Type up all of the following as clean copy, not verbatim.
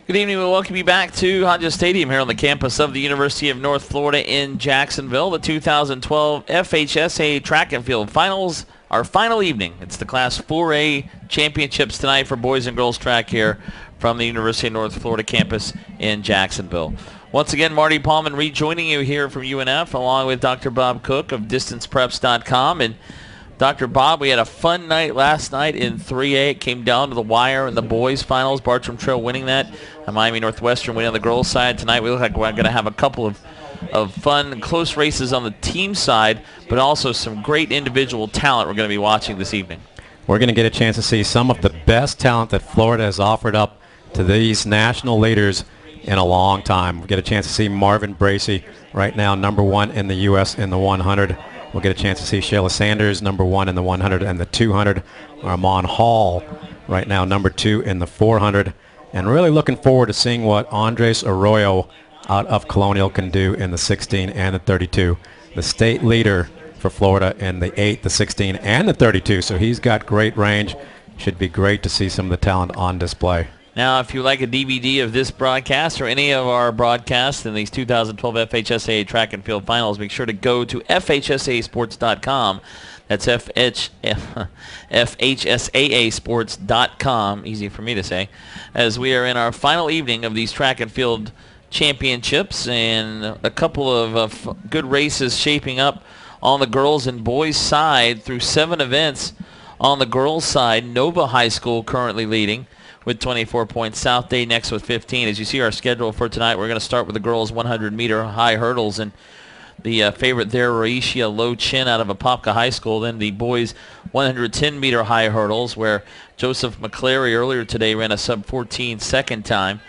Good evening. We welcome you back to Hodges Stadium here on the campus of the University of North Florida in Jacksonville. The 2012 FHSAA Track and Field Finals, our final evening. It's the Class 4A championships tonight for boys and girls track here from the University of North Florida campus in Jacksonville. Once again, Marty Paulman rejoining you here from UNF along with Dr. Bob Cook of DistancePreps.com. And Dr. Bob, we had a fun night last night in 3A. It came down to the wire in the boys' finals. Bartram Trail winning that. And Miami Northwestern winning on the girls' side. Tonight we look like we're going to have a couple of fun, close races on the team side, but also some great individual talent we're going to be watching this evening. We're going to get a chance to see some of the best talent that Florida has offered up to these national leaders in a long time. We'll get a chance to see Marvin Bracey, right now #1 in the U.S. in the 100. We'll get a chance to see Shayla Sanders, #1 in the 100 and the 200. Armand Hall, right now #2 in the 400. And really looking forward to seeing what Andres Arroyo out of Colonial can do in the 16 and the 32. The state leader for Florida in the 8, the 16, and the 32. So he's got great range. Should be great to see some of the talent on display. Now, if you like a DVD of this broadcast or any of our broadcasts in these 2012 FHSAA Track and Field Finals, make sure to go to FHSAAsports.com. That's FHSAAsports.com. Easy for me to say. As we are in our final evening of these track and field championships and a couple of good races shaping up on the girls and boys side through 7 events. On the girls side, Nova High School currently leading with 24 points. South Day next with 15. As you see our schedule for tonight, we're going to start with the girls 100-meter high hurdles, and the favorite there, Raishia Low Chin out of Apopka High School. Then the boys 110-meter high hurdles, where Joseph McClary earlier today ran a sub-14 second time.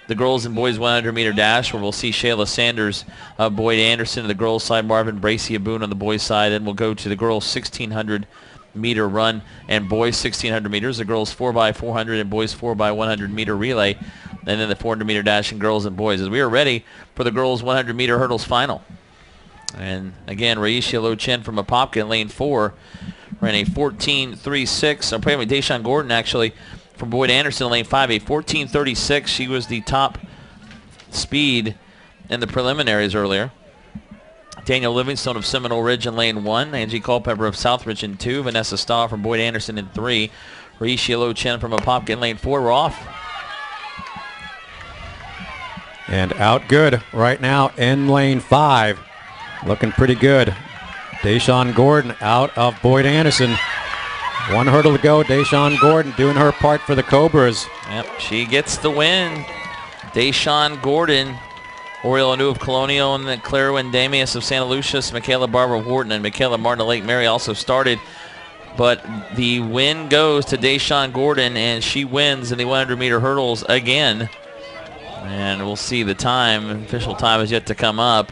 The girls and boys 100-meter dash, where we'll see Shayla Sanders, Boyd Anderson on the girls side, Marvin Bracey Aboon on the boys side. Then we'll go to the girls 1,600-meter run and boys 1,600 meters, the girls 4x400 and boys 4x100 meter relay, and then the 400-meter dash and girls and boys, as we are ready for the girls 100-meter hurdles final. And again, Raishia Low Chen from Apopka in lane 4 ran a 14.36. I'm playing with Deshaun Gordon actually from Boyd Anderson in lane 5, a 14.36. She was the top speed in the preliminaries earlier. Daniel Livingstone of Seminole Ridge in lane 1. Angie Culpepper of Southridge in 2. Vanessa Stahl from Boyd Anderson in 3. Raishia Low Chen from Apopka in lane 4. We're off. And out good right now in lane 5. Looking pretty good. Deshaun Gordon out of Boyd Anderson. 1 hurdle to go. Deshaun Gordon doing her part for the Cobras. Yep, she gets the win. Deshaun Gordon, Oriel Anu of Colonial, and then Claire Wendamius of Santa Lucia, Michaela Barbara Wharton, and Michaela Martin of Lake Mary also started. But the win goes to Deshaun Gordon, and she wins in the 100-meter hurdles again. And we'll see the time. Official time is yet to come up.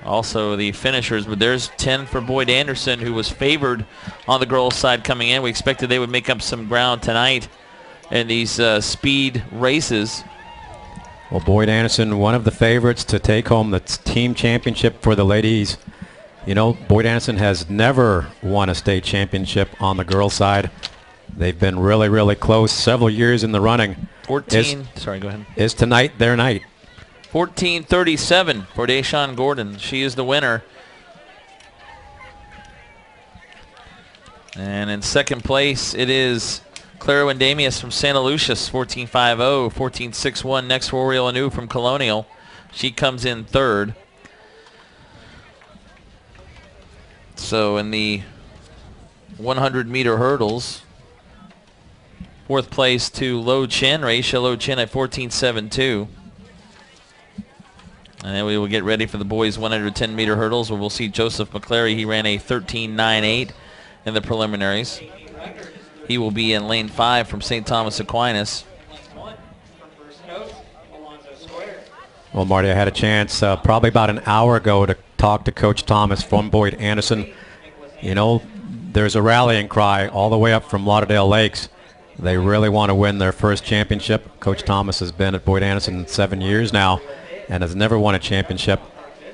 Also the finishers, but there's 10 for Boyd Anderson, who was favored on the girls' side coming in. We expected they would make up some ground tonight in these speed races. Well, Boyd Anderson, one of the favorites to take home the team championship for the ladies. You know, Boyd Anderson has never won a state championship on the girls' side. They've been really, really close several years in the running. 14, sorry, go ahead. Is tonight their night? 14.37 for Deshaun Gordon. She is the winner. And in second place, it is Claire Wendamius from Santa Lucius, 14.50. 14.61 next for Oriel Anu from Colonial. She comes in third. So in the 100-meter hurdles, fourth place to Low Chin, Raishia Low Chin at 14.72. And then we will get ready for the boys 110-meter hurdles, where we'll see Joseph McClary. He ran a 13.98 in the preliminaries. He will be in lane 5 from St. Thomas Aquinas. Well, Marty, I had a chance probably about an hour ago to talk to Coach Thomas from Boyd Anderson. You know, there's a rallying cry all the way up from Lauderdale Lakes. They really want to win their first championship. Coach Thomas has been at Boyd Anderson 7 years now and has never won a championship.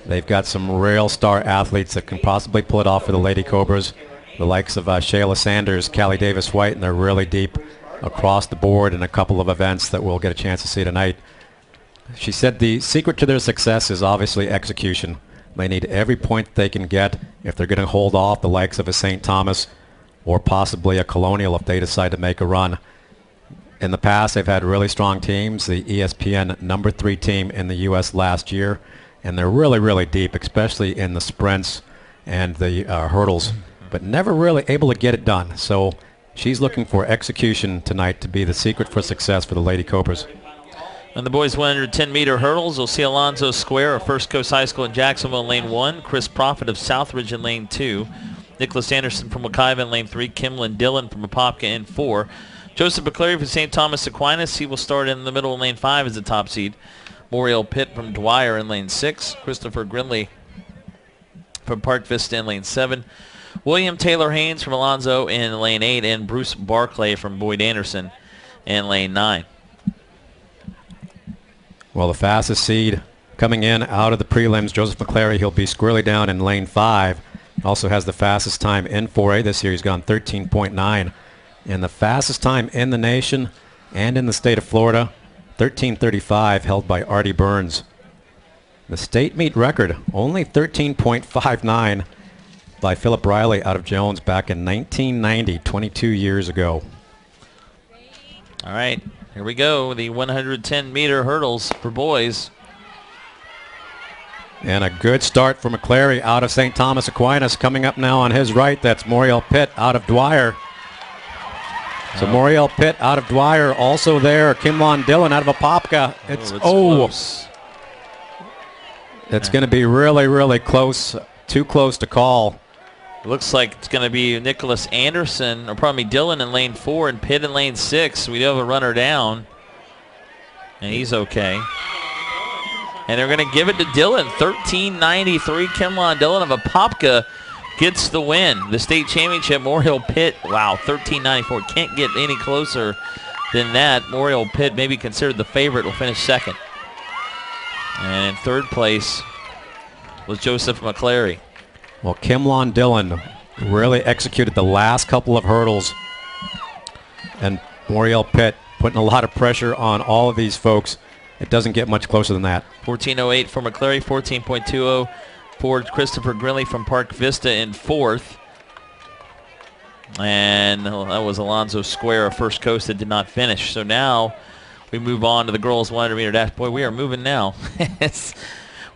They've got some real star athletes that can possibly pull it off for the Lady Cobras, the likes of Shayla Sanders, Callie Davis-White, and they're really deep across the board in a couple of events that we'll get a chance to see tonight. She said the secret to their success is obviously execution. They need every point they can get if they're going to hold off the likes of a St. Thomas or possibly a Colonial if they decide to make a run. In the past, they've had really strong teams. The ESPN #3 team in the U.S. last year, and they're really, really deep, especially in the sprints and the hurdles, but never really able to get it done. So she's looking for execution tonight to be the secret for success for the Lady Cobras. On the boys 110-meter hurdles, we'll see Alonzo Square of First Coast High School in Jacksonville in lane 1, Chris Profit of Southridge in lane 2, Nicholas Anderson from Wekiva in lane 3, Kimlin Dillon from Apopka in 4, Joseph McClary from St. Thomas Aquinas. He will start in the middle in lane 5 as the top seed. Moriel Pitt from Dwyer in lane 6, Christopher Grinley from Park Vista in lane 7, William Taylor Haynes from Alonzo in lane 8, and Bruce Barclay from Boyd Anderson in lane 9. Well, the fastest seed coming in out of the prelims, Joseph McClary, he'll be squarely down in lane 5. Also has the fastest time in 4A this year. He's gone 13.9. And the fastest time in the nation and in the state of Florida, 13:35, held by Artie Burns. The state meet record, only 13.59 by Philip Riley out of Jones back in 1990, 22 years ago. All right, here we go. The 110-meter hurdles for boys. And a good start for McClary out of St. Thomas Aquinas. Coming up now on his right, that's Moriel Pitt out of Dwyer. So Moriel Pitt out of Dwyer, also there. Kimlon Dillon out of Apopka. It's close. It's going to be really, really close. Too close to call. It looks like it's going to be Nicholas Anderson, or pardon me, Dillon in lane 4 and Pitt in lane 6. We do have a runner down, and he's okay. And they're going to give it to Dillon. 13:93. Kimlon Dillon of Apopka gets the win. The state championship, Moriel Pitt, wow, 13:94. Can't get any closer than that. Moriel Pitt, maybe considered the favorite, will finish second. And in third place was Joseph McClary. Well, Kimlon Dillon really executed the last couple of hurdles. And Moriel Pitt putting a lot of pressure on all of these folks. It doesn't get much closer than that. 14:08 for McClary, 14.20 for Christopher Grinley from Park Vista in 4th. And that was Alonzo Square of First Coast that did not finish. So now we move on to the girls 100-meter dash. Boy, we are moving now.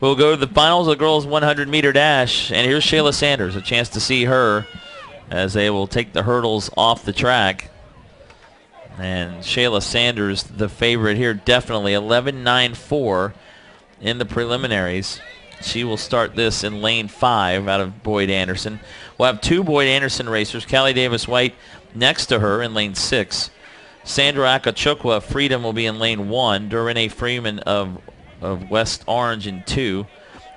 We'll go to the finals of the girls 100-meter dash. And here's Shayla Sanders, a chance to see her as they will take the hurdles off the track. And Shayla Sanders, the favorite here, definitely 11.94 in the preliminaries. She will start this in lane 5 out of Boyd Anderson. We'll have 2 Boyd Anderson racers, Callie Davis-White next to her in lane 6. Sandra Akachukwa of Freedom will be in lane 1. Dorene Freeman of West Orange in 2.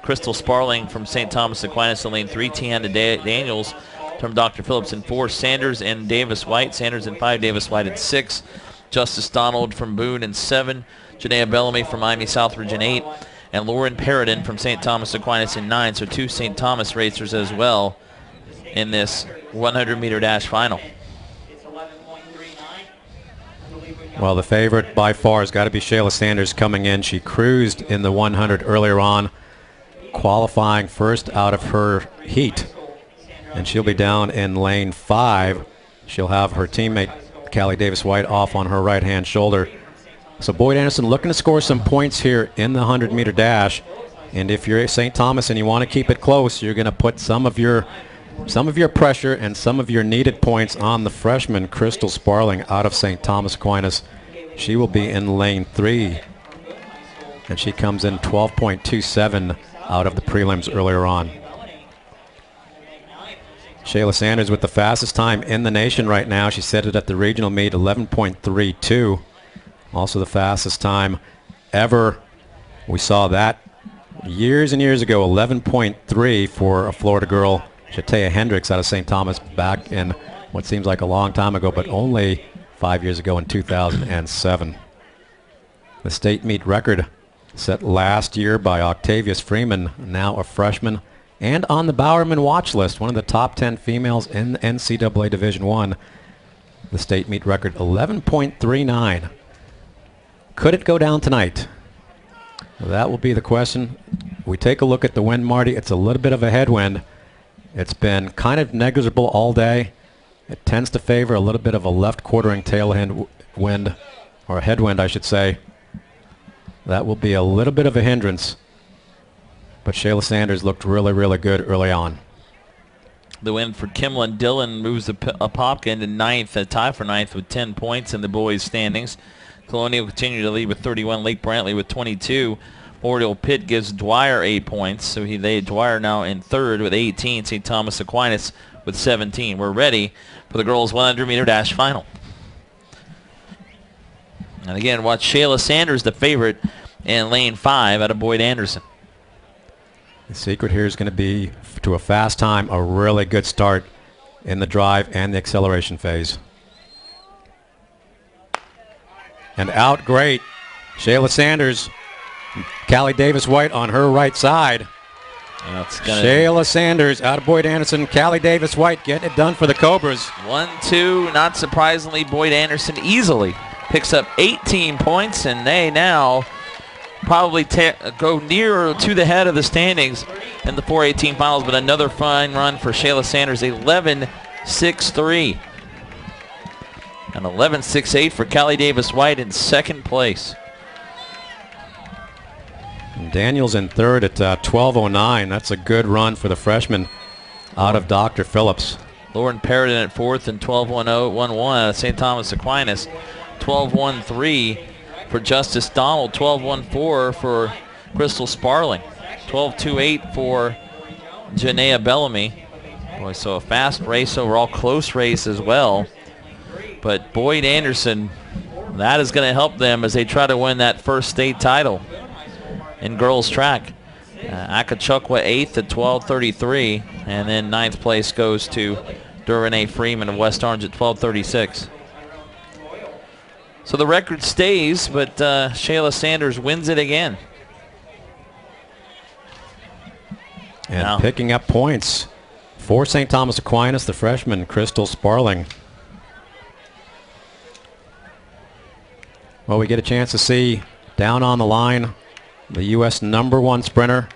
Crystal Sparling from St. Thomas Aquinas in lane 3. Tiana Daniels from Dr. Phillips in 4. Sanders and Davis-White. Sanders in 5, Davis-White in 6. Justice Donald from Boone in 7. Janaea Bellamy from Miami Southridge in 8. And Lauren Paradin from St. Thomas Aquinas in 9. So 2 St. Thomas racers as well in this 100-meter dash final. Well, the favorite by far has got to be Shayla Sanders coming in. She cruised in the 100 earlier on, qualifying first out of her heat. And she'll be down in lane 5. She'll have her teammate, Callie Davis-White, off on her right-hand shoulder. So Boyd Anderson looking to score some points here in the 100-meter dash. And if you're St. Thomas and you want to keep it close, you're going to put some of your pressure and some of your needed points on the freshman Crystal Sparling out of St. Thomas Aquinas. She will be in lane 3. And she comes in 12.27 out of the prelims earlier on. Shayla Sanders with the fastest time in the nation right now. She set it at the regional meet, 11.32. Also the fastest time ever. We saw that years and years ago, 11.3 for a Florida girl, Shatea Hendricks out of St. Thomas, back in what seems like a long time ago, but only 5 years ago in 2007. The state meet record set last year by Octavius Freeman, now a freshman, and on the Bowerman watch list, one of the top 10 females in NCAA Division I. The state meet record 11.39. Could it go down tonight? Well, that will be the question. We take a look at the wind, Marty. It's a little bit of a headwind. It's been kind of negligible all day. It tends to favor a little bit of a left quartering tailwind wind, or a headwind, I should say. That will be a little bit of a hindrance. But Shayla Sanders looked really, really good early on. The win for Kimlin Dillon moves Apopka into ninth, a tie for ninth with 10 points in the boys' standings. Colonial continue to lead with 31. Lake Brantley with 22. Memorial Pitt gives Dwyer 8 points, so Dwyer now in third with 18. St. Thomas Aquinas with 17. We're ready for the girls' 100-meter dash final. And again, watch Shayla Sanders, the favorite, in lane 5 out of Boyd Anderson. The secret here is going to be, to a fast time, a really good start in the drive and the acceleration phase. And out great. Shayla Sanders. Callie Davis-White on her right side. Shayla Sanders out of Boyd Anderson. Callie Davis-White getting it done for the Cobras. 1-2, not surprisingly, Boyd Anderson easily picks up 18 points, and they now probably go nearer to the head of the standings in the 418 finals, but another fine run for Shayla Sanders, 11.63. And 11.68 for Callie Davis-White in second place. And Daniels in third at 12.09. That's a good run for the freshman out of Dr. Phillips. Lauren Perrodin at fourth and 12.11 out of St. Thomas Aquinas. 12.13 for Justice Donald. 12.14 for Crystal Sparling. 12.28 for Janaea Bellamy. Boy, so a fast race overall, close race as well. But Boyd Anderson, that is going to help them as they try to win that first state title in girls track. Akachukwa 8th at 12.33, and then 9th place goes to Durane Freeman of West Orange at 12.36. So the record stays, but Shayla Sanders wins it again. And now, picking up points for St. Thomas Aquinas, the freshman Crystal Sparling. Well, we get a chance to see down on the line the U.S. #1 sprinter,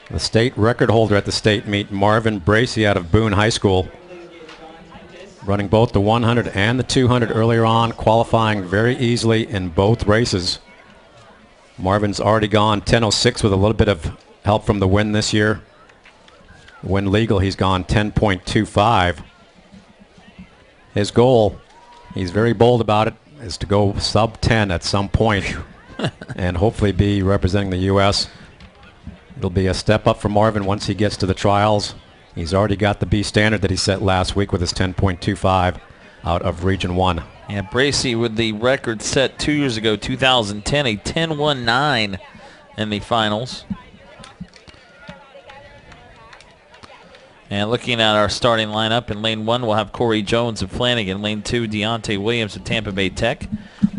the state record holder at the state meet, Marvin Bracey out of Boone High School, running both the 100 and the 200 earlier on, qualifying very easily in both races. Marvin's already gone 10.06 with a little bit of help from the wind this year. When legal, he's gone 10.25. His goal, he's very bold about it, is to go sub 10 at some point and hopefully be representing the U.S. It'll be a step up for Marvin once he gets to the trials. He's already got the B standard that he set last week with his 10.25 out of Region 1. Yeah, Bracey with the record set 2 years ago, 2010, a 10.19 in the finals. And looking at our starting lineup, in lane 1 we'll have Corey Jones of Flanagan. Lane 2, Deontay Williams of Tampa Bay Tech.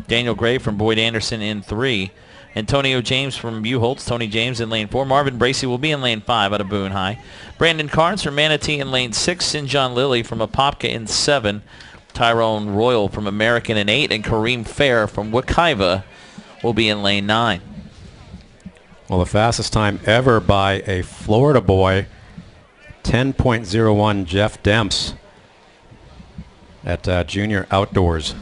Daniel Gray from Boyd Anderson in 3. Antonio James from Buchholz. Tony James in lane 4. Marvin Bracey will be in lane 5 out of Boone High. Brandon Carnes from Manatee in lane 6. St. John Lilly from Apopka in 7. Tyrone Royal from American in 8. And Kareem Fair from Wekiva will be in lane 9. Well, the fastest time ever by a Florida boy, 10.01 Jeff Demps at junior outdoors.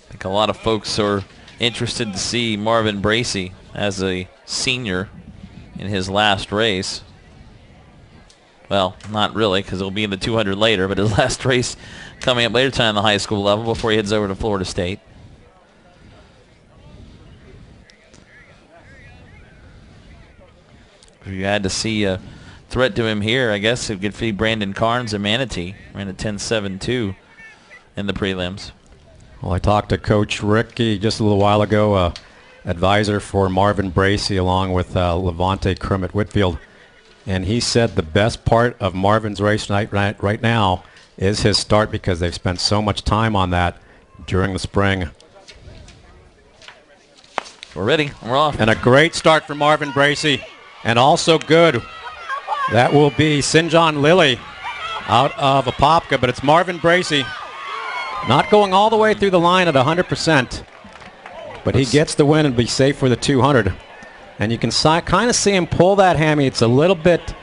I think a lot of folks are interested to see Marvin Bracey as a senior in his last race. Well, not really, because he'll be in the 200 later, but his last race coming up later time in the high school level before he heads over to Florida State. If you had to see a threat to him here, I guess it could be Brandon Carnes of Manatee. Ran a 10.72 in the prelims. Well, I talked to Coach Ricky just a little while ago, advisor for Marvin Bracey, along with Levante Kermit Whitfield. And he said the best part of Marvin's race right now is his start, because they've spent so much time on that during the spring. We're ready. We're off. And a great start for Marvin Bracey. And also good. That will be Sinjon Lilly out of Apopka, but it's Marvin Bracey. Not going all the way through the line at 100%, but he gets the win and be safe for the 200. And you can kind of see him pull that hammy. It's a little bit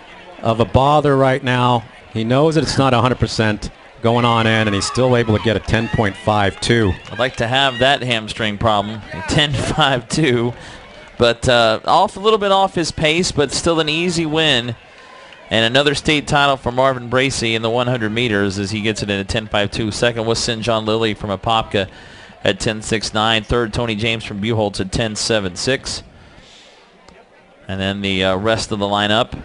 of a bother right now. He knows that it's not 100% going on in, and he's still able to get a 10.52. I'd like to have that hamstring problem, a 10.52. But off a little bit off his pace, but still an easy win. And another state title for Marvin Bracey in the 100 meters as he gets it in a 10.52. Second was Sinjon Lilly from Apopka at 10.69. Third, Tony James from Buchholz at 10.76. And then the rest of the lineup.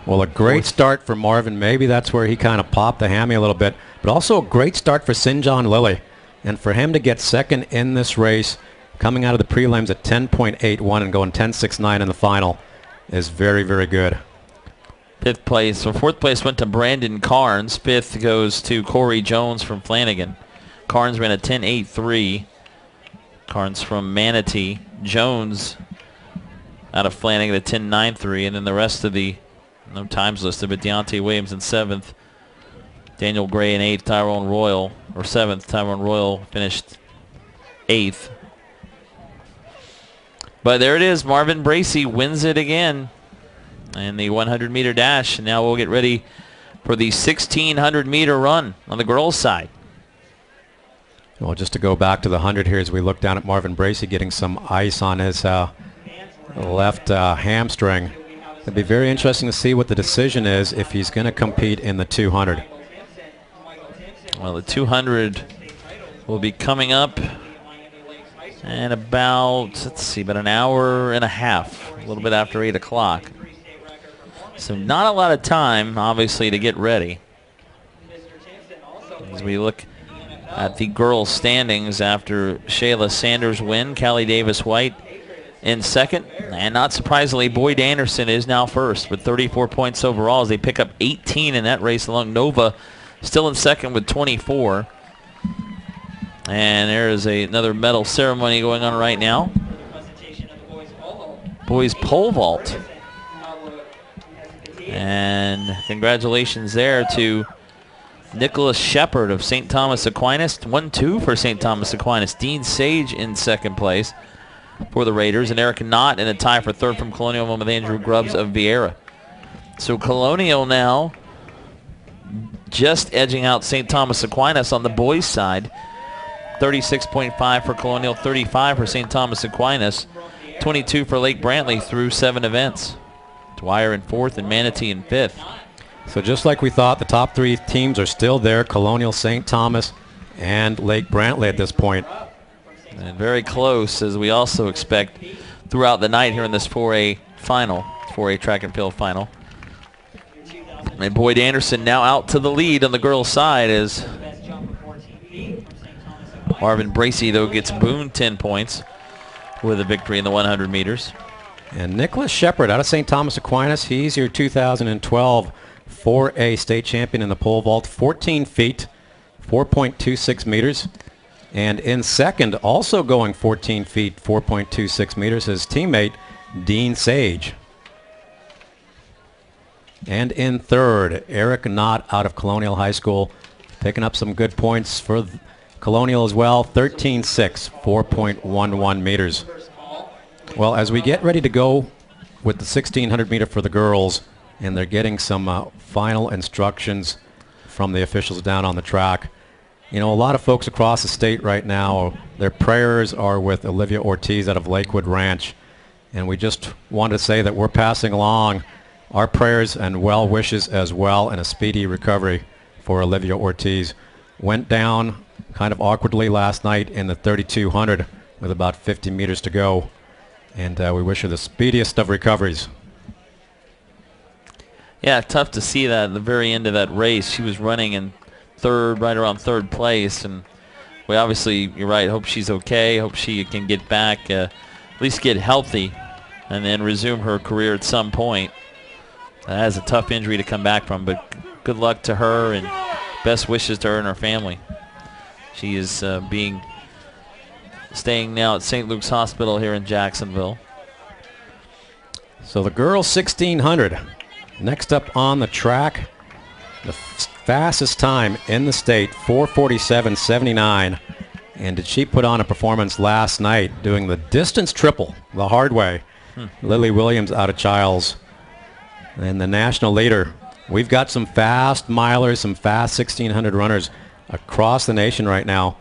Well, a great start for Marvin. Maybe that's where he kind of popped the hammy a little bit. But also a great start for Sinjon Lilly. And for him to get second in this race, coming out of the prelims at 10.81 and going 10.69 in the final is very, very good. Fifth place, or fourth place went to Brandon Carnes. Fifth goes to Corey Jones from Flanagan. Carnes ran a 10.83. Carnes from Manatee. Jones out of Flanagan at 10.93. And then the rest of the, no times listed, but Deontay Williams in seventh. Daniel Gray in eighth. Tyrone Royal, or seventh. Tyrone Royal finished eighth. But there it is. Marvin Bracey wins it again. And the 100-meter dash. And now we'll get ready for the 1,600-meter run on the girls' side. Well, just to go back to the 100 here as we look down at Marvin Bracey getting some ice on his left hamstring. It'd be very interesting to see what the decision is if he's going to compete in the 200. Well, the 200 will be coming up in about, let's see, about an hour and a half, a little bit after 8 o'clock. So not a lot of time, obviously, to get ready. As we look at the girls' standings after Shayla Sanders' win, Callie Davis-White in second. And not surprisingly, Boyd Anderson is now first with 34 points overall as they pick up 18 in that race along. Nova still in second with 24. And there is another medal ceremony going on right now. Boys pole vault. And congratulations there to Nicholas Shepard of St. Thomas Aquinas. 1-2 for St. Thomas Aquinas. Dean Sage in second place for the Raiders. And Eric Knott in a tie for third from Colonial, along with Andrew Grubbs of Vieira. So Colonial now just edging out St. Thomas Aquinas on the boys' side. 36.5 for Colonial, 35 for St. Thomas Aquinas, 22 for Lake Brantley through 7 events. Dwyer in fourth and Manatee in fifth. So just like we thought, the top 3 teams are still there, Colonial, St. Thomas, and Lake Brantley at this point. And very close, as we also expect throughout the night here in this 4A final, 4A track and field final. And Boyd Anderson now out to the lead on the girls' side as Marvin Bracey, though, gets Boone 10 points with a victory in the 100 meters. And Nicholas Shepard out of St. Thomas Aquinas, he's your 2012 4A state champion in the pole vault, 14 feet, 4.26 meters. And in second, also going 14 feet, 4.26 meters, his teammate, Dean Sage. And in third, Eric Knott out of Colonial High School, picking up some good points for Colonial as well, 13.6, 4.11 meters. Well, as we get ready to go with the 1,600 meter for the girls, and they're getting some final instructions from the officials down on the track. You know, a lot of folks across the state right now, their prayers are with Olivia Ortiz out of Lakewood Ranch. And we just want to say that we're passing along our prayers and well wishes as well, and a speedy recovery for Olivia Ortiz. Went down kind of awkwardly last night in the 3,200 with about 50 meters to go. And we wish her the speediest of recoveries. Yeah, tough to see that at the very end of that race. She was running in third, right around third place. And we obviously, you're right, hope she's okay. Hope she can get back, at least get healthy, and then resume her career at some point. That is a tough injury to come back from, but good luck to her and best wishes to her and her family. She is staying now at St. Luke's Hospital here in Jacksonville. So the girls 1600. Next up on the track, the fastest time in the state, 4:47.79. And did she put on a performance last night doing the distance triple the hard way? Lily Williams out of Childs. And the national leader. We've got some fast milers, some fast 1600 runners across the nation right now.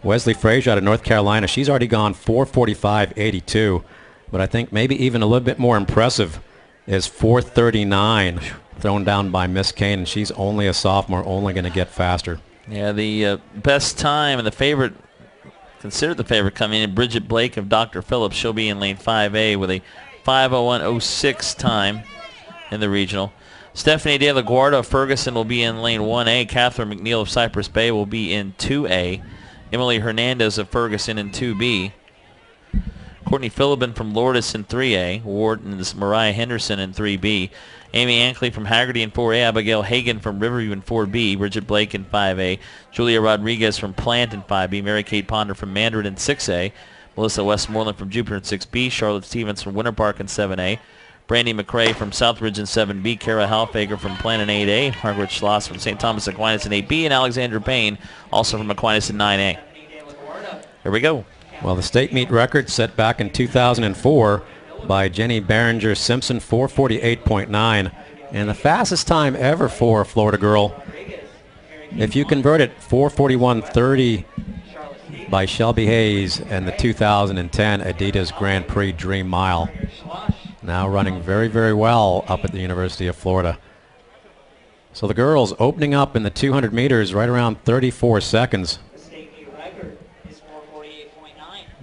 Wesley Frazier out of North Carolina. She's already gone 4:45.82. But I think maybe even a little bit more impressive is 4:39 thrown down by Miss Kane. And she's only a sophomore, only going to get faster. Yeah, the best time and the favorite, considered the favorite coming in, Bridget Blake of Dr. Phillips. She'll be in lane 5A with a 5:01.06 time in the regional. Stephanie De La Guarda of Ferguson will be in lane 1A. Catherine McNeil of Cypress Bay will be in 2A. Emily Hernandez of Ferguson in 2B. Courtney Philibin from Lourdes in 3A. Wharton's Mariah Henderson in 3B. Amy Ankley from Haggerty in 4A. Abigail Hagan from Riverview in 4B. Bridget Blake in 5A. Julia Rodriguez from Plant in 5B. Mary Kate Ponder from Mandarin in 6A. Melissa Westmoreland from Jupiter in 6B. Charlotte Stevens from Winter Park in 7A. Brandy McRae from Southridge in 7B. Kara Halfager from Plant in 8A. Margaret Schloss from St. Thomas Aquinas in 8B. And Alexandra Payne also from Aquinas in 9A. Here we go. Well, the state meet record set back in 2004 by Jenny Behringer Simpson, 4:48.9. And the fastest time ever for a Florida girl, if you convert it, 4:41.30 by Shelby Hayes and the 2010 Adidas Grand Prix Dream Mile. Now running very, very well up at the University of Florida. So the girls opening up in the 200 meters right around 34 seconds.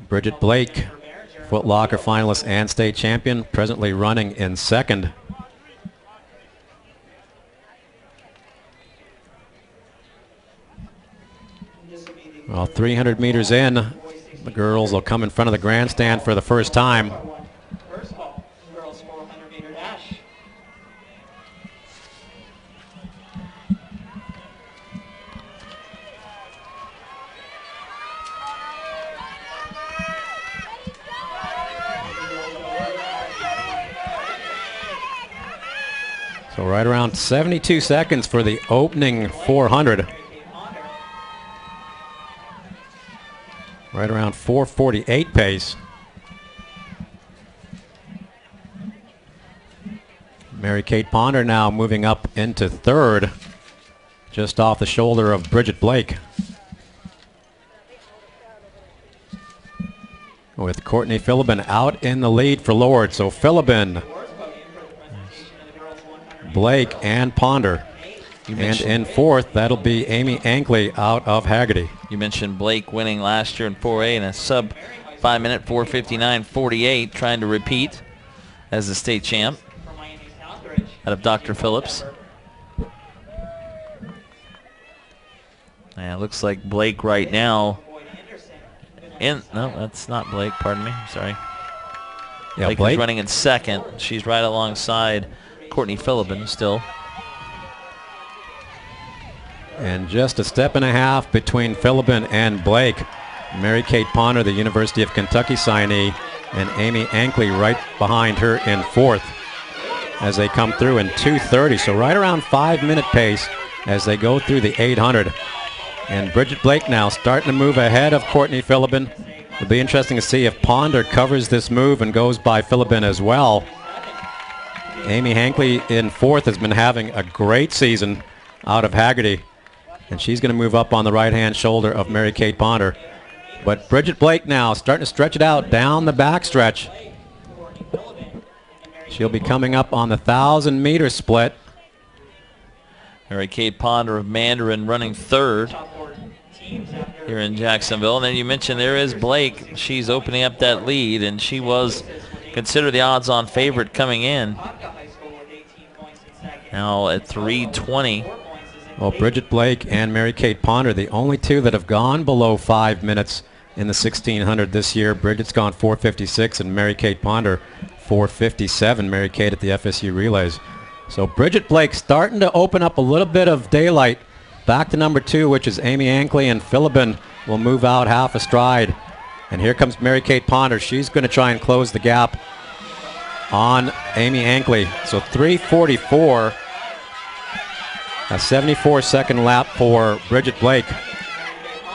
Bridget Blake, Foot Locker finalist and state champion, presently running in second. Well, 300 meters in, the girls will come in front of the grandstand for the first time. So right around 72 seconds for the opening 400. Right around 4:48 pace. Mary Kate Ponder now moving up into third, just off the shoulder of Bridget Blake. With Courtney Philibin out in the lead for Lord. So Philibin, Blake, and Ponder. And in fourth, that'll be Amy Ankley out of Haggerty. You mentioned Blake winning last year in 4A in a sub 5 minute 4:59.48, trying to repeat as the state champ out of Dr. Phillips. And it looks like Blake right now no, that's not Blake, pardon me, sorry. Yeah, Blake is running in second. She's right alongside Courtney Philibin still. And just a step and a half between Philibin and Blake. Mary Kate Ponder, the University of Kentucky signee, and Amy Ankley right behind her in fourth as they come through in 2:30. So right around 5 minute pace as they go through the 800. And Bridget Blake now starting to move ahead of Courtney Philibin. It'll be interesting to see if Ponder covers this move and goes by Philibin as well. Amy Ankley in fourth has been having a great season out of Haggerty. And she's going to move up on the right-hand shoulder of Mary Kate Ponder. But Bridget Blake now starting to stretch it out down the backstretch. She'll be coming up on the 1,000-meter split. Mary Kate Ponder of Mandarin running third here in Jacksonville. And then you mentioned there is Blake. She's opening up that lead, and she was considered the odds-on favorite coming in. Now at 3:20. Well, Bridget Blake and Mary Kate Ponder, the only two that have gone below 5 minutes in the 1600 this year. Bridget's gone 4:56 and Mary Kate Ponder 4:57. Mary Kate at the FSU relays. So Bridget Blake starting to open up a little bit of daylight. Back to number 2, which is Amy Ankley, and Philibin will move out half a stride. And here comes Mary Kate Ponder. She's going to try and close the gap. on Amy Ankley. So 3:44, a 74-second lap for Bridget Blake.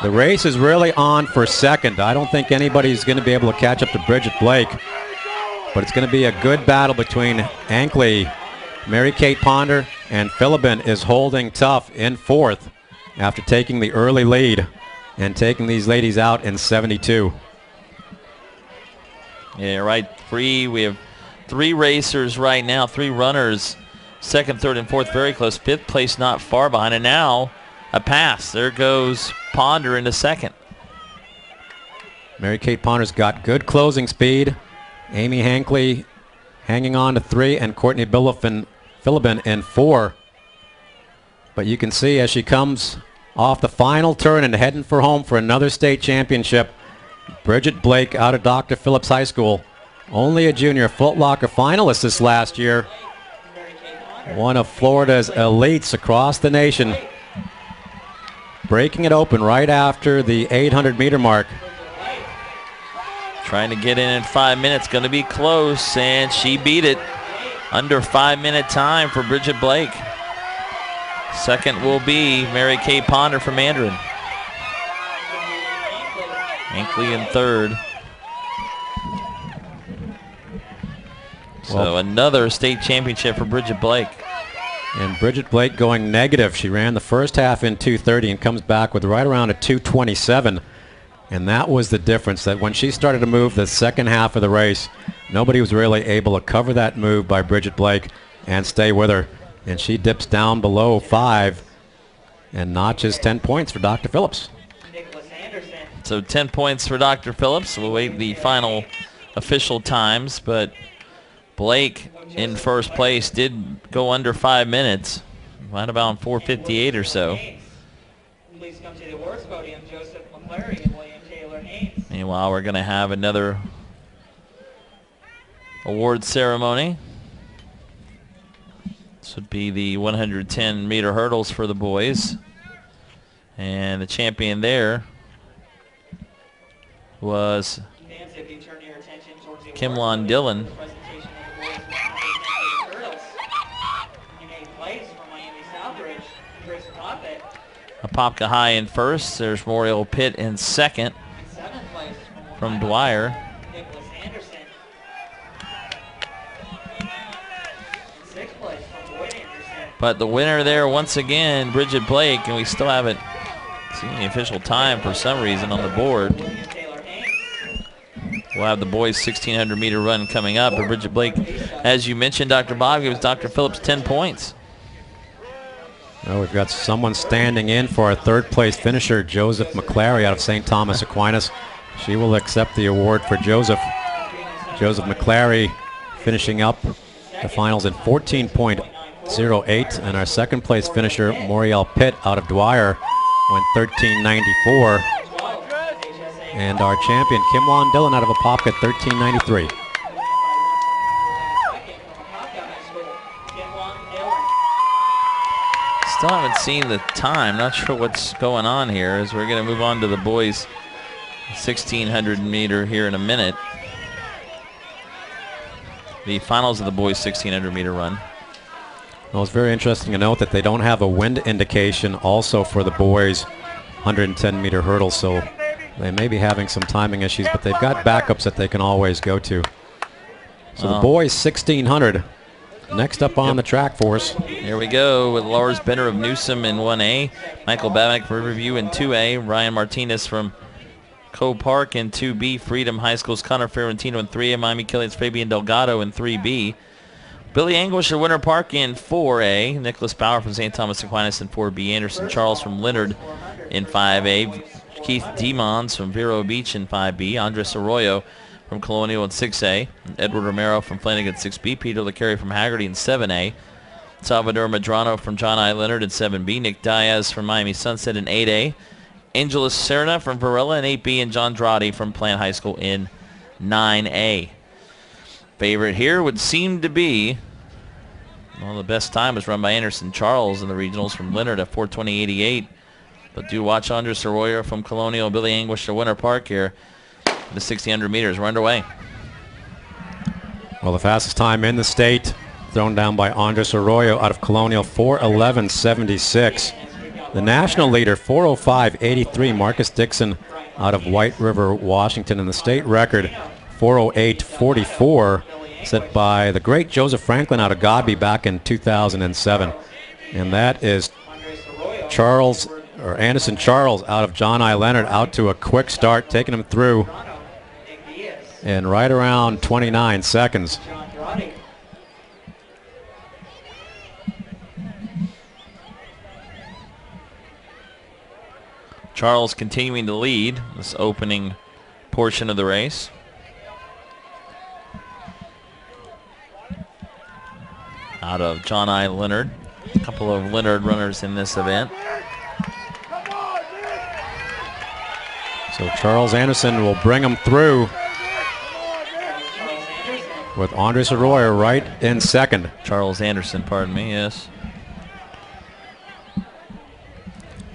The race is really on for second. I don't think anybody's going to be able to catch up to Bridget Blake, but it's going to be a good battle between Ankley. Mary-Kate Ponder and Philibin is holding tough in fourth after taking the early lead and taking these ladies out in 72. Yeah, right. We have 3 racers right now, 3 runners, second, third, and fourth very close. Fifth place not far behind, and now a pass. There goes Ponder into second. Mary-Kate Ponder's got good closing speed. Amy Ankley hanging on to 3, and Courtney Philibin in 4. But you can see as she comes off the final turn and heading for home for another state championship, Bridget Blake out of Dr. Phillips High School, only a junior, Foot Locker finalist this last year, one of Florida's elites across the nation, breaking it open right after the 800-meter mark. Trying to get in 5 minutes, going to be close, and she beat it. Under 5-minute time for Bridget Blake. Second will be Mary-Kate Ponder from Mandarin. Ankley in third. So another state championship for Bridget Blake. And Bridget Blake going negative. She ran the first half in 2:30 and comes back with right around a 2:27. And that was the difference, that when she started to move the second half of the race, nobody was really able to cover that move by Bridget Blake and stay with her. And she dips down below 5 and notches 10 points for Dr. Phillips. So 10 points for Dr. Phillips. We'll wait the final official times, but Blake in first place did go under 5 minutes, right about 4:58 or so. Please come to the awards podium, Joseph McClary and William Taylor Haynes. Meanwhile, we're going to have another award ceremony. This would be the 110-meter hurdles for the boys. And the champion there was Kimlon Dillon. Apopka High in first. There's Moriel Pitt in second from Dwyer. But the winner there once again, Bridget Blake, and we still haven't seen the official time for some reason on the board. We'll have the boys' 1,600-meter run coming up. But Bridget Blake, as you mentioned, Dr. Bob, gives Dr. Phillips 10 points. Well, we've got someone standing in for our third-place finisher, Joseph McClary out of St. Thomas Aquinas. She will accept the award for Joseph. Joseph McClary finishing up the finals in 14.08. And our second-place finisher, Moriel Pitt out of Dwyer, went 13.94. And our champion, Kimlon Dillon out of Apopka, 13.93. Still haven't seen the time. Not sure what's going on here, as we're going to move on to the boys' 1,600 meter here in a minute. The finals of the boys' 1,600 meter run. Well, it's very interesting to note that they don't have a wind indication also for the boys' 110-meter hurdle, so they may be having some timing issues, but they've got backups that they can always go to. So the boys' 1,600 next up on the track for us. Here we go with Lars Benner of Newsom in 1A, Michael Babinick from Riverview in 2A, Ryan Martinez from Cove Park in 2B, Freedom High School's Connor Ferrantino in 3A, Miami Killian's Fabian Delgado in 3B, Billy Anguish of Winter Park in 4A, Nicholas Bauer from St. Thomas Aquinas in 4B, Anderson Charles from Leonard in 5A, Keith Demons from Vero Beach in 5B, Andres Arroyo from Colonial in 6A, Edward Romero from Flanagan 6B, Peter LeCarry from Haggerty in 7A, Salvador Medrano from John I. Leonard in 7B, Nick Diaz from Miami Sunset in 8A, Angeles Serna from Varela in 8B, and John Drati from Plant High School in 9A. Favorite here would seem to be, well, the best time was run by Anderson Charles in the regionals from Leonard at 4:20.88. But do watch Andres Arroyo from Colonial, Billy Anguish to Winter Park here. The 1,600 meters. We're underway. Well, the fastest time in the state, thrown down by Andres Arroyo out of Colonial, 4:11.76. The national leader, 4:05.83, Marcus Dixon out of White River, Washington. And the state record, 4:08.44, set by the great Joseph Franklin out of Godby back in 2007. And that is Anderson Charles out of John I. Leonard, out to a quick start, taking him through in right around 29 seconds. Charles continuing to lead this opening portion of the race. Out of John I. Leonard. A couple of Leonard runners in this event. So Charles Anderson will bring him through with Andres Arroyo right in second. Charles Anderson, pardon me, yes.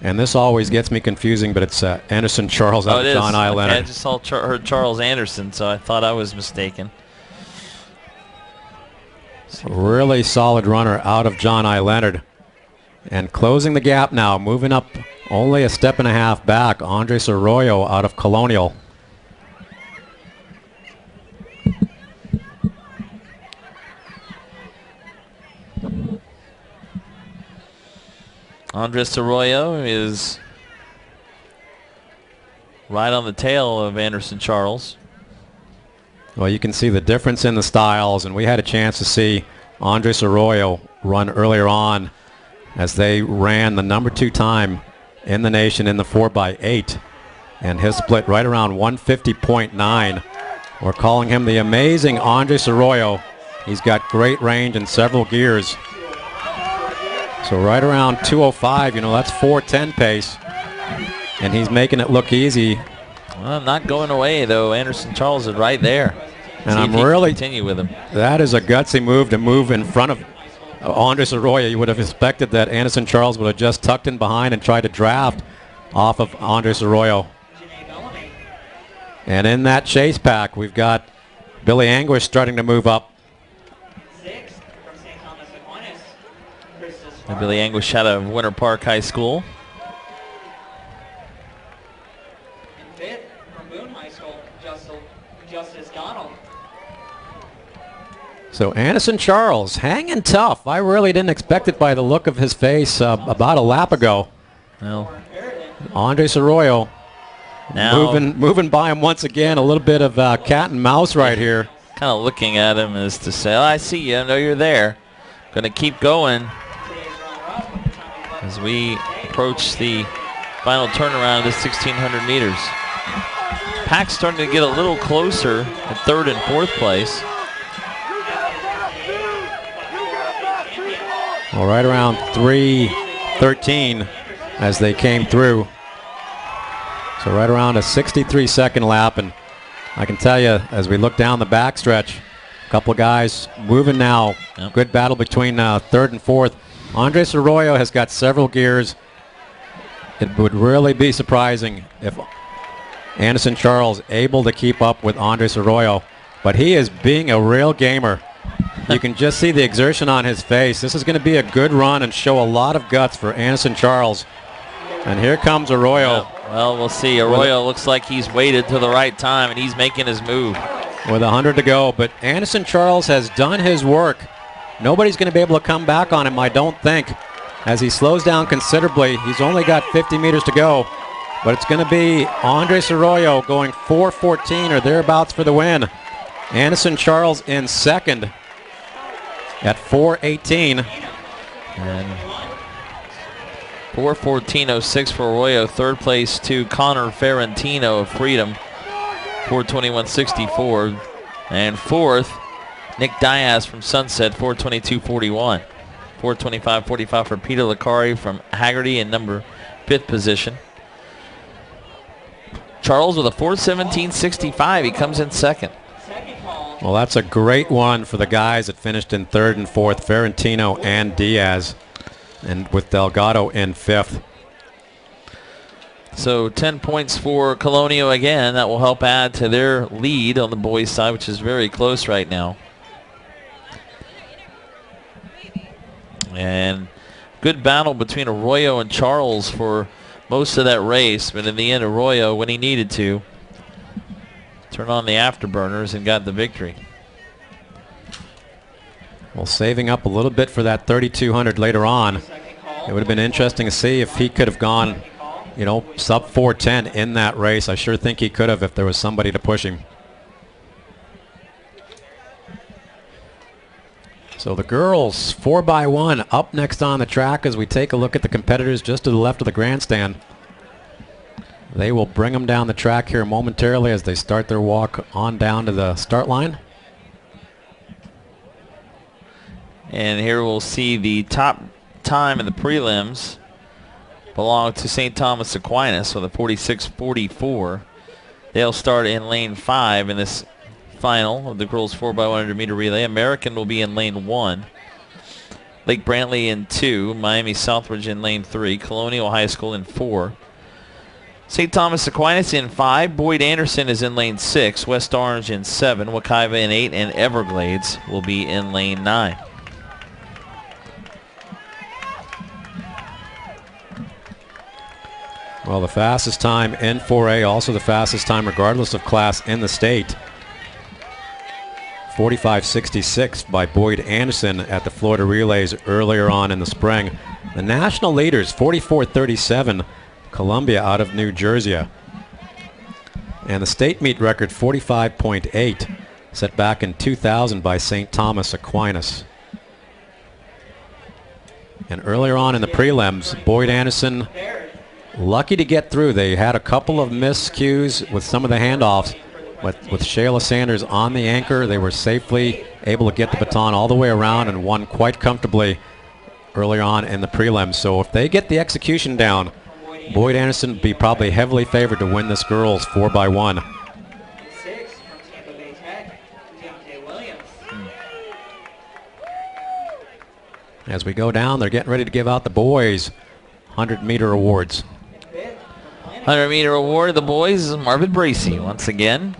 And this always gets me confusing, but it's Anderson Charles out of John I. Leonard. I just heard Charles Anderson, so I thought I was mistaken. Really solid runner out of John I. Leonard. And closing the gap now, moving up only a step and a half back, Andres Arroyo out of Colonial. Andres Arroyo is right on the tail of Anderson Charles. Well, you can see the difference in the styles, and we had a chance to see Andres Arroyo run earlier on as they ran the number 2 time in the nation in the 4x8, and his split right around 150.9. We're calling him the amazing Andres Arroyo. He's got great range in several gears. So right around 2:05, you know, that's 4:10 pace, and he's making it look easy. Well, not going away though. Anderson Charles is right there. And I'm really continue with him. That is a gutsy move to move in front of Andres Arroyo. You would have expected that Anderson Charles would have just tucked in behind and tried to draft off of Andres Arroyo. And in that chase pack, we've got Billy Anguish starting to move up. And Billy Anguish out of Winter Park High School. And fifth from Boone High School, Justice Donald. So Anderson Charles hanging tough. I really didn't expect it by the look of his face about a lap ago. Well, Andres Arroyo now moving by him once again. A little bit of cat and mouse right here. Kind of looking at him as to say, oh, I see you. I know you're there. Going to keep going as we approach the final turnaround of this 1,600 meters. Pack's starting to get a little closer at 3rd and 4th place. Well, right around 3:13 as they came through. So right around a 63-second lap, and I can tell you, as we look down the backstretch, a couple of guys moving now. Yep. Good battle between 3rd and 4th. Andres Arroyo has got several gears. It would really be surprising if Anderson Charles able to keep up with Andres Arroyo, but he is being a real gamer. You can just see the exertion on his face. This is going to be a good run and show a lot of guts for Anderson Charles. And here comes Arroyo. Yeah. Well, we'll see. Arroyo looks like he's waited to the right time, and he's making his move. With 100 to go, but Anderson Charles has done his work. Nobody's going to be able to come back on him, I don't think, as he slows down considerably. He's only got 50 meters to go, but it's going to be Andres Arroyo going 4:14 or thereabouts for the win. Anderson Charles in second at 4:18. And 4:14.06 for Arroyo. 3rd place to Connor Ferrantino of Freedom, 4:21.64. And 4th, Nick Diaz from Sunset, 4:22.41. 4:25.45 for Peter Licari from Haggerty in number 5th position. Charles with a 4:17.65. He comes in second. Well, that's a great one for the guys that finished in 3rd and 4th, Ferrantino and Diaz, and with Delgado in 5th. So 10 points for Colonial again. That will help add to their lead on the boys' side, which is very close right now. And good battle between Arroyo and Charles for most of that race, but in the end Arroyo, when he needed to, turned on the afterburners and got the victory. Well, saving up a little bit for that 3,200 later on. It would have been interesting to see if he could have gone, you know, sub 4:10 in that race. I sure think he could have if there was somebody to push him. So the girls 4x1 up next on the track as we take a look at the competitors just to the left of the grandstand. They will bring them down the track here momentarily as they start their walk on down to the start line. And here we'll see the top time in the prelims belong to St. Thomas Aquinas with a 46.44. They'll start in lane 5 in this final of the girls 4x100 meter relay. American will be in lane 1. Lake Brantley in 2. Miami Southridge in lane 3. Colonial High School in 4. St. Thomas Aquinas in 5. Boyd Anderson is in lane 6. West Orange in 7. Wekiva in 8. And Everglades will be in lane 9. Well, the fastest time in 4A, also the fastest time regardless of class in the state. 45.66 by Boyd Anderson at the Florida Relays earlier on in the spring. The national leaders, 44.37, Columbia out of New Jersey. And the state meet record, 45.8, set back in 2000 by St. Thomas Aquinas. And earlier on in the prelims, Boyd Anderson lucky to get through. They had a couple of miscues with some of the handoffs, but with Shayla Sanders on the anchor, they were safely able to get the baton all the way around and won quite comfortably early on in the prelims. So if they get the execution down, Boyd Anderson would be probably heavily favored to win this girls 4x1. As we go down, they're getting ready to give out the boys 100-meter awards. 100-meter award of the boys is Marvin Bracey once again,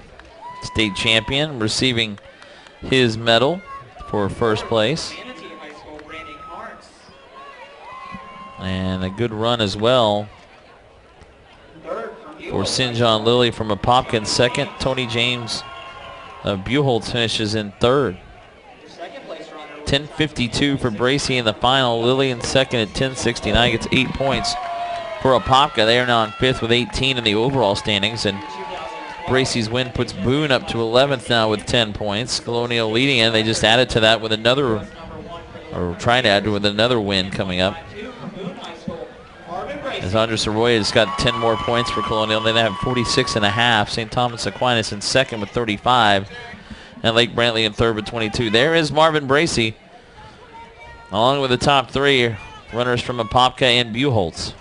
state champion, receiving his medal for first place. And a good run as well for St. John Lilly from Apopka, second. Tony James of Buchholz finishes in third. 10.52 for Bracey in the final. Lilly in second at 10.69, gets 8 points for Apopka. They are now in fifth with 18 in the overall standings, and Bracey's win puts Boone up to 11th now with 10 points. Colonial leading in. They just added to that with another, or trying to add to with another win coming up. As Andres Arroyo has got 10 more points for Colonial. They have 46.5. St. Thomas Aquinas in second with 35. And Lake Brantley in third with 22. There is Marvin Bracey, along with the top three runners from Apopka and Buchholz.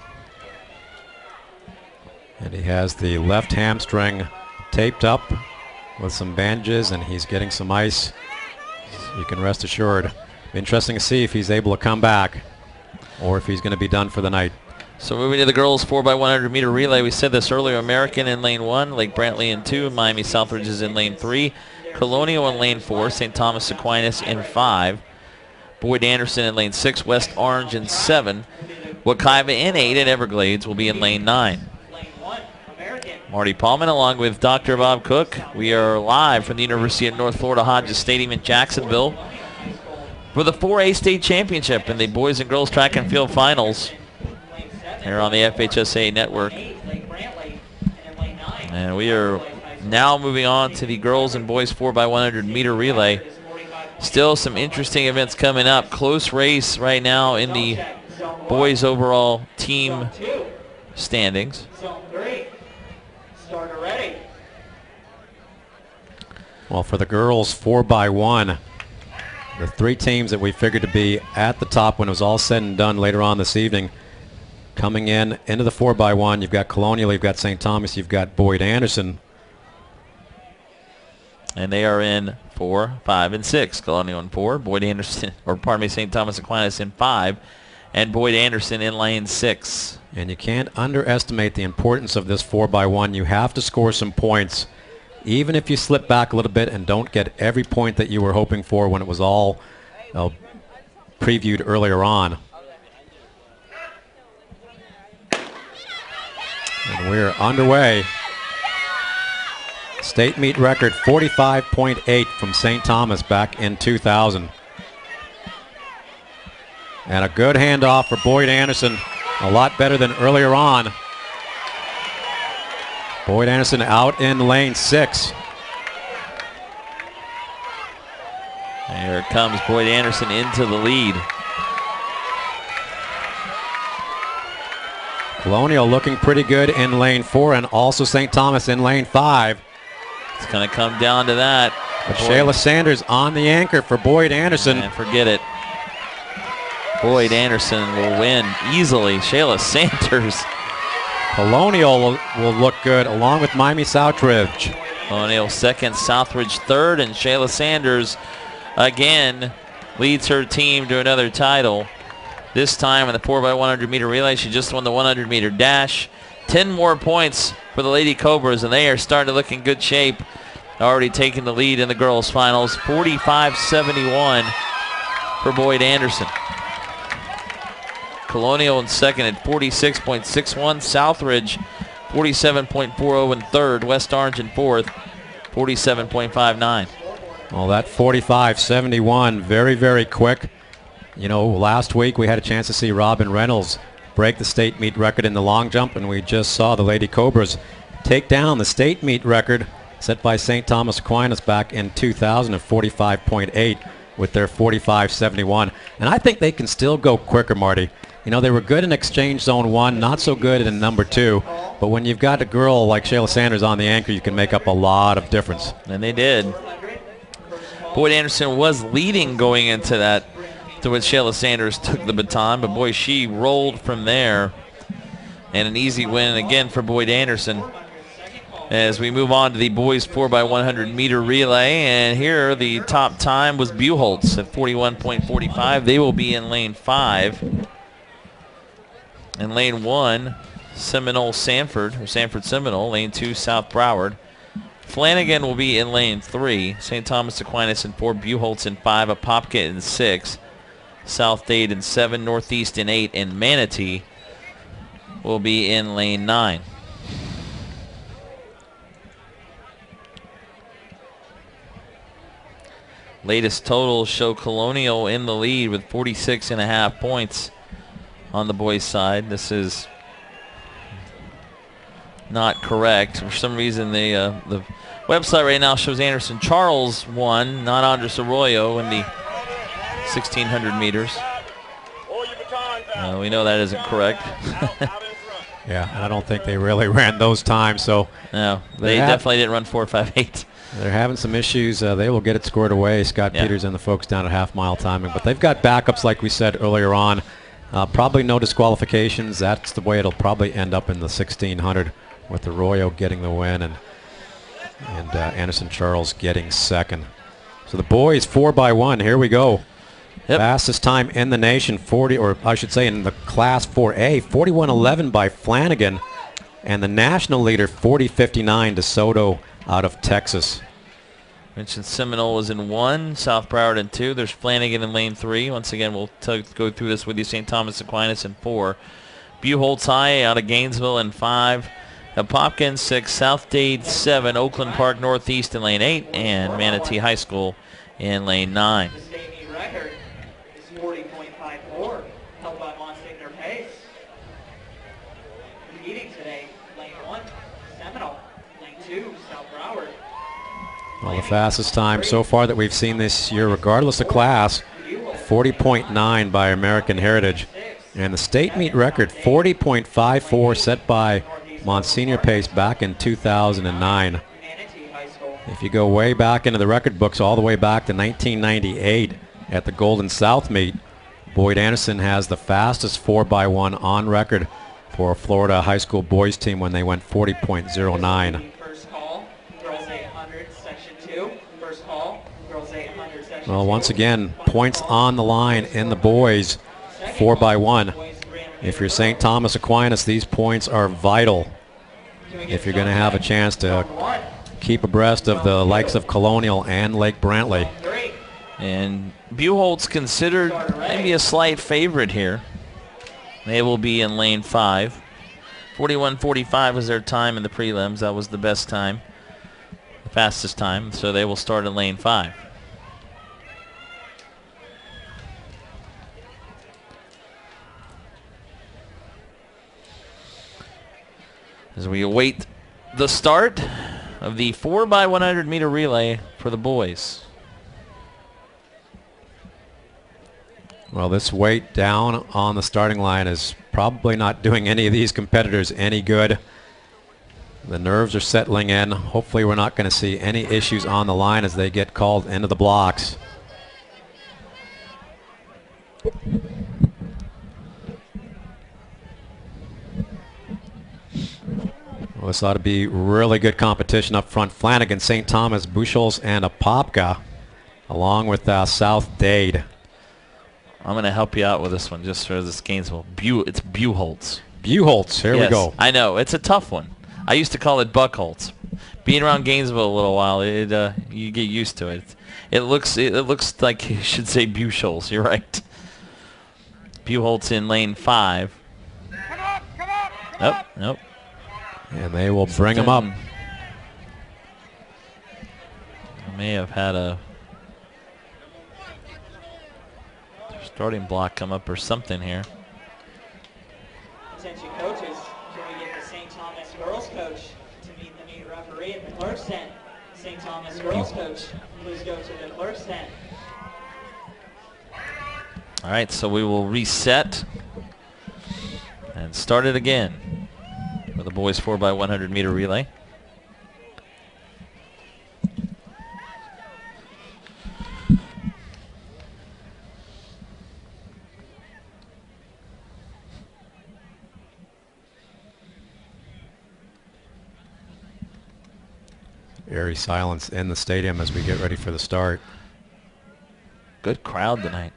And he has the left hamstring taped up with some bandages, and he's getting some ice. You can rest assured. Interesting to see if he's able to come back or if he's going to be done for the night. So moving to the girls 4x100 meter relay, we said this earlier, American in lane 1, Lake Brantley in 2, Miami Southridge is in lane 3, Colonial in lane 4, St. Thomas Aquinas in 5, Boyd Anderson in lane 6, West Orange in 7, Wekiva in 8, and Everglades will be in lane 9. Marty Paulman along with Dr. Bob Cook. We are live from the University of North Florida Hodges Stadium in Jacksonville for the 4A state championship in the boys and girls track and field finals here on the FHSAA network. And we are now moving on to the girls and boys 4x100 meter relay. Still some interesting events coming up. Close race right now in the boys overall team standings. Well, for the girls 4x1, the three teams that we figured to be at the top when it was all said and done later on this evening, coming in into the 4x1, you've got Colonial, you've got St. Thomas, you've got Boyd Anderson. And they are in 4, 5, and 6. Colonial in 4, Boyd Anderson, or pardon me, St. Thomas Aquinas in 5, and Boyd Anderson in lane 6. And you can't underestimate the importance of this 4x1. You have to score some points, even if you slip back a little bit and don't get every point that you were hoping for when it was all previewed earlier on. And we're underway. State meet record 45.8 from St. Thomas back in 2000. And a good handoff for Boyd Anderson. A lot better than earlier on. Boyd Anderson out in lane 6. Here comes Boyd Anderson into the lead. Colonial looking pretty good in lane 4, and also St. Thomas in lane 5. It's going to come down to that. But Shayla Sanders on the anchor for Boyd Anderson. And forget it. Boyd Anderson will win easily. Shayla Sanders. Colonial will look good along with Miami Southridge. Colonial second, Southridge third, and Shayla Sanders again leads her team to another title. This time in the 4x100 meter relay, she just won the 100 meter dash. 10 more points for the Lady Cobras, and they are starting to look in good shape. Already taking the lead in the girls' finals, 45-71 for Boyd Anderson. Colonial in second at 46.61. Southridge 47.40 in third. West Orange in fourth, 47.59. Well, that 45-71, very, very quick. You know, last week we had a chance to see Robin Reynolds break the state meet record in the long jump, and we just saw the Lady Cobras take down the state meet record set by St. Thomas Aquinas back in 2000 of 45.8 with their 45-71. And I think they can still go quicker, Marty. You know, they were good in exchange zone 1, not so good in number 2. But when you've got a girl like Shayla Sanders on the anchor, you can make up a lot of difference. And they did. Boyd Anderson was leading going into that, to when Shayla Sanders took the baton. But boy, she rolled from there. And an easy win again for Boyd Anderson. As we move on to the boys 4x100 meter relay, and here the top time was Buchholz at 41.45. They will be in lane 5. In lane 1, Seminole Sanford, or Sanford Seminole. Lane 2, South Broward. Flanagan will be in lane 3. St. Thomas Aquinas in 4, Buchholz in 5, Apopka in 6, South Dade in 7, Northeast in 8, and Manatee will be in lane 9. Latest totals show Colonial in the lead with 46.5 points on the boys' side. This is not correct. For some reason, the website right now shows Anderson Charles won, not Andres Arroyo in the 1,600 meters. We know that isn't correct. Yeah, and I don't think they really ran those times. So no, they definitely didn't run 4.58. They're having some issues. They will get it scored away. Scott Peters and the folks down at half-mile timing. But they've got backups, like we said earlier on. Probably no disqualifications. That's the way it'll probably end up in the 1,600 with Arroyo getting the win and Anderson Charles getting second. So the boys 4x1. Here we go. Yep. Fastest time in the nation, or I should say in the class 4A, 41.11 by Flanagan. And the national leader, 40.59, DeSoto out of Texas. Mentioned Seminole is in 1, South Broward in 2. There's Flanagan in lane 3. Once again, we'll go through this with you. St. Thomas Aquinas in 4. Buchholz High out of Gainesville in 5. Apopka in 6. South Dade 7. Oakland Park Northeast in lane 8. And Manatee High School in lane 9. The state meet record is 40.54, held by Monsignor Pace. Leading today, lane 1, Seminole. Lane 2, South Broward. Well, the fastest time so far that we've seen this year, regardless of class, 40.9 by American Heritage. And the state meet record, 40.54, set by Monsignor Pace back in 2009. If you go way back into the record books, all the way back to 1998 at the Golden South meet, Boyd Anderson has the fastest 4x1 on record for a Florida high school boys team when they went 40.09. Well, once again, points on the line in the boys 4x1. If you're St. Thomas Aquinas, these points are vital if you're going to have a chance to keep abreast of the likes of Colonial and Lake Brantley. And Buchholz considered maybe a slight favorite here. They will be in lane 5. 41:45 was their time in the prelims. That was the best time, the fastest time. So they will start in lane 5. As we await the start of the 4x100 meter relay for the boys. Well, this weight down on the starting line is probably not doing any of these competitors any good. The nerves are settling in. Hopefully we're not going to see any issues on the line as they get called into the blocks. Well, this ought to be really good competition up front. Flanagan, St. Thomas, Buchholz, and Apopka, along with South Dade. I'm going to help you out with this one just for this Gainesville. It's Buchholz. Buchholz, here we go. I know, it's a tough one. I used to call it Buckholz. Being around Gainesville a little while, you get used to it. It looks like you should say Buchholz. You're right. Buchholz in lane 5. Nope. And they will bring him up. I may have had a starting block come up or something here. Attention coaches, can we get the St. Thomas girls coach to meet the meet referee at the clerk's tent? St. Thomas girls coach, please go to the clerk's tent. All right, so we will reset and start it again for the boys 4x100 meter relay. Eerie silence in the stadium as we get ready for the start. Good crowd tonight.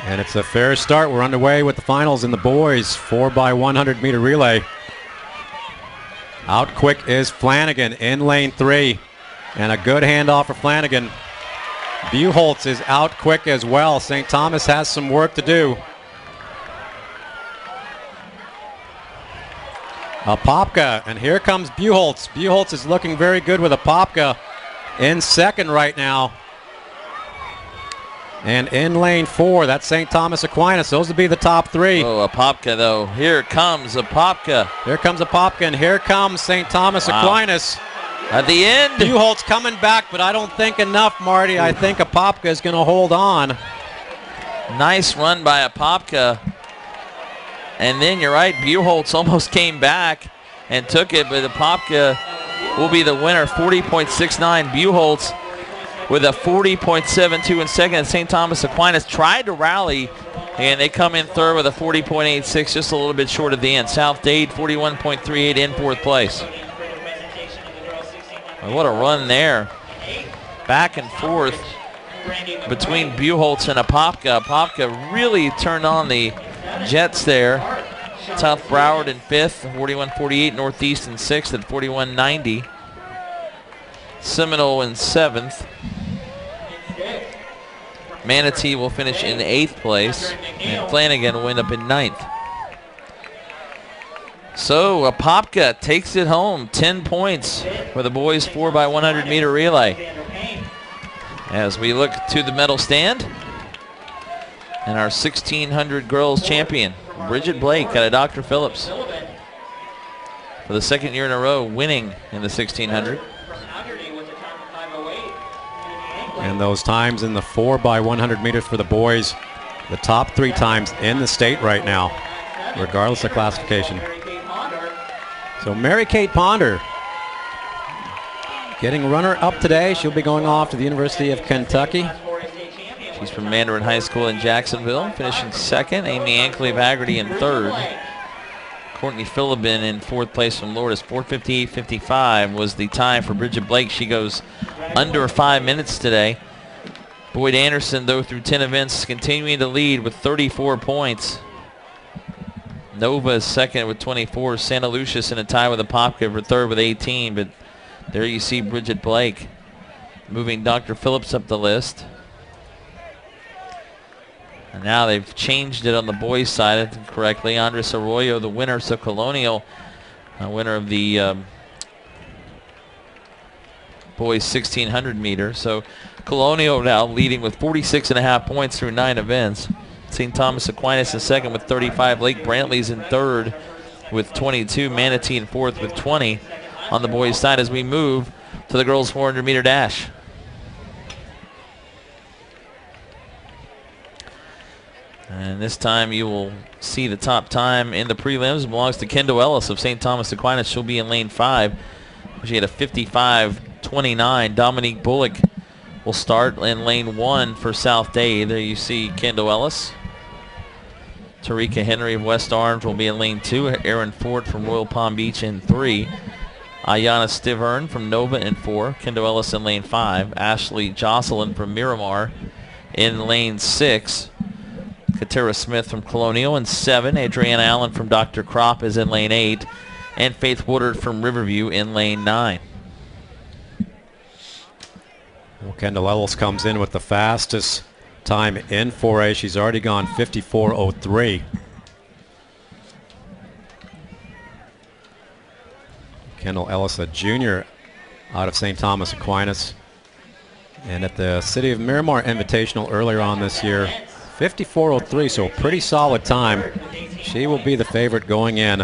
And it's a fair start. We're underway with the finals in the boys 4x100 meter relay. Out quick is Flanagan in lane 3. And a good handoff for Flanagan. Buchholz is out quick as well. St. Thomas has some work to do. Apopka, and here comes Buchholz. Buchholz is looking very good with Apopka in second right now. And in lane 4, that's St. Thomas Aquinas. Those would be the top 3. Oh, Apopka though. Here comes Apopka. Here comes Apopka, and here comes St. Thomas Aquinas. At the end. Buchholz coming back, but I don't think enough, Marty. I think Apopka is going to hold on. Nice run by Apopka. And then you're right, Buchholz almost came back and took it, but Apopka will be the winner, 40.69. Buchholz with a 40.72 in second. St. Thomas Aquinas tried to rally, and they come in third with a 40.86, just a little bit short at the end. South Dade, 41.38 in fourth place. Well, what a run there. Back and forth between Buchholz and Apopka. Apopka really turned on the Jets there. South Broward in 5th, 41.48. Northeast in 6th at 41.90. Seminole in 7th. Manatee will finish in 8th place. And Flanagan will end up in 9th. So Apopka takes it home. 10 points for the boys 4x100 meter relay. As we look to the medal stand. And our 1600 girls champion, Bridget Blake out of Dr. Phillips. For the second year in a row, winning in the 1600. And those times in the 4x100 meters for the boys, the top 3 times in the state right now, regardless of classification. So Mary Kate Ponder getting runner-up today. She'll be going off to the University of Kentucky. She's from Mandarin High School in Jacksonville, finishing second. Amy Ankley of Haggerty in third. Courtney Philibin in fourth place from Lourdes. 4:58.55 was the time for Bridget Blake. She goes under 5 minutes today. Boyd Anderson, though, through 10 events, continuing to lead with 34 points. Nova is second with 24. Santa Lucia's in a tie with Apopka for third with 18. But there you see Bridget Blake moving Dr. Phillips up the list. And now they've changed it on the boys' side correctly. Andres Arroyo, the winner, so Colonial, winner of the boys 1600 meter. So Colonial now leading with 46.5 points through 9 events. St. Thomas Aquinas in second with 35. Lake Brantley's in third with 22. Manatee in fourth with 20 on the boys' side as we move to the girls 400 meter dash. And this time you will see the top time in the prelims belongs to Kendall Ellis of St. Thomas Aquinas. She'll be in lane 5. She had a 55.29. Dominique Bullock will start in lane 1 for South Day. There you see Kendall Ellis. Tarika Henry of West Orange will be in lane 2. Aaron Ford from Royal Palm Beach in 3. Ayana Stivern from Nova in 4. Kendall Ellis in lane 5. Ashley Jocelyn from Miramar in lane 6. Katera Smith from Colonial in 7. Adriana Allen from Dr. Kropp is in lane 8. And Faith Woodard from Riverview in lane 9. Well, Kendall Ellis comes in with the fastest time in 4A. She's already gone 54.03. Kendall Ellis, a junior out of St. Thomas Aquinas. And at the City of Miramar Invitational earlier on this year, 54.03, so a pretty solid time. She will be the favorite going in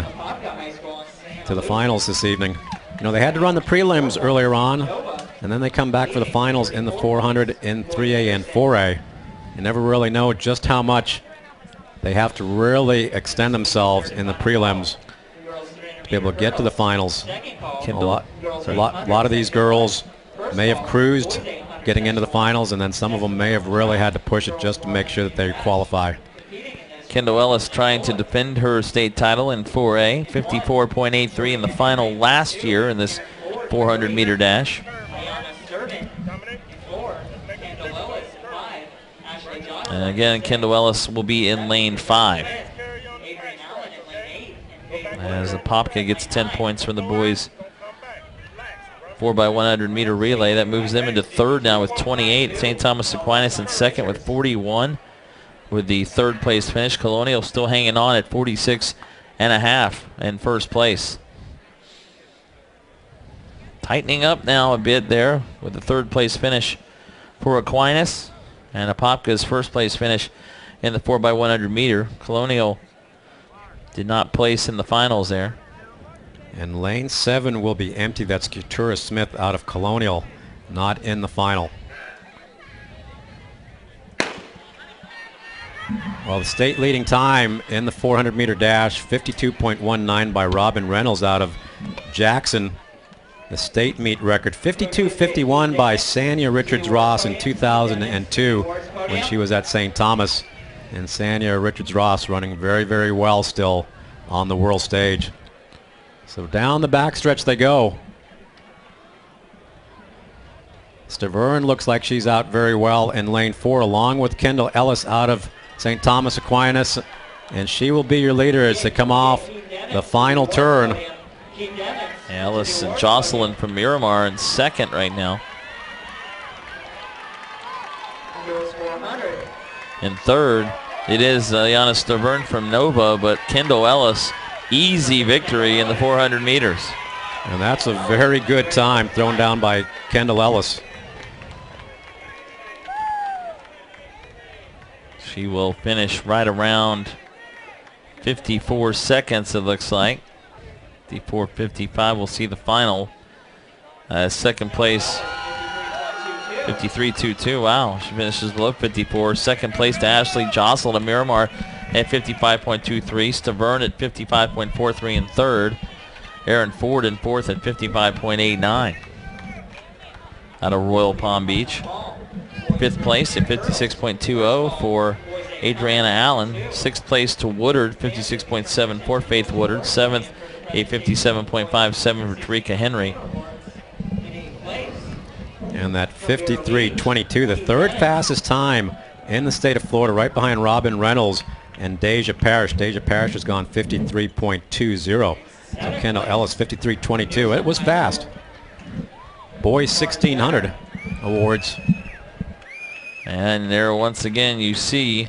to the finals this evening. You know, they had to run the prelims earlier on, and then they come back for the finals in the 400 in 3A and 4A. You never really know just how much they have to really extend themselves in the prelims to be able to get to the finals. A lot of these girls may have cruised getting into the finals, and then some of them may have really had to push it just to make sure that they qualify. Kendall Ellis trying to defend her state title in 4A, 54.83 in the final last year in this 400 meter dash. And again, Kendall Ellis will be in lane 5. As the Popka gets 10 points from the boys 4x100 meter relay. That moves them into third now with 28. St. Thomas Aquinas in second with 41. With the third place finish, Colonial still hanging on at 46.5 in first place. Tightening up now a bit there with the third place finish for Aquinas. And Apopka's first place finish in the 4x100 meter. Colonial did not place in the finals there. And lane 7 will be empty. That's Katura Smith out of Colonial, not in the final. Well, the state leading time in the 400 meter dash, 52.19 by Robin Reynolds out of Jackson. The state meet record, 52.51 by Sanya Richards-Ross in 2002 when she was at St. Thomas. And Sanya Richards-Ross running very, very well still on the world stage. So down the backstretch they go. Stavern looks like she's out very well in lane 4, along with Kendall Ellis out of St. Thomas Aquinas. And she will be your leader as they come off the final turn. Ellis and Jocelyn from Miramar in second right now. In third, it is Yana Stavern from Nova, but Kendall Ellis, easy victory in the 400 meters. And that's a very good time thrown down by Kendall Ellis. She will finish right around 54 seconds, it looks like. 54.55, we'll see the final. Second place, 53.22. Wow, she finishes below 54. Second place to Ashley Jocelyn of Miramar at 55.23. Stavern at 55.43 in third. Aaron Ford in fourth at 55.89. Out of Royal Palm Beach. Fifth place at 56.20 for Adriana Allen. Sixth place to Woodard, 56.74, Faith Woodard. Seventh, a 57.57 for Tarika Henry. And that 53.22, the third fastest time in the state of Florida, right behind Robin Reynolds and Deja Parrish. Deja Parrish has gone 53.20. So Kendall Ellis, 53.22. It was fast. Boys 1600. awards. And there once again you see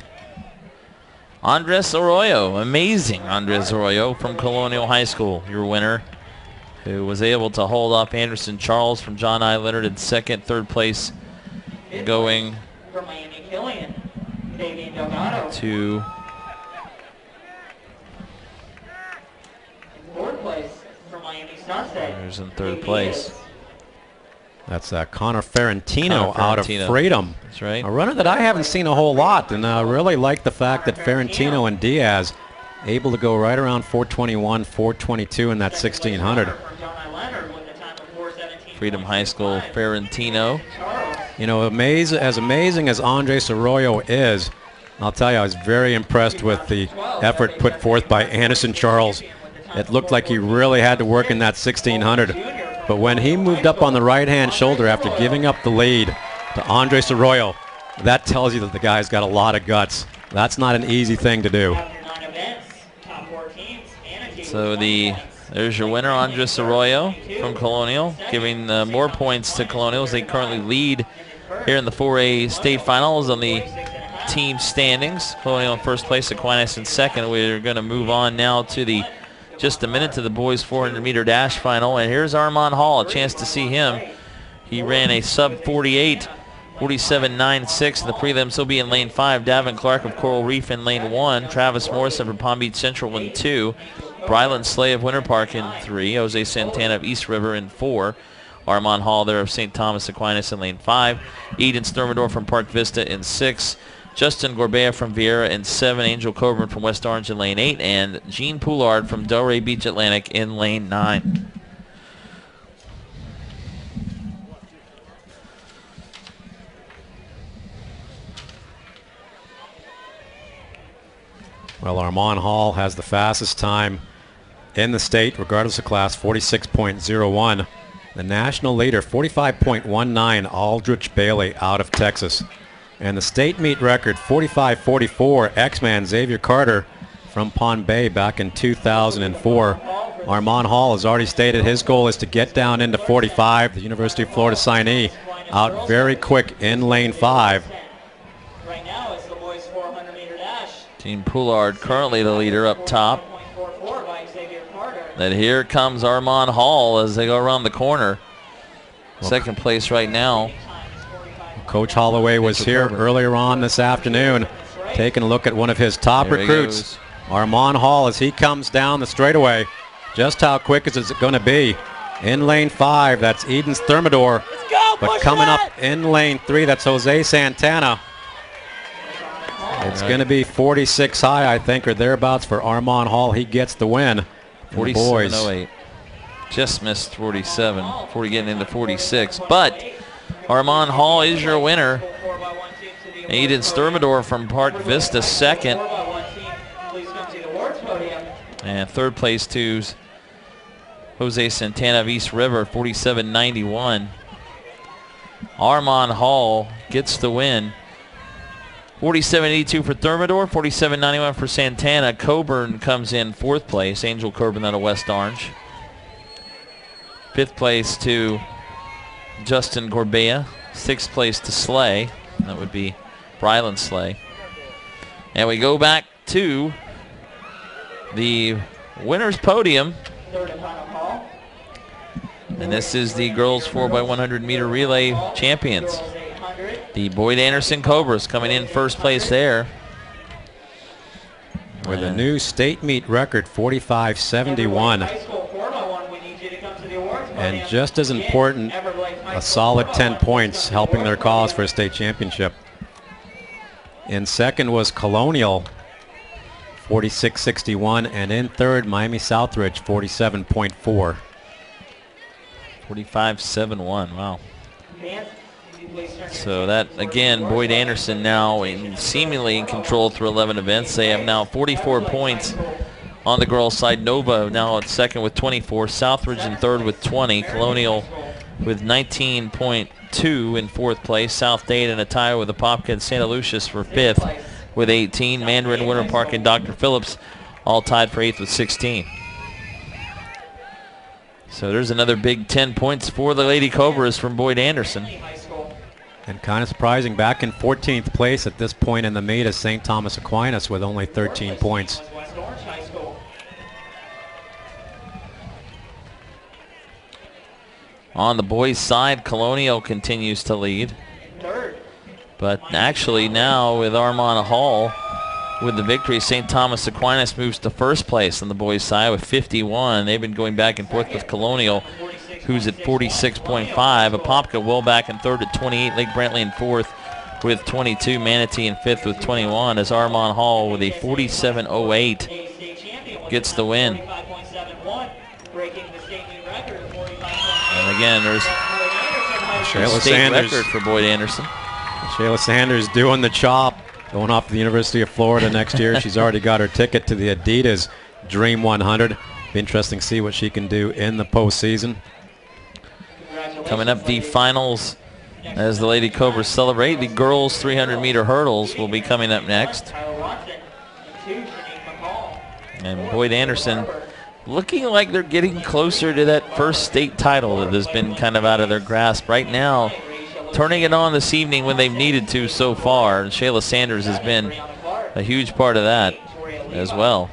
Andres Arroyo, amazing Andres Arroyo from Colonial High School, your winner, who was able to hold off Anderson Charles from John I. Leonard in second, third place going to fourth place for Miami Sunset. There's in third place. That's Connor Ferrantino out of Freedom. That's right. A runner that I haven't seen a whole lot, and I really like the fact that Ferrantino and Diaz able to go right around 421, 422 in that 1600. Freedom High School, Ferrantino. You know, as amazing as Andres Arroyo is, I'll tell you, I was very impressed with the effort put forth by Anderson Charles. It looked like he really had to work in that 1600. But when he moved up on the right-hand shoulder after giving up the lead to Andres Arroyo, that tells you that the guy's got a lot of guts. That's not an easy thing to do. So there's your winner, Andres Arroyo from Colonial, giving more points to Colonial as they currently lead here in the 4A state finals on the team standings. Colonial in first place, Aquinas in second. We're going to move on now to just a minute to the boys 400-meter dash final. And here's Armand Hall, a chance to see him. He ran a sub 48, 47.96 in the prelims. He'll be in lane 5. Davin Clark of Coral Reef in lane 1. Travis Morrison from Palm Beach Central in 2. Brylan Slay of Winter Park in 3. Jose Santana of East River in 4. Armand Hall there of St. Thomas Aquinas in lane 5. Eden Sturmador from Park Vista in 6. Justin Gorbea from Vieira in 7. Angel Coburn from West Orange in lane 8. And Gene Poulard from Delray Beach Atlantic in lane 9. Well, Armand Hall has the fastest time in the state, regardless of class, 46.01. The national leader, 45.19, Aldrich Bailey out of Texas. And the state meet record, 45.44, X-Man Xavier Carter from Pond Bay back in 2004. Armand Hall has already stated his goal is to get down into 45. The University of Florida signee out very quick in lane 5. Right now it's the boys 400-meter dash. Gene Poulard currently the leader up top. Then here comes Armand Hall as they go around the corner. Second place right now. Coach Holloway was here earlier on this afternoon taking a look at one of his top recruits, Armand Hall, as he comes down the straightaway. Just how quick is it going to be? In lane 5, that's Eden Thermidor. But coming up in lane 3, that's Jose Santana. It's going to be 46 high, I think, or thereabouts for Armand Hall. He gets the win. 47.08. Just missed 47 before getting into 46. But Armand Hall is your winner. Eden Thermidor from Park Vista second. And third place to Jose Santana of East River, 47.91. Armand Hall gets the win. 47.82 for Thermidor, 47.91 for Santana. Coburn comes in fourth place. Angel Coburn out of West Orange. Fifth place to Justin Gorbea. Sixth place to Slay. That would be Brylan Slay. And we go back to the winner's podium. And this is the girls 4x100 meter relay champions. The Boyd Anderson Cobras coming in first place there. With a new state meet record, 45.71. And just as important, a solid 10 points helping their cause for a state championship. In second was Colonial, 46.61. And in third, Miami Southridge, 47.4. 45.71, wow. So that, again, Boyd Anderson now seemingly in control through 11 events. They have now 44 points on the girls' side. Nova now at second with 24. Southridge in third with 20. Colonial with 19.2 in fourth place. South Dade and Attia with a Popkin. Santa Lucia's for fifth with 18. Mandarin, Winter Park, and Dr. Phillips all tied for eighth with 16. So there's another big 10 points for the Lady Cobras from Boyd Anderson. And kind of surprising, back in 14th place at this point in the meet is St. Thomas Aquinas with only 13 points. On the boys' side, Colonial continues to lead. But actually now with Armand Hall with the victory, St. Thomas Aquinas moves to first place on the boys' side with 51. They've been going back and forth with Colonial, who's at 46.5. Apopka well back in third at 28. Lake Brantley in fourth with 22. Manatee in fifth with 21 as Armand Hall with a 47.08 gets the win. And again, there's Shayla state Sanders. record for Boyd Anderson. Shayla Sanders doing the chop, going off to the University of Florida next year. She's already got her ticket to the Adidas Dream 100. Be interesting to see what she can do in the postseason. Coming up, the finals as the Lady Cobras celebrate. The girls 300-meter hurdles will be coming up next. And Boyd Anderson looking like they're getting closer to that first state title that has been kind of out of their grasp right now. Turning it on this evening when they've needed to so far. And Shayla Sanders has been a huge part of that as well.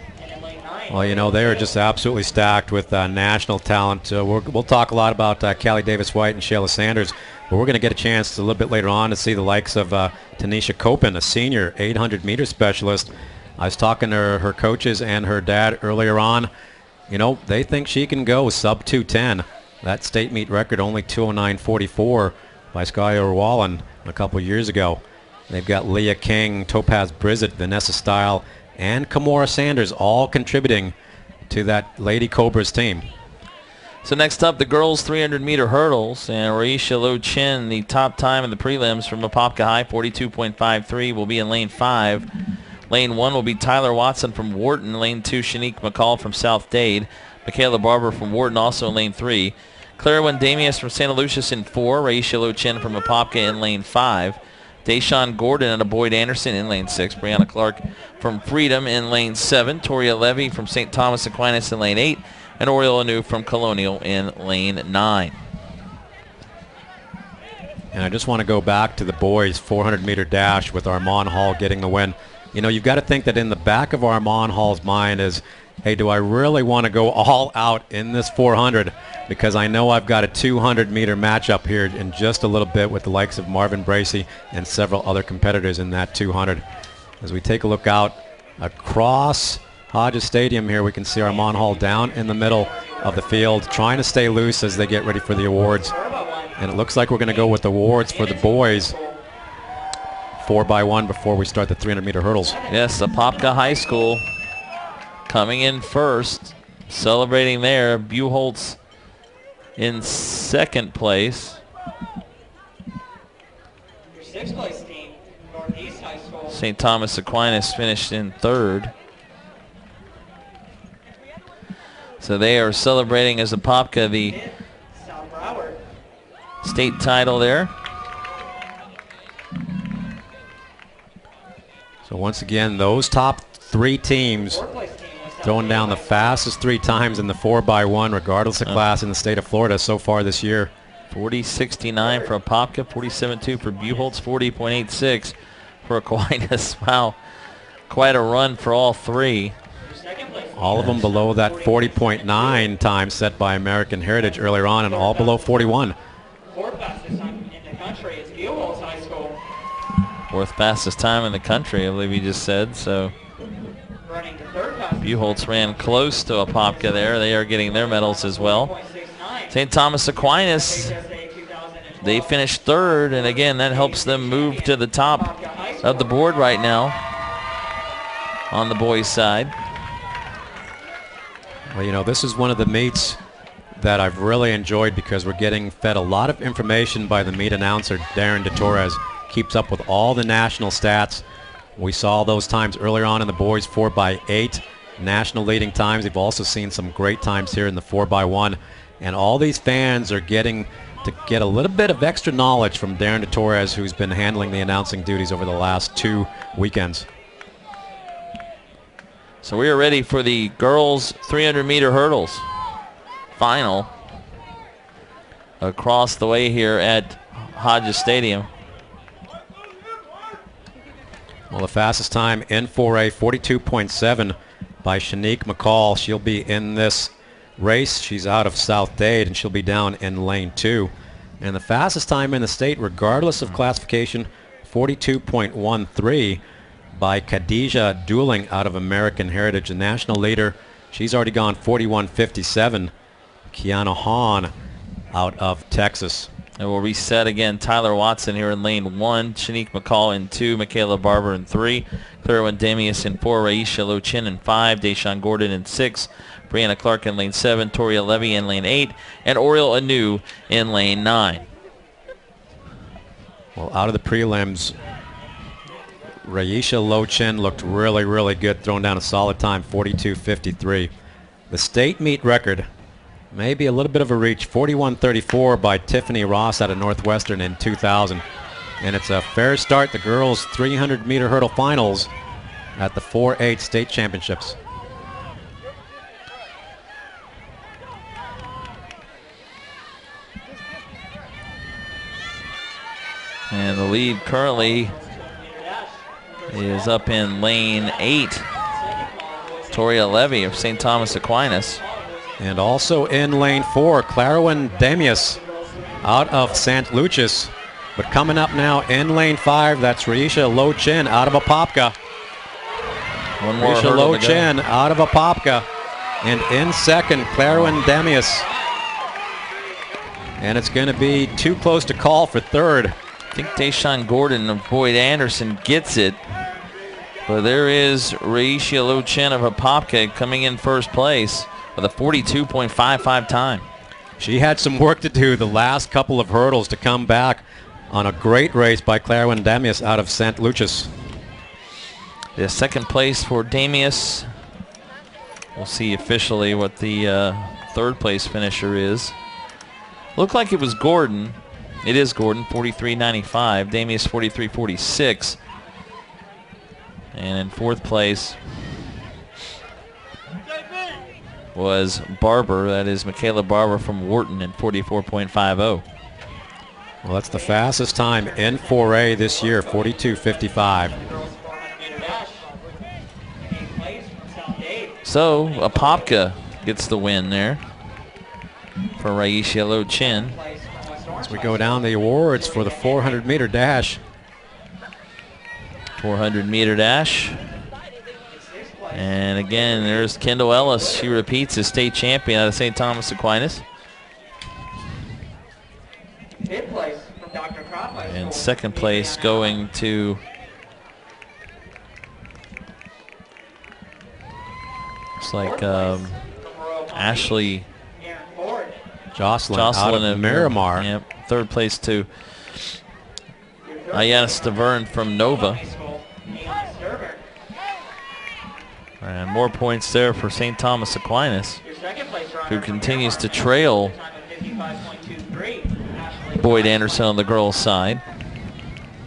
Well, you know, they are just absolutely stacked with national talent. We'll talk a lot about Callie Davis-White and Shayla Sanders, but we're going to get a chance a little bit later on to see the likes of Tanisha Copen, a senior 800-meter specialist. I was talking to her coaches and her dad earlier on. You know, they think she can go sub 210. That state meet record only 209.44 by Sky Orwallen a couple years ago. They've got Leah King, Topaz Brizzett, Vanessa Stile, and Kamora Sanders all contributing to that Lady Cobras team. So next up, the girls 300-meter hurdles, and Raisha Lo Chin, the top time in the prelims from Apopka High, 42.53, will be in lane 5. Lane 1 will be Tyler Watson from Wharton. Lane 2, Shanique McCall from South Dade. Michaela Barber from Wharton also in lane 3. Clara Wendamius from Santa Lucius in 4. Raisha Lo Chin from Apopka in lane 5. Deshawn Gordon and a Boyd Anderson in lane 6. Brianna Clark from Freedom in lane 7. Toria Levy from St. Thomas Aquinas in lane 8. And Oriole Anu from Colonial in lane 9. And I just want to go back to the boys' 400-meter dash with Armand Hall getting the win. You know, you've got to think that in the back of Armand Hall's mind is, hey, do I really want to go all out in this 400? Because I know I've got a 200-meter matchup here in just a little bit with the likes of Marvin Bracey and several other competitors in that 200. As we take a look out across Hodges Stadium here, we can see Armand Hall down in the middle of the field, trying to stay loose as they get ready for the awards. And it looks like we're going to go with awards for the boys 4x1 before we start the 300-meter hurdles. Yes, Apopka High School coming in first, celebrating there. Buchholz in second place. Your sixth place team, Northeast High School. St. Thomas Aquinas finished in third. So they are celebrating as Apopka the South Broward. state title there. So once again, those top 3 teams Fourth place team was South throwing down the fastest 3 times in the 4x1, regardless of class in the state of Florida so far this year. 40.69 for Apopka, 47.2 for Buchholz, 40.86 for Aquinas. Wow, quite a run for all 3. Second place. All of them below that 40.9 time set by American Heritage earlier on, and all below 41. Fourth fastest time in the country is Buchholz High School. 4th fastest time in the country, I believe he just said. So Running to third fastest. Buchholz ran close to Apopka there. They are getting their medals as well. 0.69. St. Thomas Aquinas, HSAA 2012. they finished third, and again, that helps them move to the top of the board right now on the boys' side. Well, you know, this is one of the meets that I've really enjoyed because we're getting fed a lot of information by the meet announcer, Darren DeTorres. Keeps up with all the national stats. We saw those times earlier on in the boys 4x8, national leading times. We've also seen some great times here in the 4x1. And all these fans are getting to get a little bit of extra knowledge from Darren DeTorres, who's been handling the announcing duties over the last 2 weekends. So we are ready for the girls 300-meter hurdles final across the way here at Hodges Stadium. fastest time in 4A, 42.7 by Shanique McCall. She'll be in this race. She's out of South Dade, and she'll be down in lane 2. And the fastest time in the state, regardless of classification, 42.13 by Khadija Dueling out of American Heritage, the national leader. She's already gone 41.57. Kiana Hahn out of Texas. And we'll reset again. Tyler Watson here in lane 1. Shanique McCall in 2. Michaela Barber in 3. Clairwyn Damius in 4. Raisha Lochin in 5. Deshawn Gordon in 6. Brianna Clark in lane 7. Toria Levy in lane 8. And Oriel Anu in lane 9. Well, out of the prelims, Raisha Lochin looked really, really good, throwing down a solid time, 42.53. The state meet record, maybe a little bit of a reach, 41.34 by Tiffany Ross out of Northwestern in 2000. And it's a fair start, the girls' 300-meter hurdle finals at the 4-8 state championships. And the lead currently is up in lane 8. Toria Levy of St. Thomas Aquinas. And also in lane 4, Clairwyn Damius out of St. Lucius. But coming up now in lane 5, that's Raisha Lochin out of Apopka. One more Raisha Lochin out of Apopka. And in second, Clairwyn Damius. And it's going to be too close to call for third. I think Deshawn Gordon of Boyd Anderson gets it. But there is Raisha Lochin of Apopka coming in first place with a 42.55 time. She had some work to do the last couple of hurdles to come back on a great race by Clairwyn Damius out of St. Lucius. The second place for Damius. We'll see officially what the third place finisher is. Looked like it was Gordon. It is Gordon, 43.95. Damius 43.46. And in fourth place was Barber. That is Michaela Barber from Wharton in 44.50. Well, that's the fastest time in 4A this year, 42.55. So Apopka gets the win there for Raisha Lochin. As we go down the awards for the 400-meter dash. 400-meter dash. And again, there's Kendall Ellis. She repeats as state champion out of St. Thomas Aquinas. And second place going to looks like Ashley Jocelyn out of Miramar. Yep. Third place to Ayana Stavern from Nova. And more points there for St. Thomas Aquinas, who continues to trail Boyd Anderson on the girls' side.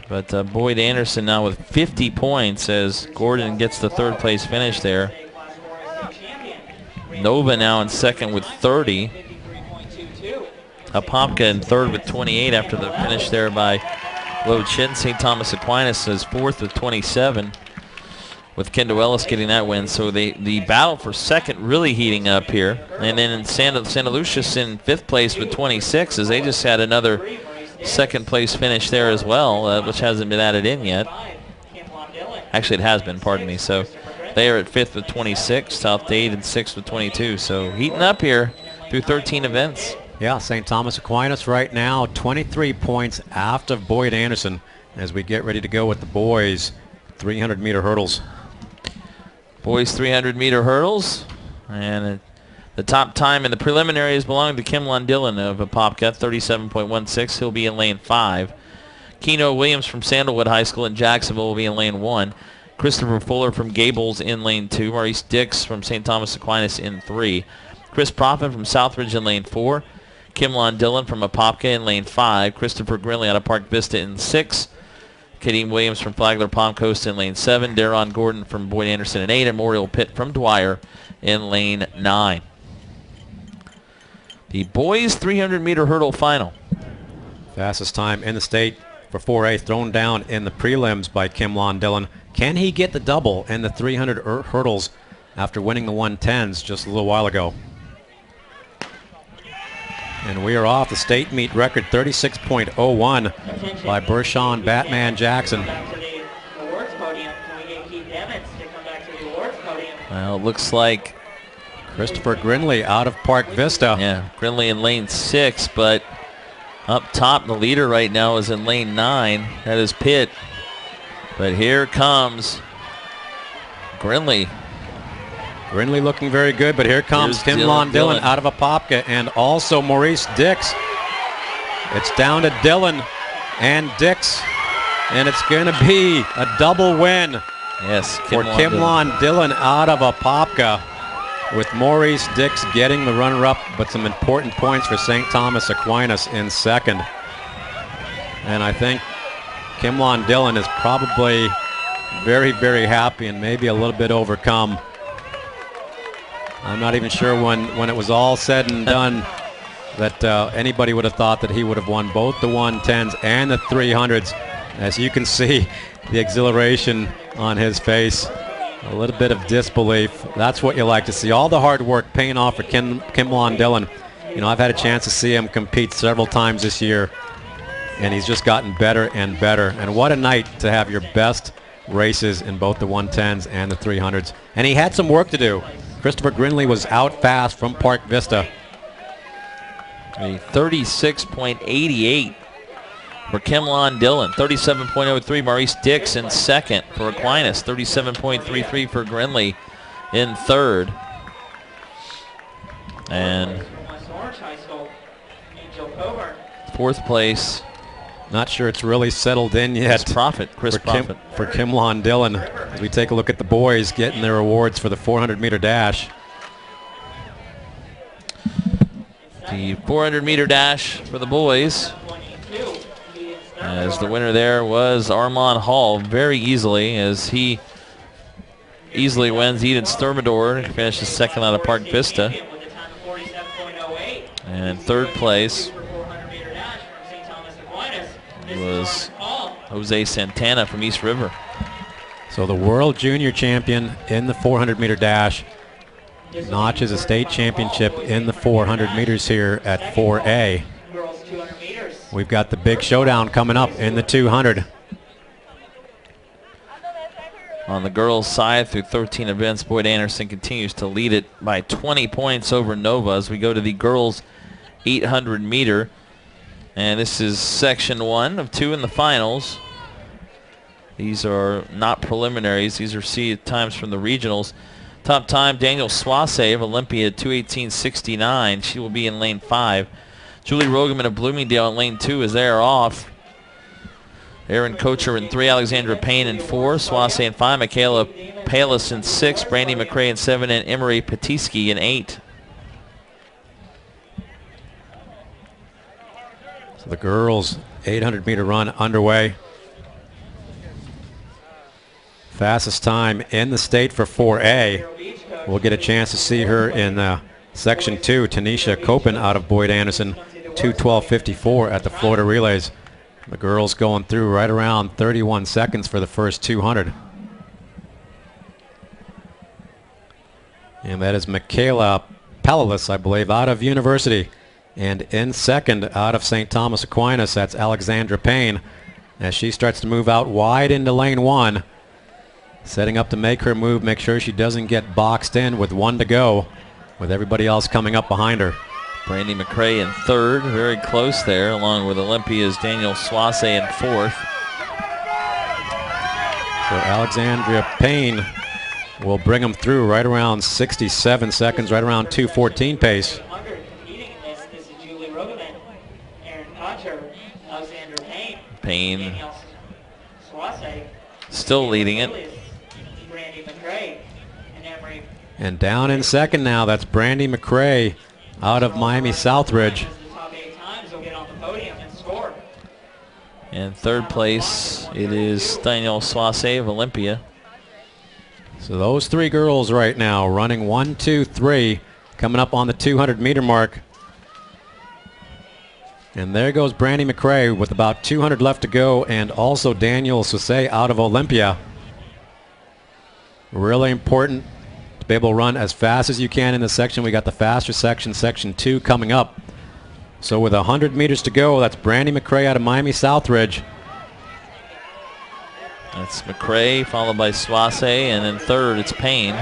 But Boyd Anderson now with 50 points as Gordon gets the third place finish there. Nova now in second with 30. Apopka in third with 28 after the finish there by Lochin. St. Thomas Aquinas is fourth with 27, with Kendall Ellis getting that win. So the battle for second really heating up here. And then in Santa Lucia's in fifth place with 26, as they just had another second place finish there as well, which hasn't been added in yet. Actually, it has been, pardon me. So they are at fifth with 26, South Dade in sixth with 22. So heating up here through 13 events. Yeah, St. Thomas Aquinas right now 23 points after Boyd Anderson as we get ready to go with the boys 300-meter hurdles. Boys 300-meter hurdles. And the top time in the preliminaries belonged to Kim Lundillen of Apopka, 37.16. He'll be in lane 5. Keno Williams from Sandalwood High School in Jacksonville will be in lane 1. Christopher Fuller from Gables in lane 2. Maurice Dix from St. Thomas Aquinas in 3. Chris Proffman from Southridge in lane 4. Kim Lundillen from Apopka in lane 5. Christopher Grinley out of Park Vista in 6. Kadeem Williams from Flagler Palm Coast in lane 7. Daron Gordon from Boyd Anderson in 8. And Moriel Pitt from Dwyer in lane 9. The boys 300-meter hurdle final. Fastest time in the state for 4A, thrown down in the prelims by Kim Lundillen, Can he get the double in the 300 hurdles after winning the 110s just a little while ago? And we are off the state meet record 36.01 by Bershon Batman Jackson. Well, it looks like Christopher Grinley out of Park Vista. Yeah, Grinley in lane 6, but up top the leader right now is in lane 9. That is Pitt. But here comes Grinley. Grinley looking very good, but here comes Kimlon Dillon out of Apopka, and also Maurice Dix. It's down to Dillon and Dix, and it's going to be a double win. Yes, for Kimlon Dillon out of Apopka, with Maurice Dix getting the runner-up, but some important points for St. Thomas Aquinas in second. And I think Kimlon Dillon is probably very, very happy and maybe a little bit overcome. I'm not even sure when it was all said and done that anybody would have thought that he would have won both the 110s and the 300s. As you can see, the exhilaration on his face, a little bit of disbelief. That's what you like to see. All the hard work paying off for Kimlon Dillon. You know, I've had a chance to see him compete several times this year, and he's just gotten better and better. And what a night to have your best races in both the 110s and the 300s. And he had some work to do. Christopher Grinley was out fast from Park Vista. A 36.88 for Kimlon Dillon. 37.03 Maurice Dix in second for Aquinas. 37.33 for Grinley in third. And fourth place. Not sure it's really settled in yet. Chris Profit. For Kimlon Dillon. As we take a look at the boys getting their awards for the 400-meter dash. The 400-meter dash for the boys, as the winner there was Armand Hall, very easily, as he easily wins. Eden Sturmador finishes second out of Park Vista. And third place was Jose Santana from East River. So the world junior champion in the 400-meter dash notches a state championship in the 400 meters here at 4A. We've got the big showdown coming up in the 200. On the girls' side, through 13 events, Boyd Anderson continues to lead it by 20 points over Nova as we go to the girls' 800 meter. And this is section 1 of 2 in the finals. These are not preliminaries. These are seeded times from the regionals. Top time, Daniel Swase of Olympia, 2:18.69. She will be in lane 5. Julie Rogeman of Bloomingdale in lane 2 as they are off. Aaron Kocher in 3, Alexandra Payne in 4, Swase in 5, Michaela Palis in 6, Brandy McRae in 7, and Emery Patiski in 8. So the girls' 800-meter run underway. Fastest time in the state for 4A. We'll get a chance to see her in Section 2. Tanisha Copen out of Boyd Anderson, 2:12.54 at the Florida Relays. The girls going through right around 31 seconds for the first 200. And that is Michaela Palalis, I believe, out of University. And in second, out of St. Thomas Aquinas, that's Alexandra Payne, as she starts to move out wide into lane 1. Setting up to make her move, make sure she doesn't get boxed in with 1 to go, with everybody else coming up behind her. Brandy McRae in 3rd, very close there, along with Olympia's Daniel Swase in 4th. So Alexandria Payne will bring them through right around 67 seconds, right around 2:14 pace. Payne still leading it. And down in second now, that's Brandy McRae out of Miami Southridge. In 3rd place, it is Daniel Swase of Olympia. So those 3 girls right now running 1, 2, 3, coming up on the 200-meter mark. And there goes Brandy McRae with about 200 left to go, and also Daniel Swase out of Olympia. Really important to be able to run as fast as you can in this section. We got the faster section, section 2, coming up. So with 100 meters to go, that's Brandy McRae out of Miami Southridge. That's McRae, followed by Swase, and then third it's Payne.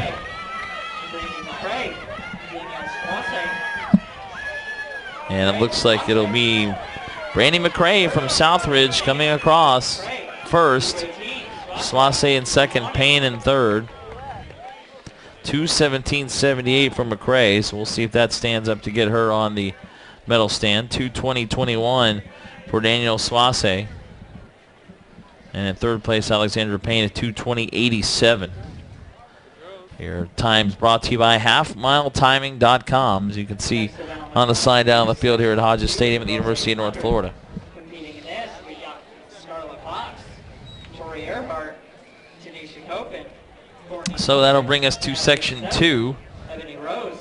And it looks like it'll be Brandy McRae from Southridge coming across first. Swase in second, Payne in third. 2:17.78 for McRae, so we'll see if that stands up to get her on the medal stand. 2:20.21 for Daniel Swase. And in third place, Alexandra Payne at 2:20.87. Your times brought to you by halfmiletiming.com. As you can see on the sign down the field here at Hodges Stadium at the University of North Florida. Competing in this, we got Scarlett Fox, Tori Earhart, Tanisha Copen. So that'll bring us to section 2. Ebony Rose,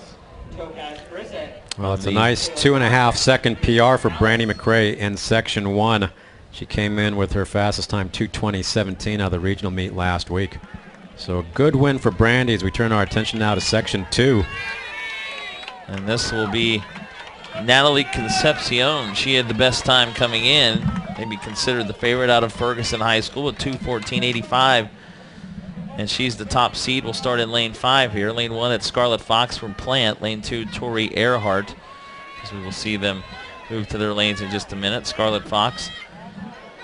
Topaz Brissett. Well, it's a nice 2.5 second PR for Brandy McRae in section 1. She came in with her fastest time, 2:20.17 out of the regional meet last week. So a good win for Brandy as we turn our attention now to section 2. And this will be Natalie Concepcion. She had the best time coming in. Maybe considered the favorite out of Ferguson High School at 2:14.85. And she's the top seed. We'll start in lane 5 here. Lane 1 at Scarlett Fox from Plant. Lane 2, Tori Earhart. As we will see them move to their lanes in just a minute. Scarlett Fox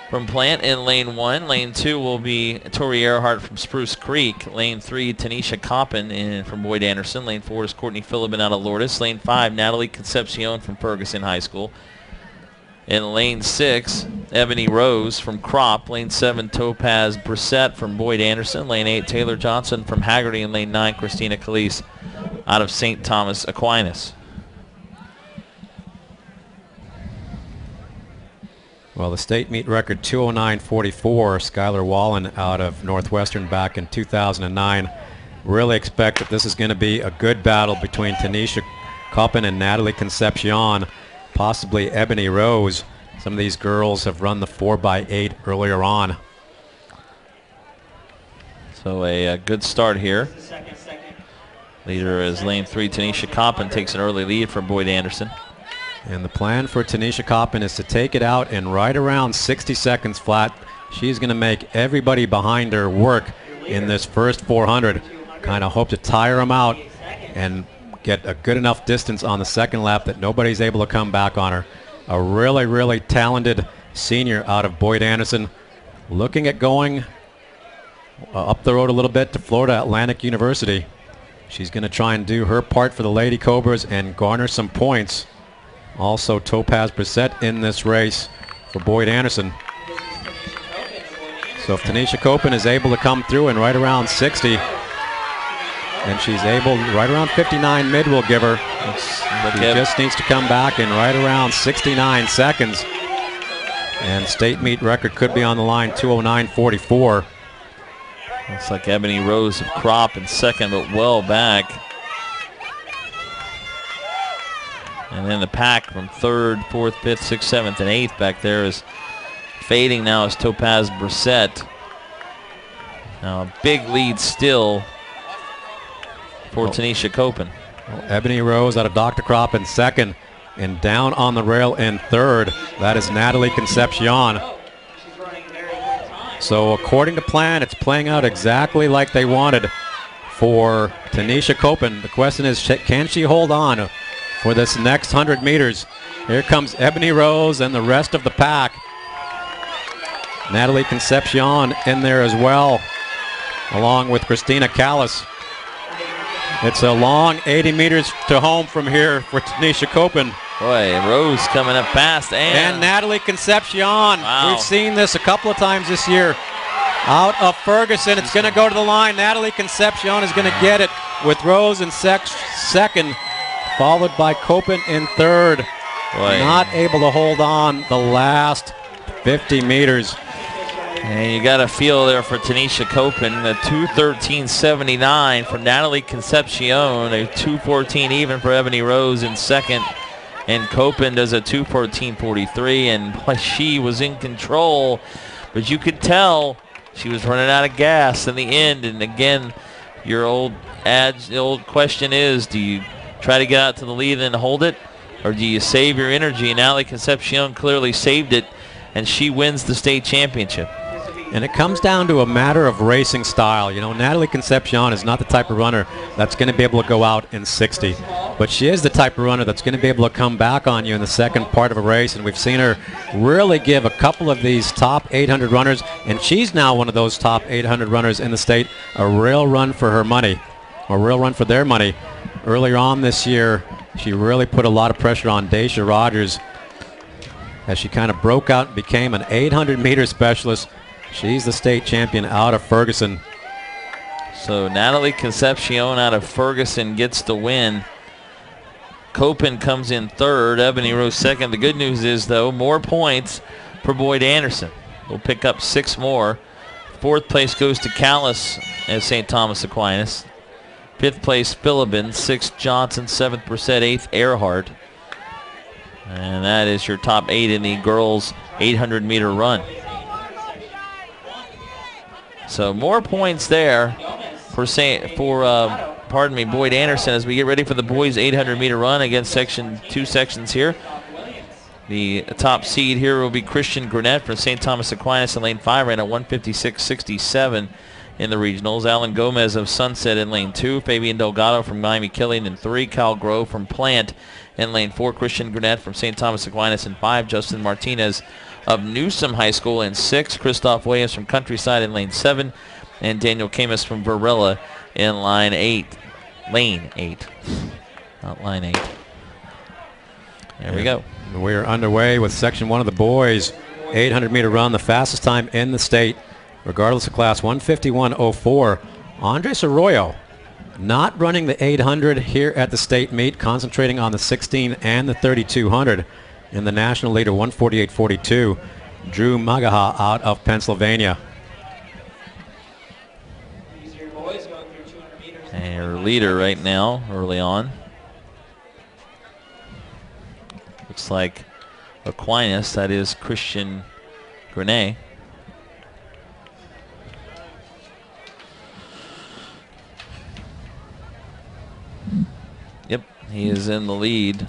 from Plant in lane 1. Lane 2 will be Tori Earhart from Spruce Creek. Lane 3, Tanisha Coppin in from Boyd Anderson. Lane 4 is Courtney Philibin out of Lourdes. Lane 5, Natalie Concepcion from Ferguson High School. In lane 6, Ebony Rose from Crop. Lane 7, Topaz Brissett from Boyd Anderson. Lane 8, Taylor Johnson from Haggerty. And lane 9, Christina Calise out of St. Thomas Aquinas. Well, the state meet record 2:09.44. Skylar Wallen out of Northwestern back in 2009. Really expect that this is going to be a good battle between Tanisha Coppin and Natalie Concepcion. Possibly Ebony Rose. Some of these girls have run the 4x8 earlier on. So a good start here. Leader is lane 3, Tanisha Coppin, takes an early lead from Boyd Anderson. And the plan for Tanisha Coppin is to take it out in right around 60 seconds flat. She's going to make everybody behind her work in this first 400. Kind of hope to tire them out and get a good enough distance on the second lap that nobody's able to come back on her. A really, really talented senior out of Boyd Anderson. Looking at going up the road a little bit to Florida Atlantic University. She's going to try and do her part for the Lady Cobras and garner some points. Also Topaz Brissett in this race for Boyd Anderson. So if Tanisha Coppin is able to come through in right around 60, and she's able, right around 59 mid will give her. She just needs to come back in right around 69 seconds. And state meet record could be on the line, 2:09.44. Looks like Ebony Rose of Crop in second, but well back. And then the pack from third, fourth, fifth, sixth, seventh, and eighth back there is fading now as Topaz Brissett. Now a big lead still for Tanisha Coppin. Well, Ebony Rose out of Dr. Crop in second, and down on the rail in third. That is Natalie Concepcion. So according to plan, it's playing out exactly like they wanted for Tanisha Coppin. The question is, can she hold on for this next 100 meters? Here comes Ebony Rose and the rest of the pack. Natalie Concepcion in there as well, along with Christina Callis. It's a long 80 meters to home from here for Tanisha Coppin. Boy, Rose coming up fast. And Natalie Concepcion. Wow. We've seen this a couple of times this year. Out of Ferguson, it's going to go to the line. Natalie Concepcion is going to get it with Rose in second, followed by Coppin in third. Boy. Not able to hold on the last 50 meters. And you got a feel there for Tanisha Coppin, a 2:13.79 for Natalie Concepcion, a 2:14 even for Ebony Rose in second, and Coppin does a 2:14.43, and boy, she was in control, but you could tell she was running out of gas in the end, and again, your old adage, the old question is, do you try to get out to the lead and hold it, or do you save your energy? And Natalie Concepcion clearly saved it, and she wins the state championship. And it comes down to a matter of racing style. You know, Natalie Concepcion is not the type of runner that's going to be able to go out in 60. But she is the type of runner that's going to be able to come back on you in the second part of a race. And we've seen her really give a couple of these top 800 runners, and she's now one of those top 800 runners in the state, a real run for her money, a real run for their money. Earlier on this year, she really put a lot of pressure on Daisha Rogers as she kind of broke out and became an 800-meter specialist. She's the state champion out of Ferguson. So Natalie Concepcion out of Ferguson gets the win. Copen comes in third. Ebony Rose second. The good news is, though, more points for Boyd Anderson. We'll pick up 6 more. Fourth place goes to Callis at St. Thomas Aquinas. Fifth place, Philibin. 6th, Johnson. 7th, Brissett. 8th, Earhart. And that is your top 8 in the girls' 800-meter run. So more points there for Boyd Anderson as we get ready for the boys' 800-meter run against two sections here. The top seed here will be Christian Gurnett from St. Thomas Aquinas in lane 5, ran at 156.67 in the regionals. Alan Gomez of Sunset in lane 2. Fabian Delgado from Miami Killing in 3. Cal Grove from Plant in lane 4. Christian Gurnett from St. Thomas Aquinas in 5. Justin Martinez of Newsom High School in 6. Christoph Williams from Countryside in lane 7. And Daniel Camus from Varela in lane 8. Not line 8. There we go. We're underway with section 1 of the boys 800-meter run, the fastest time in the state, regardless of class, 151.04. Andres Arroyo not running the 800 here at the state meet, concentrating on the 16 and the 3200. In the national leader, 148.42, Drew Magaha out of Pennsylvania. And her leader right now, early on. Looks like Aquinas, that is Christian Grenay. Yep, he is in the lead.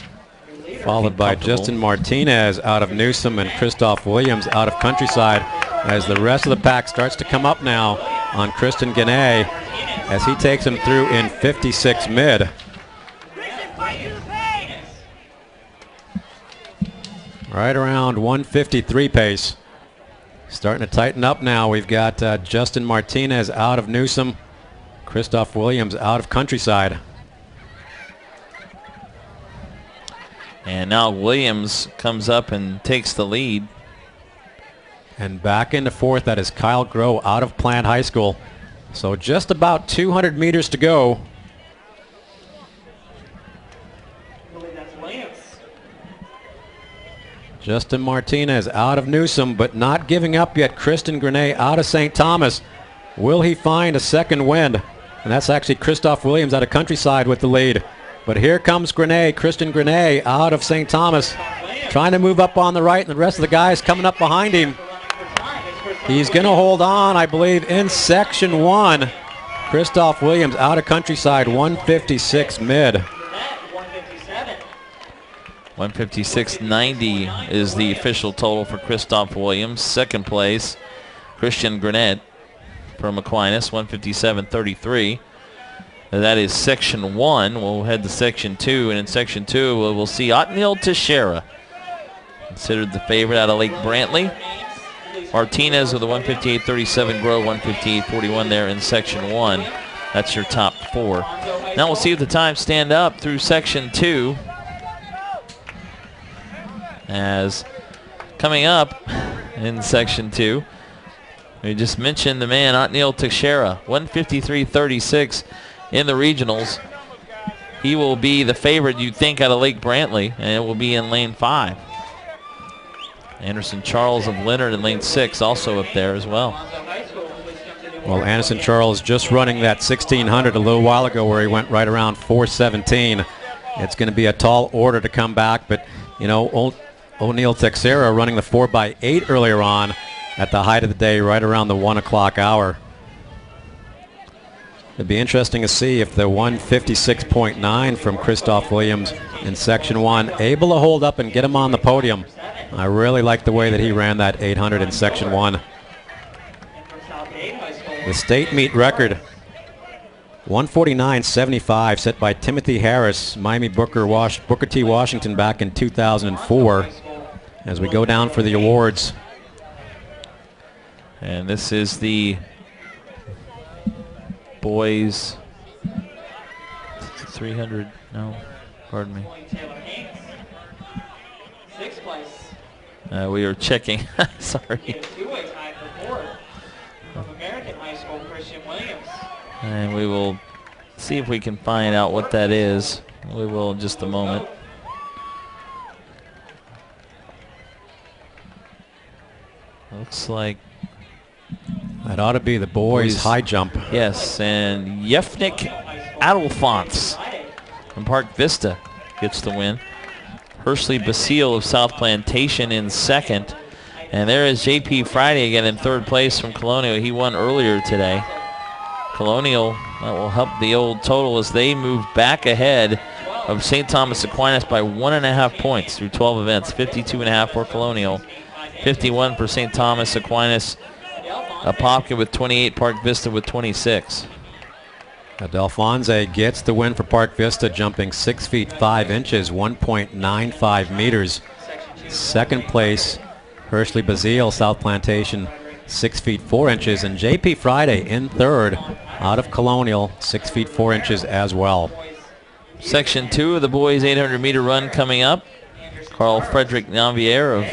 Followed by Justin Martinez out of Newsom and Christoph Williams out of Countryside, as the rest of the pack starts to come up now on Christian Gannay as he takes him through in 56 mid. Right around 153 pace. Starting to tighten up now. We've got Justin Martinez out of Newsom, Christoph Williams out of Countryside. And now Williams comes up and takes the lead. And back into fourth, that is Kyle Groh out of Plant High School. So just about 200 meters to go. Justin Martinez out of Newsom, but not giving up yet. Kristen Grenay out of St. Thomas. Will he find a second wind? And that's actually Christoph Williams out of Countryside with the lead. But here comes Grenay, Kristen Grenay out of St. Thomas, trying to move up on the right, and the rest of the guys coming up behind him. He's going to hold on, I believe, in section 1. Christoph Williams out of Countryside, 156 mid. 156.90 is the official total for Christoph Williams. Second place, Christian Grenett from Aquinas, 157.33. That is section 1. We'll head to section 2, and in section 2 we'll see Otniel Teixeira, considered the favorite out of Lake Brantley. Martinez with a 158.37, Groh 158.41 there in section 1. That's your top 4. Now we'll see if the times stand up through section 2. As coming up in section 2, we just mentioned the man Otniel Teixeira, 153.36 in the regionals. He will be the favorite, you'd think, out of Lake Brantley, and it will be in lane 5. Anderson Charles of Leonard in lane 6 also up there as well. Well, Anderson Charles just running that 1600 a little while ago where he went right around 417. It's going to be a tall order to come back, but, you know, O'Neal Teixeira running the 4x8 earlier on at the height of the day, right around the 1 o'clock hour. It'd be interesting to see if the 156.9 from Christoph Williams in Section 1 able to hold up and get him on the podium. I really like the way that he ran that 800 in Section 1. The state meet record, 149.75, set by Timothy Harris, Miami Booker T. Washington back in 2004. As we go down for the awards. And this is the boys 300, no, pardon me. We are checking, sorry. And we will see if we can find out what that is. We will in just a moment. Looks like that ought to be the boys' high jump. Yes, and Yefnik Adelphonse from Park Vista gets the win. Hersley Basile of South Plantation in second. And there is J.P. Friday again in third place from Colonial. He won earlier today. Colonial, that will help the old total as they move back ahead of St. Thomas Aquinas by 1.5 points through 12 events. 52.5 for Colonial. 51 for St. Thomas Aquinas. Apopka with 28, Park Vista with 26. Adelphonse gets the win for Park Vista, jumping 6 feet 5 inches, 1.95 meters. Second place, Hersley Basile, South Plantation, 6 feet 4 inches. And J.P. Friday in third out of Colonial, 6 feet 4 inches as well. Section 2 of the boys 800 meter run coming up. Carl Frederick Navier of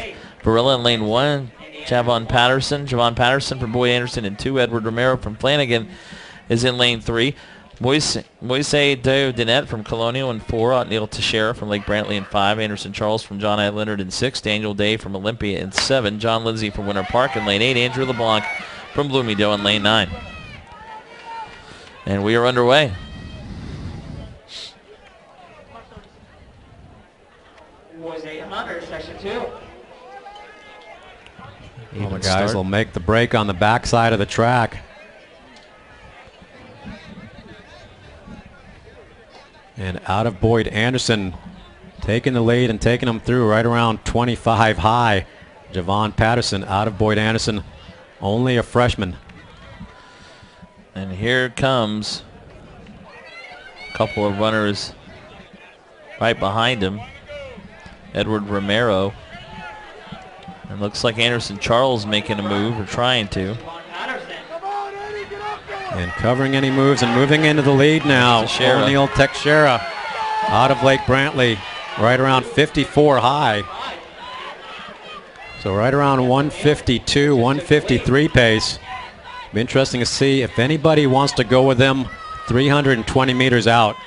Barilla in lane 1. Javon Patterson for Boyd Anderson in 2. Edward Romero from Flanagan is in lane 3. Moise de Dinette from Colonial in 4. Otniel Teixeira from Lake Brantley in 5. Anderson Charles from John I. Leonard in 6. Daniel Day from Olympia in 7. John Lindsay from Winter Park in lane 8. Andrew LeBlanc from Bloomingdale in lane 9. And we are underway. Boys 800, section 2. All the guys will make the break on the backside of the track. And out of Boyd Anderson, taking the lead and taking them through right around 25 high. Javon Patterson out of Boyd Anderson, only a freshman. And here comes a couple of runners right behind him. Edward Romero. And looks like Anderson Charles making a move, or trying to. And covering any moves and moving into the lead now. O'Neal Teixeira out of Lake Brantley, right around 54 high. So right around 152, 153 pace. Be interesting to see if anybody wants to go with them 320 meters out.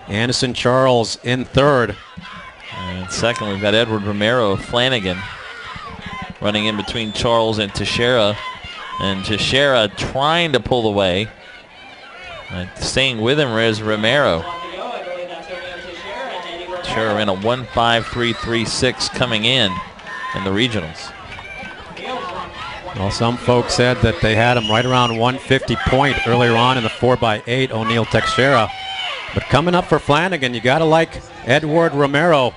Anderson Charles in third. And second, we've got Edward Romero of Flanagan running in between Charles and Teixeira. And Teixeira trying to pull away. Staying with him is Romero. Teixeira in a 1:53.36 coming in the regionals. Well, some folks said that they had him right around 150 point earlier on in the 4x8, O'Neal Teixeira. But coming up for Flanagan, you got to like Edward Romero,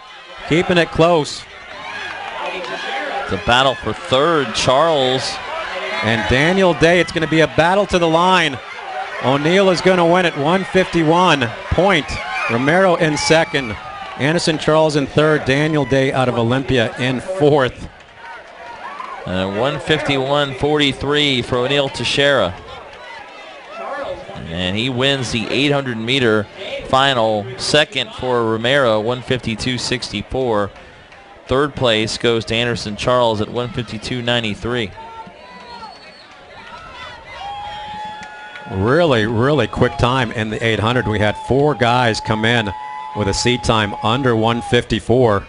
keeping it close. It's a battle for third, Charles. And Daniel Day, it's going to be a battle to the line. O'Neal is going to win at 151 point. Romero in second. Anderson Charles in third. Daniel Day out of Olympia in fourth. 151.43 for O'Neal Teixeira. And he wins the 800 meter final. Second for Romero, 152.64. Third place goes to Anderson Charles at 152.93. Really, really quick time in the 800. We had 4 guys come in with a seat time under 154.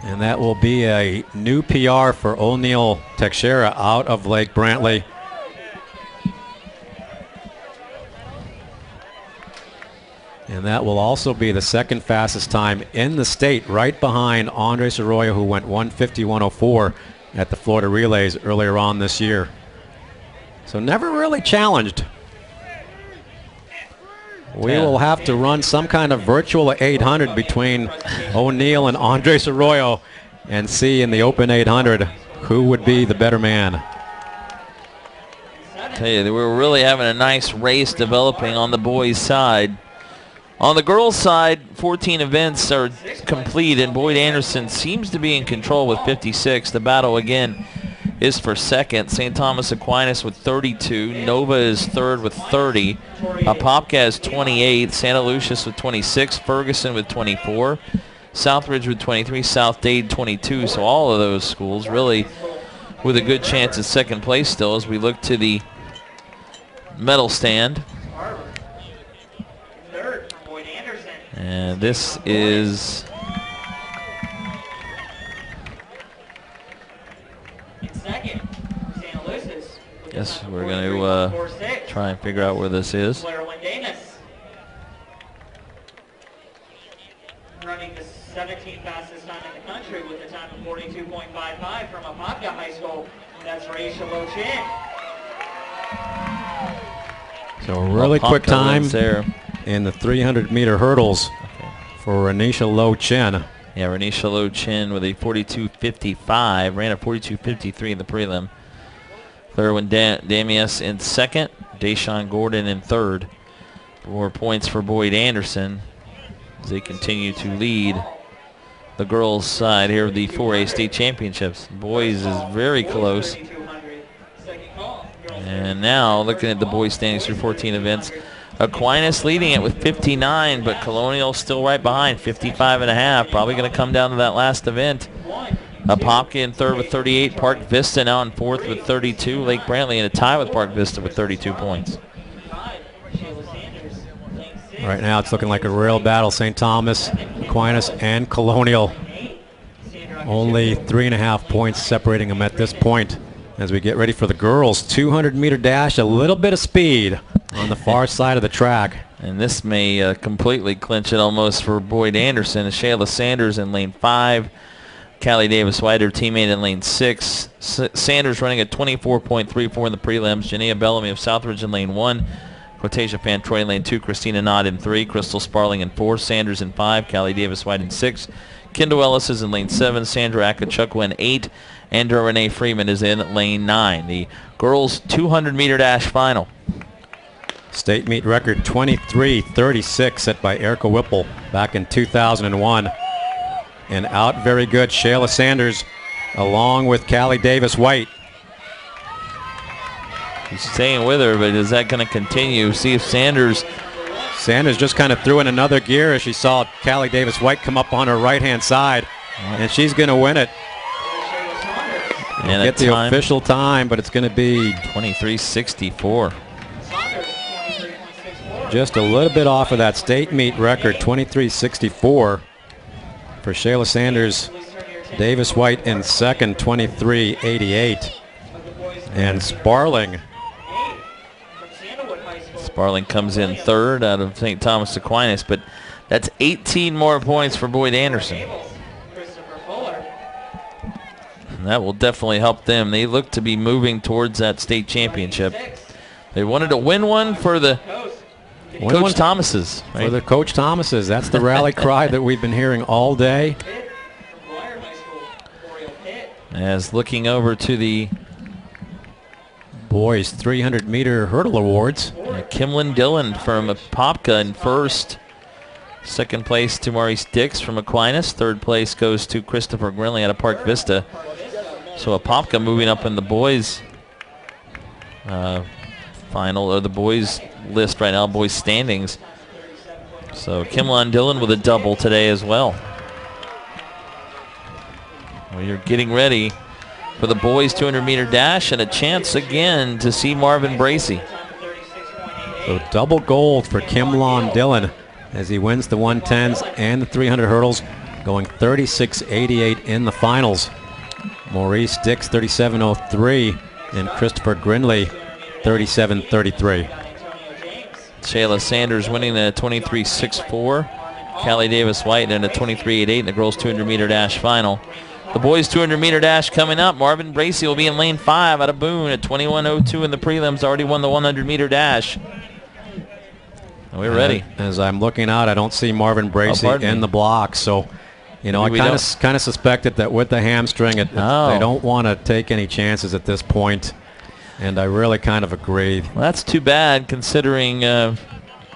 And that will be a new PR for O'Neal Teixeira out of Lake Brantley. And that will also be the second fastest time in the state, right behind Andres Arroyo, who went 151.04 at the Florida Relays earlier on this year. So never really challenged. We will have to run some kind of virtual 800 between O'Neill and Andres Arroyo and see in the open 800 who would be the better man. Tell you, we're really having a nice race developing on the boys' side. On the girls' side, 14 events are complete, and Boyd Anderson seems to be in control with 56. The battle again is for second. St. Thomas Aquinas with 32. Nova is third with 30. Apopka has 28. Santa Lucia's with 26. Ferguson with 24. Southridge with 23. South Dade 22. So all of those schools really with a good chance at second place still as we look to the medal stand. And this is yes, we're going to try and figure out where this is. Running the 17th fastest time in the country with a time of 42.55 from Apopka High School. That's Raisha Lochin. So a really quick time there in the 300-meter hurdles for Renisha Low Chin. Yeah, Renisha Low Chin with a 42.55, ran a 42.53 in the prelim. Clairwyn Damias in second, Deshaun Gordon in third. More points for Boyd Anderson as they continue to lead the girls' side here of the 4A state championships. Boys is very close. And now looking at the boys' standings through 14 events, Aquinas leading it with 59, but Colonial still right behind, 55.5. Probably going to come down to that last event. Apopka in third with 38. Park Vista now in fourth with 32. Lake Brantley in a tie with Park Vista with 32 points. Right now it's looking like a real battle. St. Thomas, Aquinas, and Colonial. Only 3.5 points separating them at this point as we get ready for the girls' 200-meter dash. A little bit of speed on the far side of the track. And this may completely clinch it almost for Boyd Anderson. Shayla Sanders in lane 5. Callie Davis-White, her teammate, in lane 6. Sanders running at 24.34 in the prelims. Jania Bellamy of Southridge in lane 1. Quotasia Fantroy in lane 2. Christina Knott in 3. Crystal Sparling in 4. Sanders in 5. Callie Davis-White in 6. Kendall Ellis is in lane 7. Sandra Akachukwu in 8. Andra Renee Freeman is in lane 9. The girls' 200-meter dash final. State meet record 23:36 set by Erica Whipple back in 2001. And out very good Shayla Sanders along with Callie Davis-White. He's staying with her, but is that going to continue? See if Sanders just kind of threw in another gear as she saw Callie Davis-White come up on her right-hand side. And she's going to win it. And get the official time, but it's going to be 23:64. Just a little bit off of that state meet record, 23:64 for Shayla Sanders. Davis-White in second, 23:88. And Sparling comes in third out of St. Thomas Aquinas, but that's 18 more points for Boyd Anderson. And that will definitely help them. They look to be moving towards that state championship. They wanted to win one for the Coach Thomases. Right? For the Coach Thomases. That's the rally cry that we've been hearing all day. As looking over to the boys 300-meter hurdle awards. Kimlin Dillon from Apopka in first. Second place to Maurice Dix from Aquinas. Third place goes to Christopher Grinley out of Park Vista. So Apopka moving up in the boys final, or the boys list right now, boys standings. So Kimlin Dillon with a double today as well. Well, you're getting ready for the boys 200-meter dash and a chance again to see Marvin Bracey. So double gold for Kimlin Dillon as he wins the 110s and the 300 hurdles, going 36:88 in the finals. Maurice Dix 37:03 and Christopher Grinley 37:33. Shayla Sanders winning a 23:64. Callie Davis-White in a 23:88 in the girls 200-meter dash final. The boys 200-meter dash coming up. Marvin Bracey will be in lane 5 out of Boone at 21:02 in the prelims. Already won the 100-meter dash. We're ready. As I'm looking out, I don't see Marvin Bracey in the block. So, you know, Maybe I kind of suspected that with the hamstring, they don't want to take any chances at this point. And I really kind of agree. Well, that's too bad considering, you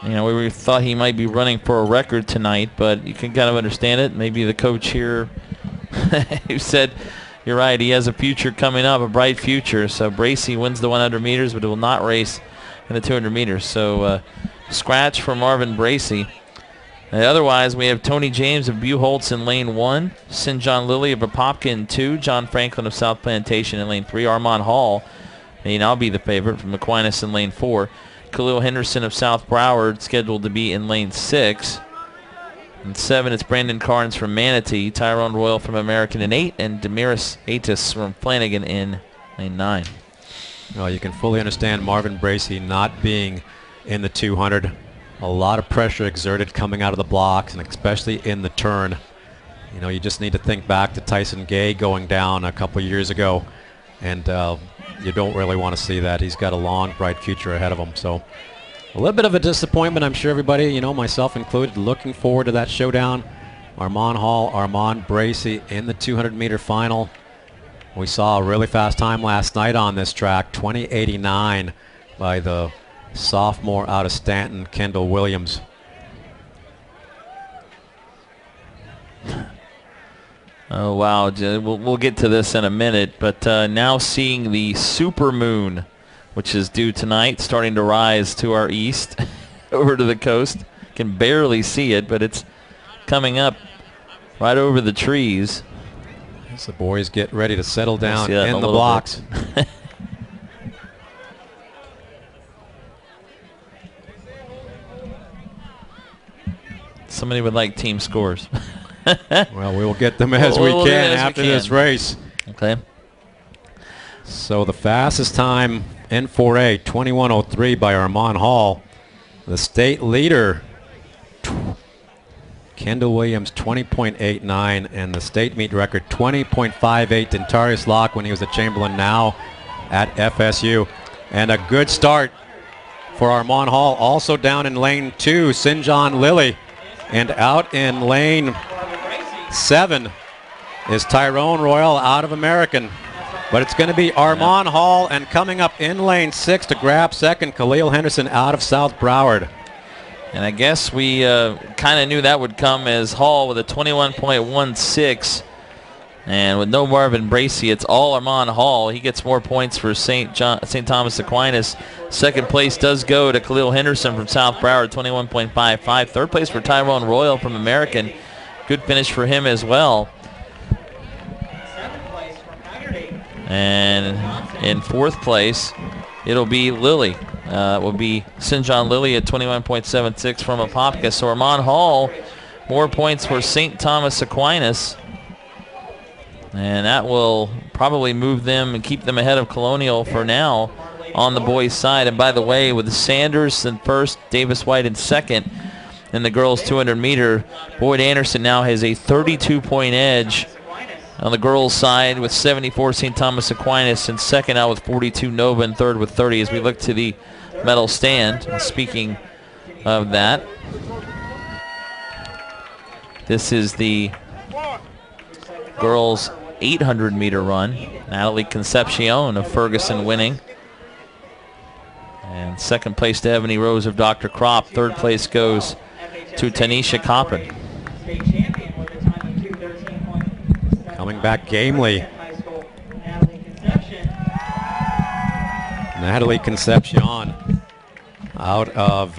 know, we thought he might be running for a record tonight, but you can kind of understand it. Maybe the coach here who said, you're right, he has a future coming up, a bright future. So Bracey wins the 100 meters, but will not race in the 200 meters. So scratch for Marvin Bracey. Otherwise, we have Tony James of Buchholz in lane 1, St. John Lilly of Apopka in 2, John Franklin of South Plantation in lane 3, Armand Hall may now be the favorite from Aquinas in lane 4, Khalil Henderson of South Broward scheduled to be in lane 6. In 7, it's Brandon Carnes from Manatee, Tyrone Royal from American in 8, and Demiris Atis from Flanagan in lane 9. Well, you can fully understand Marvin Bracey not being in the 200. A lot of pressure exerted coming out of the blocks, and especially in the turn. You know, you just need to think back to Tyson Gay going down a couple years ago, and you don't really want to see that. He's got a long, bright future ahead of him. So a little bit of a disappointment, I'm sure everybody, you know, myself included, looking forward to that showdown. Armand Hall, Armand Bracey in the 200-meter final. We saw a really fast time last night on this track, 20:89 by the sophomore out of Stanton, Kendall Williams. Oh, wow. We'll get to this in a minute, but now seeing the super moon, which is due tonight, starting to rise to our east over to the coast. Can barely see it, but it's coming up right over the trees. As the boys get ready to settle down in the blocks. Somebody would like team scores. Well, we'll get them as we can after this race. Okay. So the fastest time in 4A, 21:03 by Armand Hall. The state leader, Kendall Williams, 20.89, and the state meet record, 20.58. Dentarius Locke when he was at Chamberlain, now at FSU. And a good start for Armand Hall. Also down in lane 2, St. John Lilly. And out in lane 7 is Tyrone Royal out of American. But it's going to be Armand Hall, and coming up in lane 6 to grab second, Khalil Henderson out of South Broward. And I guess we kind of knew that would come as Hall with a 21.16. And with no Marvin Bracey, it's all Armand Hall. He gets more points for St. Thomas Aquinas. Second place does go to Khalil Henderson from South Broward, 21.55. Third place for Tyrone Royal from American. Good finish for him as well. And in fourth place, it'll be Lilly. It will be St. John Lilly at 21.76 from Apopka. So Armand Hall, more points for St. Thomas Aquinas. And that will probably move them and keep them ahead of Colonial for now on the boys' side. And by the way, with Sanders in first, Davis White in second, in the girls' 200-meter, Boyd Anderson now has a 32-point edge on the girls' side with 74 St. Thomas Aquinas, and second out with 42 Nova, and third with 30 as we look to the medal stand. And speaking of that, this is the girls' 800-meter run. Natalie Concepcion of Ferguson winning. And second place to Ebony Rose of Dr. Kropp. Third place goes to Tanisha Coppin. Coming back gamely, Natalie Concepcion out of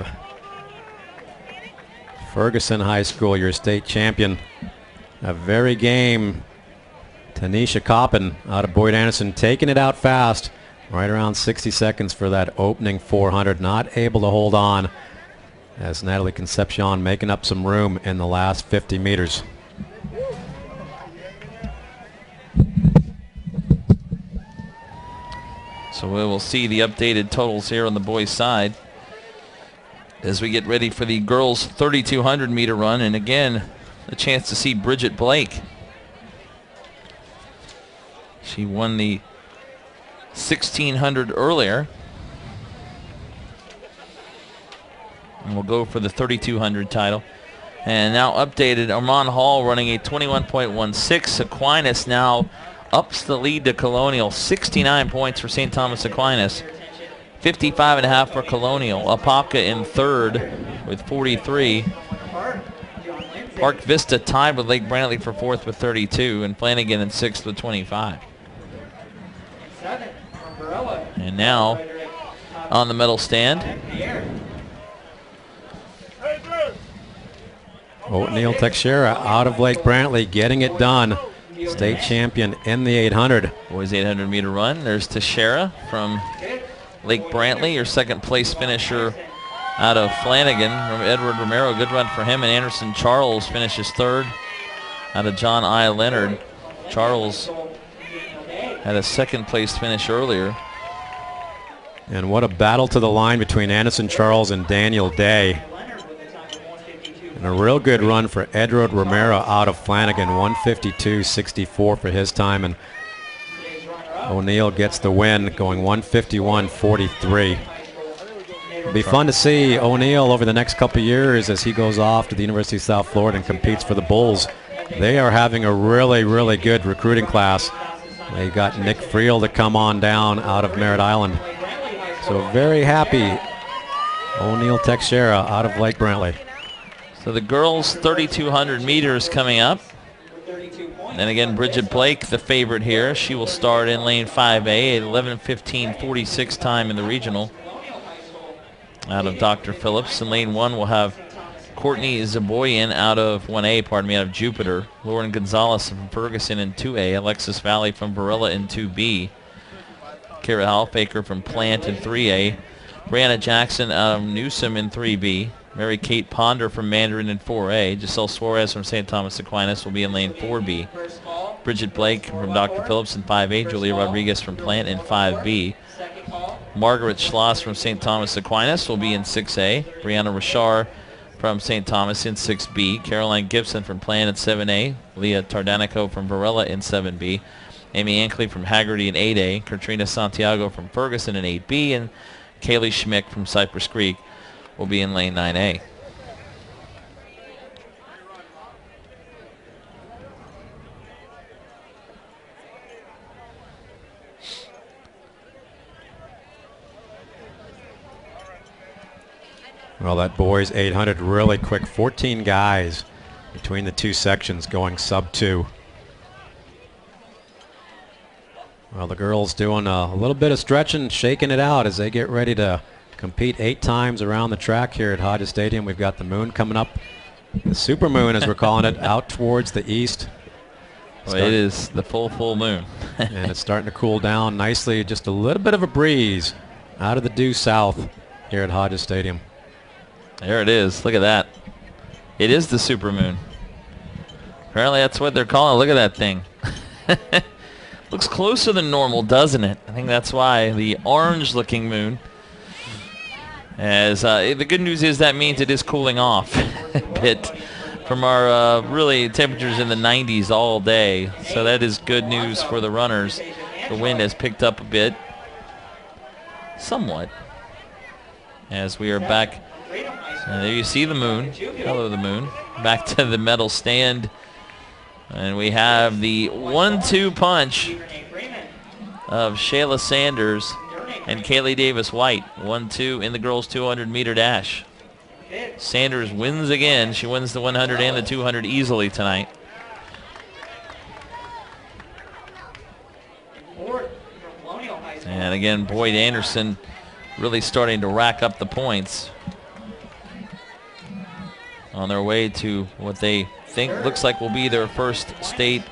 Ferguson High School, your state champion. A very game Tanisha Coppin out of Boyd Anderson, taking it out fast, right around 60 seconds for that opening 400. Not able to hold on as Natalie Concepcion making up some room in the last 50 meters. So we will see the updated totals here on the boys' side as we get ready for the girls' 3,200-meter run. And again, a chance to see Bridget Blake. She won the 1600 earlier. And we'll go for the 3200 title. And now updated, Armand Hall running a 21.16. Aquinas now ups the lead to Colonial. 69 points for St. Thomas Aquinas. 55.5 for Colonial. Apopka in third with 43. Park Vista tied with Lake Brantley for fourth with 32. And Flanagan in sixth with 25. And now on the medal stand, O'Neill Teixeira out of Lake Brantley getting it done. State champion in the 800. Boys 800 meter run. There's Teixeira from Lake Brantley, your second place finisher out of Flanagan. From Edward Romero, good run for him. And Anderson Charles finishes third out of John I. Leonard. Charles had a second place finish earlier. And what a battle to the line between Anderson Charles and Daniel Day. And a real good run for Edward Romero out of Flanagan, 152.64 for his time. And O'Neill gets the win, going 151.43. It'll be fun to see O'Neill over the next couple of years as he goes off to the University of South Florida and competes for the Bulls. They are having a really, really good recruiting class. They got Nick Friel to come on down out of Merritt Island. So very happy, O'Neill Teixeira out of Lake Brantley. So the girls 3,200 meters coming up. And again, Bridget Blake, the favorite here. She will start in lane 5A at 11:15.46 time in the regional out of Dr. Phillips. In lane 1, we'll have Courtney Zaboyan out of 1A, out of Jupiter. Lauren Gonzalez from Ferguson in 2A. Alexis Valley from Varela in 2B. Kara Halfaker from Plant in 3A. Brianna Jackson out of Newsom in 3B. Mary Kate Ponder from Mandarin in 4A. Giselle Suarez from St. Thomas Aquinas will be in lane 4B. Bridget Blake from Dr. Phillips in 5A. Julia Rodriguez from Plant in 5B. Margaret Schloss from St. Thomas Aquinas will be in 6A. Brianna Richard from St. Thomas in 6B. Caroline Gibson from Plant in 7A. Leah Tardanico from Varela in 7B. Amy Ankley from Haggerty in 8A. Katrina Santiago from Ferguson in 8B. And Kaylee Schmick from Cypress Creek will be in lane 9A. Well, that boys 800 really quick. 14 guys between the two sections going sub 2. Well, the girls doing a little bit of stretching, shaking it out as they get ready to compete 8 times around the track here at Hodges Stadium. We've got the moon coming up, the super moon as we're calling it, out towards the east. Well, it is the full moon. And it's starting to cool down nicely. Just a little bit of a breeze out of the due south here at Hodges Stadium. There it is. Look at that. It is the super moon. Apparently that's what they're calling it. Look at that thing. Looks closer than normal, doesn't it? I think that's why the orange-looking moon. As the good news is that means it is cooling off a bit from our really temperatures in the 90s all day. So that is good news for the runners. The wind has picked up a bit, somewhat, as we are back. And there you see the moon. Hello, the moon. Back to the medal stand. And we have the 1-2 punch of Shayla Sanders and Kaylee Davis White. 1-2 in the girls 200 meter dash. Sanders wins again. She wins the 100 and the 200 easily tonight. And again, Boyd Anderson really starting to rack up the points on their way to what they think looks like will be their first state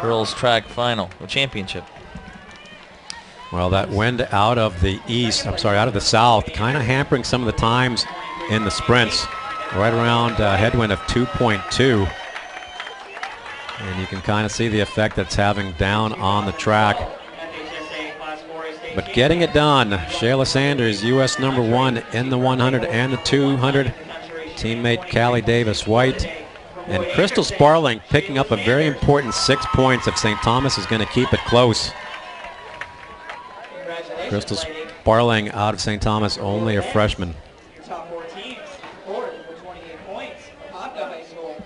girls track final or championship. Well, that wind out of the east, out of the south, kind of hampering some of the times in the sprints. Right around headwind of 2.2. And you can kind of see the effect that's having down on the track. But getting it done, Shayla Sanders, U.S. #1 in the 100 and the 200. Teammate Callie Davis White And Crystal Sparling picking up a very important 6 points if St. Thomas is going to keep it close. Crystal Sparling out of St. Thomas, only a freshman. Your top 4 teams. Fourth with 28 points. Apopka High School.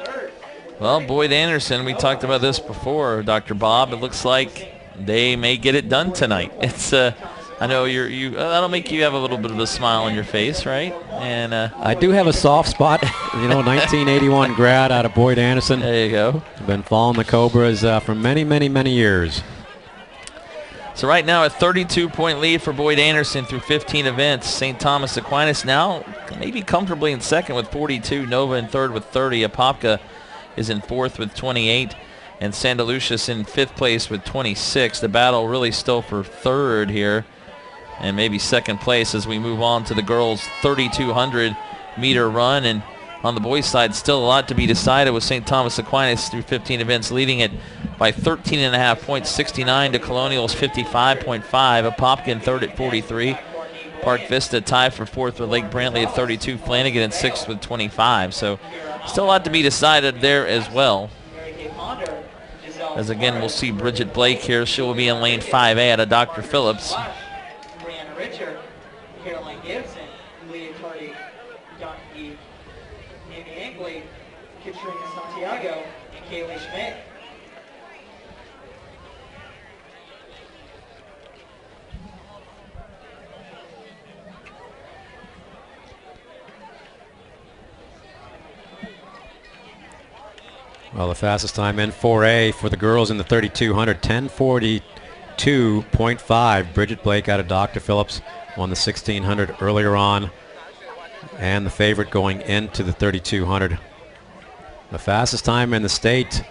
Third. Well, Boyd Anderson, we talked about this before, Dr. Bob. It looks like they may get it done tonight. It's I know that'll make you have a little bit of a smile on your face, right? And I do have a soft spot. 1981 grad out of Boyd Anderson. There you go. Been following the Cobras for many, many, many years. So right now a 32-point lead for Boyd Anderson through 15 events. St. Thomas Aquinas now maybe comfortably in second with 42. Nova in third with 30. Apopka is in fourth with 28. And Santa Lucia's in fifth place with 26. The battle really still for third here and maybe second place as we move on to the girls' 3,200 meter run. And on the boys' side, still a lot to be decided with St. Thomas Aquinas through 15 events, leading it by 13.5 points, 69 to Colonial's 55.5. Apopka in third at 43. Park Vista tied for fourth with Lake Brantley at 32. Flanagan in sixth with 25. So still a lot to be decided there as well. As again, we'll see Bridget Blake here. She will be in lane 5A out of Dr. Phillips. Brianna Richard, Caroline Gibson, Leah Cardi, Donkey, Amy Angley, Katrina Santiago, and Kaylee Schmidt. Well, the fastest time in 4A for the girls in the 3,200, 10:42.5. Bridget Blake out of Dr. Phillips won the 1,600 earlier on, and the favorite going into the 3,200. The fastest time in the state.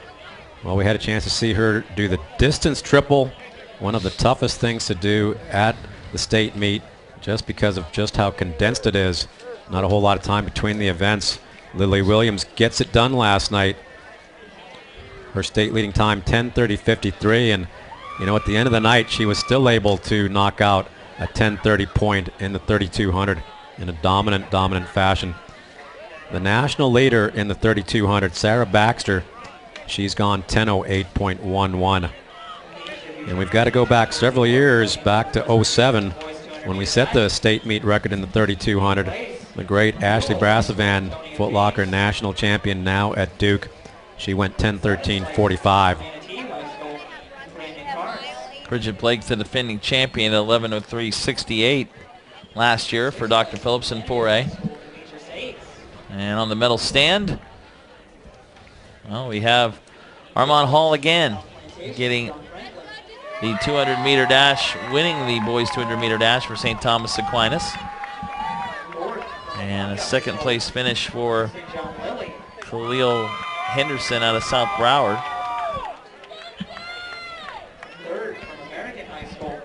Well, we had a chance to see her do the distance triple, one of the toughest things to do at the state meet, just because of just how condensed it is. Not a whole lot of time between the events. Lily Williams gets it done last night. Her state leading time 10:30.53, and at the end of the night she was still able to knock out a 10:30 point in the 3,200 in a dominant fashion. The national leader in the 3,200, Sarah Baxter, she's gone 10:08.11. And we've got to go back several years, back to 07, when we set the state meet record in the 3,200. The great Ashley Brassavan, Foot Locker national champion, now at Duke. She went 10:13.45. Bridget Blake, the defending champion, at 11:03.68 last year for Dr. Phillips in 4A. And on the medal stand, well, we have Armand Hall again getting the 200-meter dash, winning the boys 200-meter dash for St. Thomas Aquinas. And a second-place finish for Khalil Henderson out of South Broward. Third from American High School,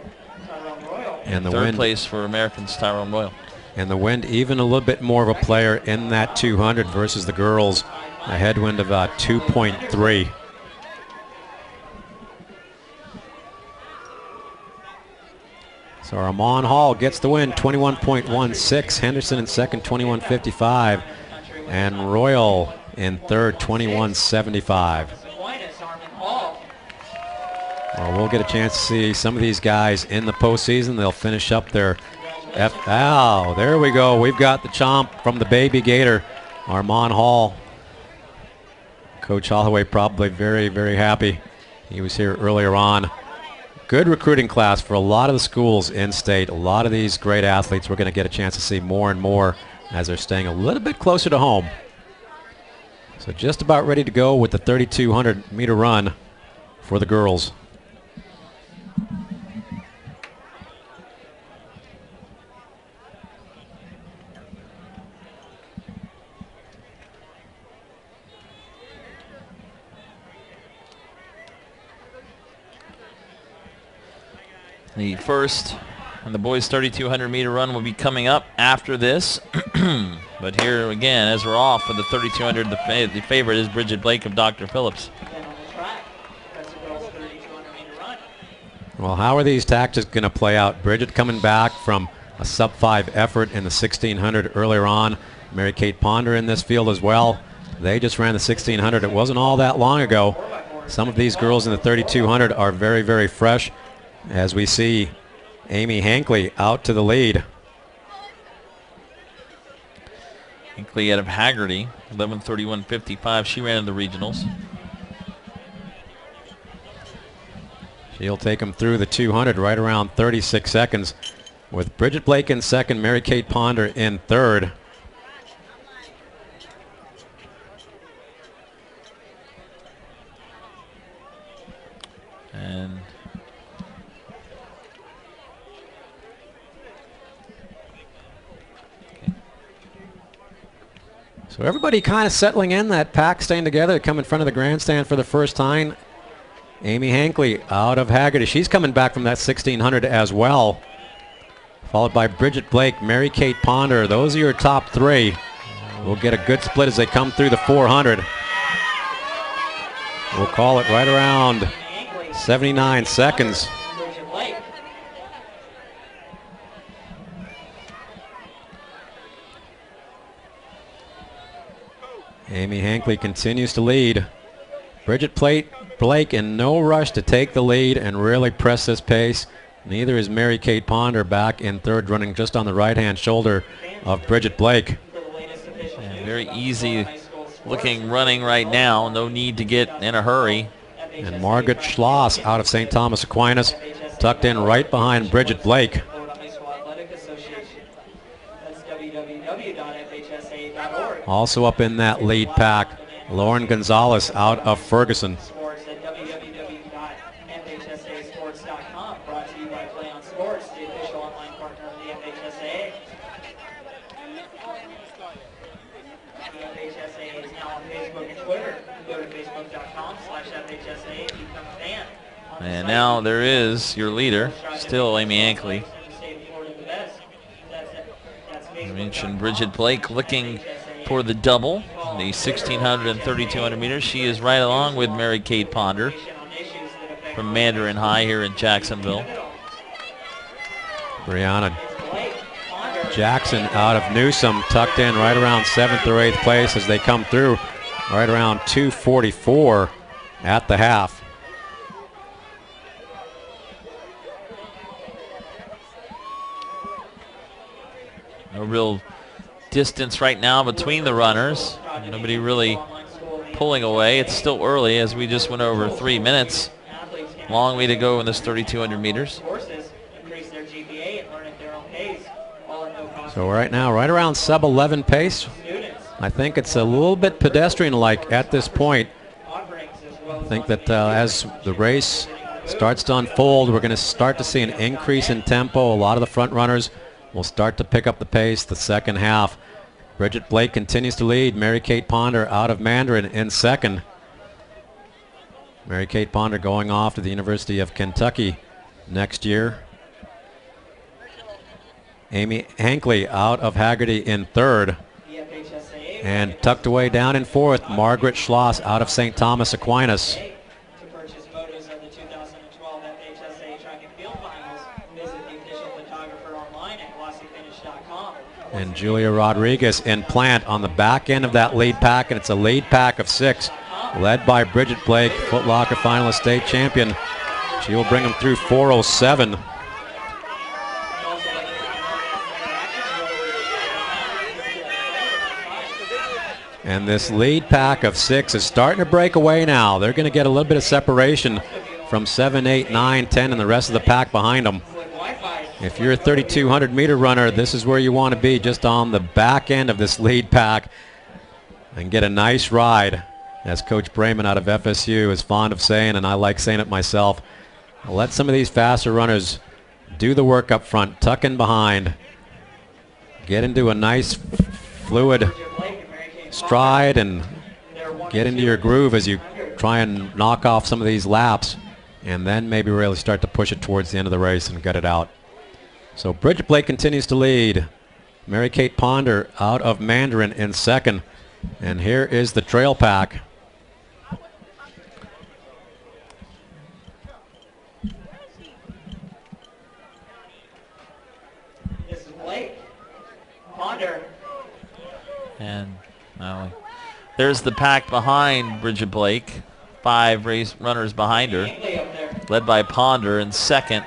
Tyrone Royal. And the third place for Americans, Tyrone Royal. And the wind even a little bit more of a player in that 200 versus the girls. A headwind of 2.3. So Armand Hall gets the win, 21.16. Henderson in second, 21.55. And Royal in third, 21.75. Well, we'll get a chance to see some of these guys in the postseason. They'll finish up their there we go. We've got the chomp from the baby Gator, Armand Hall. Coach Holloway probably very, very happy. He was here earlier on. Good recruiting class for a lot of the schools in state. A lot of these great athletes we're going to get a chance to see more and more as they're staying a little bit closer to home. So just about ready to go with the 3,200 meter run for the girls. The first and the boys 3,200 meter run will be coming up after this. But here again, as we're off for the 3,200, the favorite is Bridget Blake of Dr. Phillips. Well, how are these tactics going to play out? Bridget coming back from a sub-5 effort in the 1,600 earlier on. Mary Kate Ponder in this field as well. They just ran the 1600. It wasn't all that long ago. Some of these girls in the 3200 are very, very fresh, as we see Amy Hankley out to the lead. Hinkley out of Haggerty, 11:31.55. She ran in the regionals. She'll take them through the 200 right around 36 seconds, with Bridget Blake in second, Mary Kate Ponder in third. And so everybody kind of settling in, that pack staying together to come in front of the grandstand for the first time. Amy Hankley out of Haggerty. She's coming back from that 1600 as well. Followed by Bridget Blake, Mary Kate Ponder. Those are your top three. We'll get a good split as they come through the 400. We'll call it right around 79 seconds. Amy Hankley continues to lead. Bridget Blake in no rush to take the lead and really press this pace. Neither is Mary Kate Ponder, back in third, running just on the right-hand shoulder of Bridget Blake. And very easy looking running right now. No need to get in a hurry. And Margaret Schloss out of St. Thomas Aquinas, tucked in right behind Bridget Blake. Also up in that lead pack, Lauren Gonzalez out of Ferguson. And now there is your leader, still Amy Hankley. I mentioned Bridget Blake looking for the double, the 1600 and 3200 meters. She is right along with Mary Kate Ponder from Mandarin High here in Jacksonville. Brianna Jackson out of Newsom, tucked in right around 7th or 8th place as they come through right around 2:44 at the half. No real distance right now between the runners. Nobody really pulling away. It's still early as we just went over 3 minutes. Long way to go in this 3200 meters. So right now, right around sub-11 pace. I think it's a little bit pedestrian-like at this point. I think that as the race starts to unfold, we're going to start to see an increase in tempo. A lot of the front runners will start to pick up the pace the second half. Bridget Blake continues to lead. Mary Kate Ponder out of Mandarin in second. Mary Kate Ponder going off to the University of Kentucky next year. Amy Hankley out of Haggerty in third. And tucked away down in fourth, Margaret Schloss out of St. Thomas Aquinas. And Julia Rodriguez in plant on the back end of that lead pack, and it's a lead pack of 6, led by Bridget Blake, Foot Locker finalist state champion. She will bring them through 4:07. And this lead pack of 6 is starting to break away now. They're going to get a little bit of separation from 7, 8, 9, 10, and the rest of the pack behind them. If you're a 3,200 meter runner, this is where you want to be, just on the back end of this lead pack, and get a nice ride, as Coach Brayman out of FSU is fond of saying, and I like saying it myself. Let some of these faster runners do the work up front, tuck in behind, get into a nice fluid stride, and get into your groove as you try and knock off some of these laps, and then maybe really start to push it towards the end of the race and get it out. So Bridget Blake continues to lead. Mary Kate Ponder out of Mandarin in second. And here is the trail pack. This is Blake. Ponder. And There's the pack behind Bridget Blake. 5 race runners behind her, led by Ponder in second.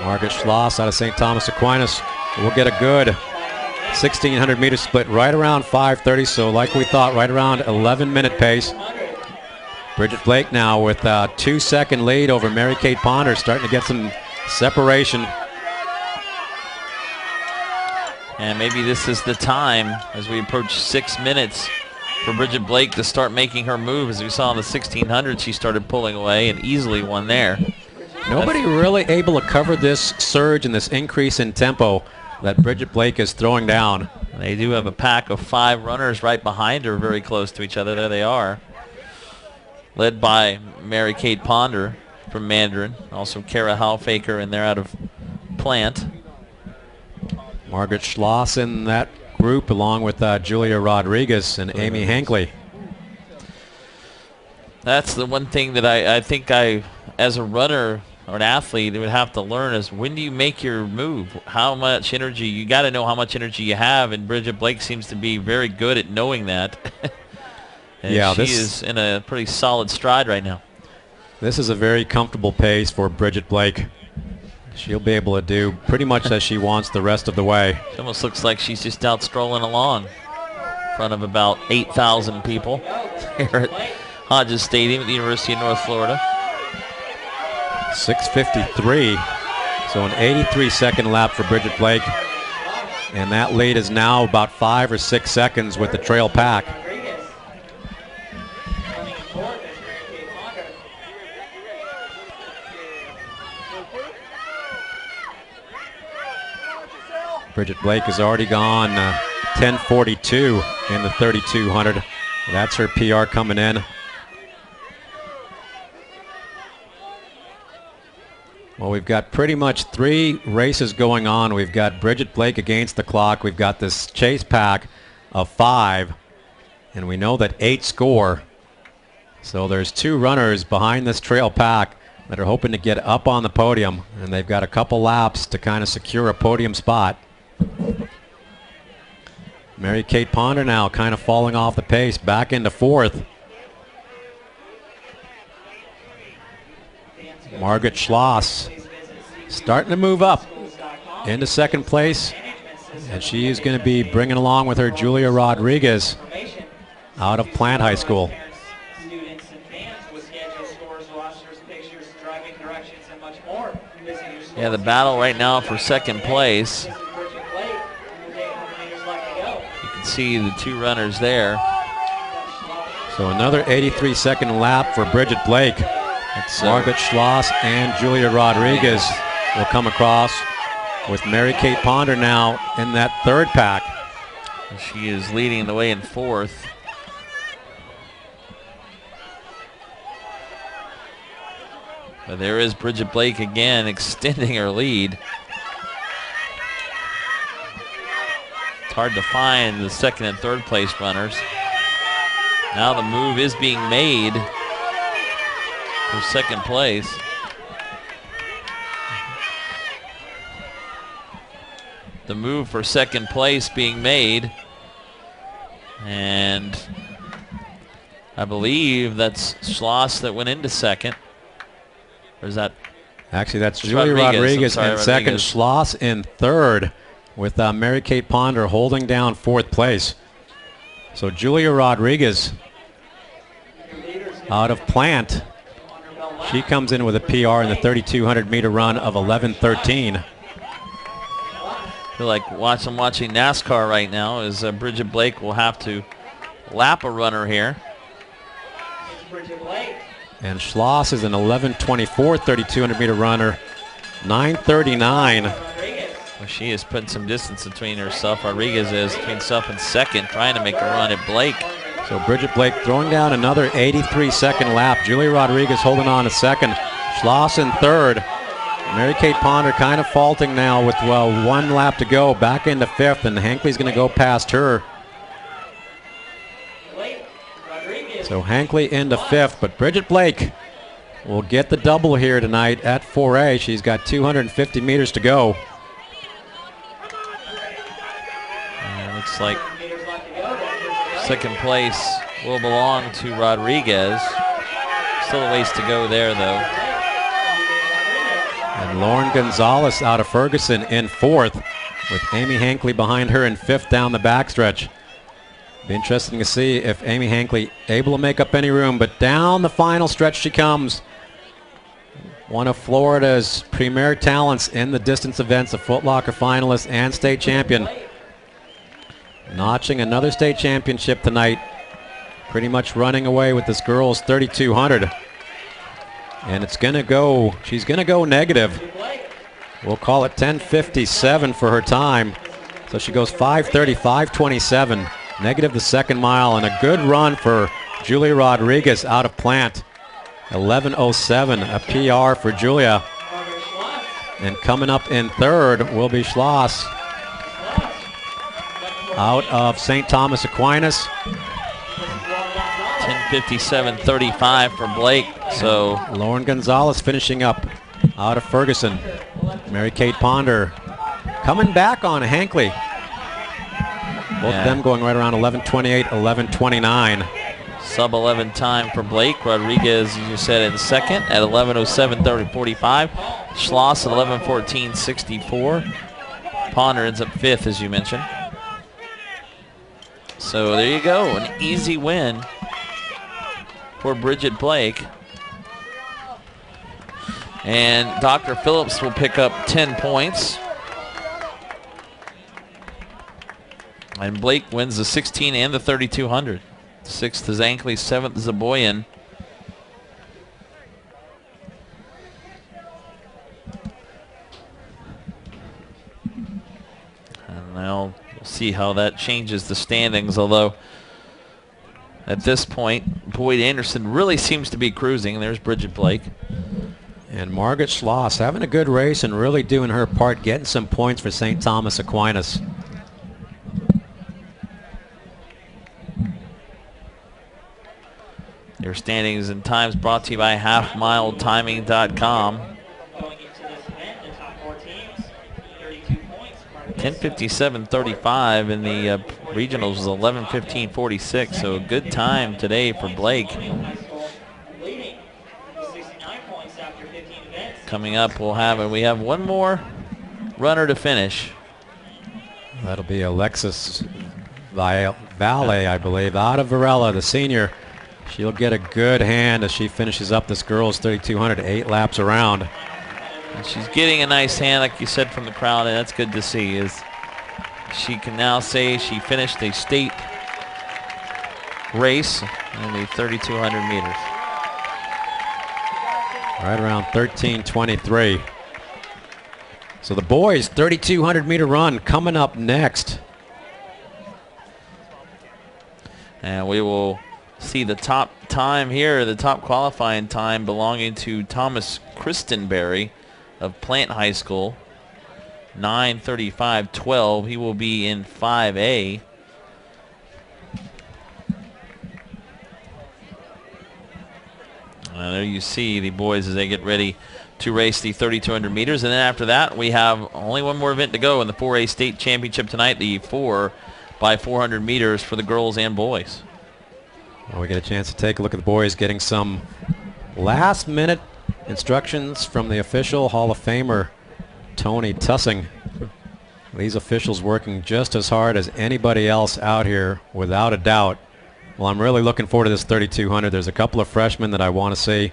Margaret Schloss out of St. Thomas Aquinas will get a good 1,600 meter split right around 5:30, so like we thought, right around 11-minute pace. Bridget Blake now with a 2-second lead over Mary-Kate Ponder, starting to get some separation. And maybe this is the time as we approach 6 minutes for Bridget Blake to start making her move. As we saw in the 1600, she started pulling away and easily won there. Nobody really able to cover this surge and this increase in tempo that Bridget Blake is throwing down. They do have a pack of 5 runners right behind her, very close to each other. There they are, led by Mary-Kate Ponder from Mandarin, also Kara Halfaker, and they're out of Plant. Margaret Schloss in that group, along with Julia Rodriguez and Amy Hankley. That's the one thing that I think as a runner or an athlete, would have to learn is, when do you make your move? How much energy? You got to know how much energy you have, and Bridget Blake seems to be very good at knowing that. And yeah, she is in a pretty solid stride right now. This is a very comfortable pace for Bridget Blake. She'll be able to do pretty much as she wants the rest of the way. It almost looks like she's just out strolling along in front of about 8,000 people here at Hodges Stadium at the University of North Florida. 6:53, so an 83-second lap for Bridget Blake. And that lead is now about 5 or 6 seconds with the trail pack. Bridget Blake has already gone 10:42 in the 3,200. That's her PR coming in. Well, we've got pretty much 3 races going on. We've got Bridget Blake against the clock. We've got this chase pack of 5, and we know that 8 score. So there's 2 runners behind this trail pack that are hoping to get up on the podium, and they've got a couple laps to kind of secure a podium spot. Mary-Kate Ponder now kind of falling off the pace, back into 4th. Margaret Schloss starting to move up into 2nd place, and she is going to be bringing along with her Julia Rodriguez out of Plant High School. Yeah, the battle right now for 2nd place. You can see the 2 runners there. So another 83-second lap for Bridget Blake. Margaret Schloss and Julia Rodriguez will come across, with Mary-Kate Ponder now in that 3rd pack. She is leading the way in 4th. But there is Bridget Blake again, extending her lead. It's hard to find the 2nd and 3rd place runners. Now the move is being made for 2nd place. The move for 2nd place being made. And I believe that's Schloss that went into 2nd. Or is that? Actually, that's Julia Rodriguez in 2nd, Schloss in 3rd, with Mary-Kate Ponder holding down 4th place. So Julia Rodriguez out of Plant. She comes in with a PR in the 3,200 meter run of 11:13. I feel like I'm watching NASCAR right now, as Bridget Blake will have to lap a runner here. And Schloss is an 11:24 3,200 meter runner, 9:39. Well, she is putting some distance between herself. Rodriguez is between herself and 2nd, trying to make a run at Blake. So Bridget Blake throwing down another 83-second lap. Julia Rodriguez holding on to 2nd. Schloss in 3rd. Mary-Kate Ponder kind of faulting now with 1 lap to go, back into 5th, and Hankley's going to go past her. So Hankley into 5th, but Bridget Blake will get the double here tonight at 4A. She's got 250 meters to go. Looks like Second place will belong to Rodriguez. Still a ways to go there, though. And Lauren Gonzalez out of Ferguson in fourth, with Amy Hankley behind her in fifth down the backstretch. Be interesting to see if Amy Hankley able to make up any room, but down the final stretch she comes. One of Florida's premier talents in the distance events, a Foot Locker finalist and state champion. Notching another state championship tonight. Pretty much running away with this girls 3200. And it's going to go, she's going to go negative. We'll call it 10:57 for her time. So she goes 5:30, 5:27. Negative the second mile, and a good run for Julia Rodriguez out of Plant. 11:07, a PR for Julia. And coming up in third will be Schloss out of St. Thomas Aquinas. 10:57.35 for Blake. So Lauren Gonzalez finishing up out of Ferguson. Mary Kate Ponder coming back on Hankley. Both of them going right around 11:28, 11:29. Sub 11 time for Blake. Rodriguez, as you said, in second at 11:07.45. Schloss at 11:14.64. Ponder ends up fifth, as you mentioned. So there you go, an easy win for Bridget Blake. And Dr. Phillips will pick up 10 points. And Blake wins the 16 and the 3200. Sixth is Ankley, seventh is Aboyan. And now we'll see how that changes the standings, although at this point, Boyd Anderson really seems to be cruising. There's Bridget Blake. And Margaret Schloss having a good race and really doing her part, getting some points for St. Thomas Aquinas. Your standings and times brought to you by halfmiletiming.com. 10:57.35 in the regionals was 11:15.46, so a good time today for Blake. Coming up, we have one more runner to finish. That'll be Alexis Valle, I believe, out of Varela, the senior. She'll get a good hand as she finishes up this girls 3200, 8 laps around. And she's getting a nice hand, like you said, from the crowd, and that's good to see. Is she can now say she finished a state race in the 3200 meters. Right around 13:23. So the boys' 3200 meter run coming up next. And we will see the top time here, the top qualifying time belonging to Thomas Christenberry of Plant High School. 9:35.12. He will be in 5A. There you see the boys as they get ready to race the 3200 meters. And then after that, we have only one more event to go in the 4A state championship tonight, the 4x400 meters for the girls and boys. Well, we get a chance to take a look at the boys getting some last minute instructions from the official Hall of Famer Tony Tussing. These officials working just as hard as anybody else out here, without a doubt. Well, I'm really looking forward to this 3200. There's a couple of freshmen that I want to see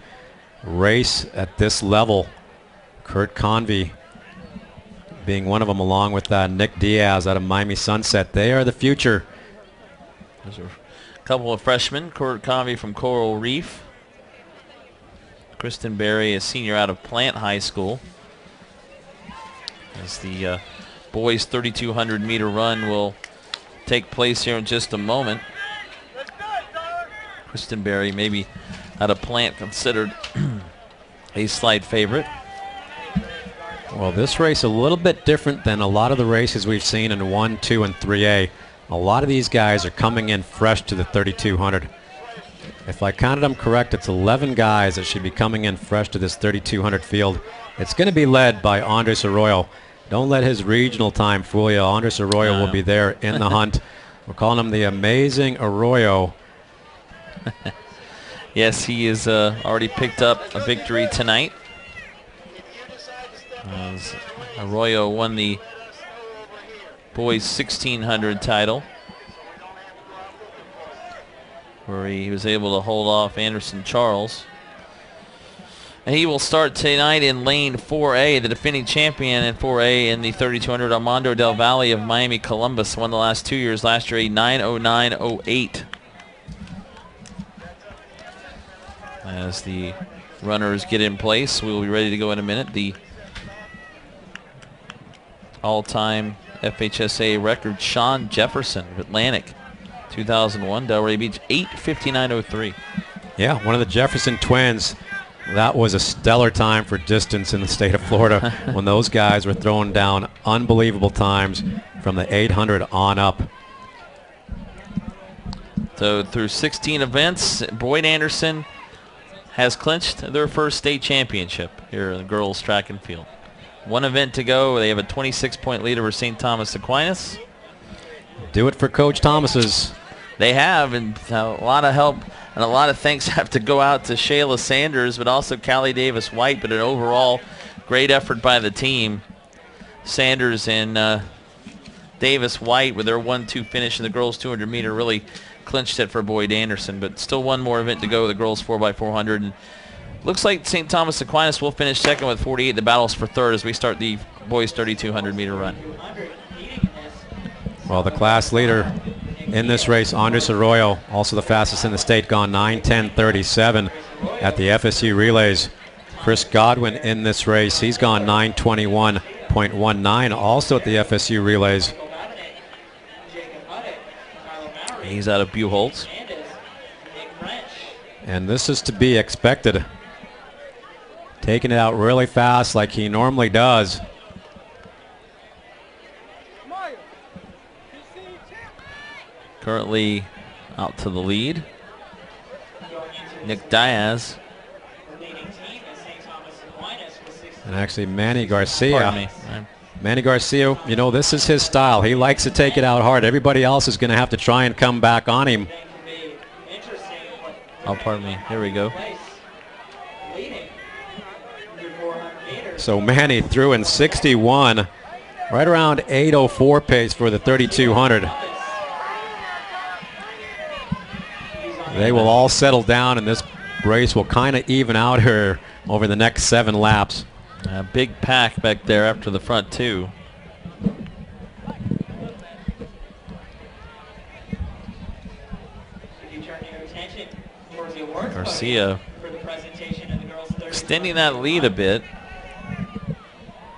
race at this level. Kurt Convey being one of them, along with Nick Diaz out of Miami Sunset. They are the future. Those are a couple of freshmen. Kurt Convey from Coral Reef. Kristen Berry, a senior out of Plant High School. As the boys' 3200 meter run will take place here in just a moment. Kristen Berry, maybe out of Plant, considered a slight favorite. Well, this race a little bit different than a lot of the races we've seen in 1, 2, and 3A. A lot of these guys are coming in fresh to the 3200. If I counted them correct, it's 11 guys that should be coming in fresh to this 3200 field. It's going to be led by Andres Arroyo. Don't let his regional time fool you. Andres Arroyo will be there in the hunt. We're calling him the Amazing Arroyo. Yes, he has already picked up a victory tonight. Arroyo won the boys 1600 title, where he was able to hold off Anderson Charles. And he will start tonight in lane 4A, the defending champion in 4A in the 3200, Armando Del Valle of Miami Columbus. Won the last 2 years. Last year a 9:09.08. As the runners get in place, we will be ready to go in a minute. The all-time FHSAA record, Sean Jefferson of Atlantic, 2001, Delray Beach, 8:59.03. Yeah, one of the Jefferson twins. That was a stellar time for distance in the state of Florida when those guys were throwing down unbelievable times from the 800 on up. So through 16 events, Boyd Anderson has clinched their first state championship here in the girls track and field. One event to go. They have a 26-point lead over St. Thomas Aquinas. Do it for Coach Thomas's. They have, and a lot of help and a lot of thanks have to go out to Shayla Sanders, but also Callie Davis-White, but an overall great effort by the team. Sanders and Davis-White with their 1-2 finish in the girls 200 meter really clinched it for Boyd Anderson, but still one more event to go, the girls 4x400. And looks like St. Thomas Aquinas will finish second with 48. The battles for third as we start the boys 3200 meter run. Well, the class leader in this race, Andres Arroyo, also the fastest in the state, gone 9:10.37 at the FSU relays. Chris Godwin in this race, he's gone 9:21.19, also at the FSU relays. He's out of Buchholz. And this is to be expected. Taking it out really fast like he normally does. Currently out to the lead, Nick Diaz. And actually Manny Garcia. Pardon me. Manny Garcia, you know, this is his style. He likes to take it out hard. Everybody else is going to have to try and come back on him. Oh, pardon me. Here we go. So Manny threw in 61, right around 8:04 pace for the 3200. They will all settle down, and this race will kind of even out here over the next 7 laps. A big pack back there after the front two. Garcia extending that lead a bit.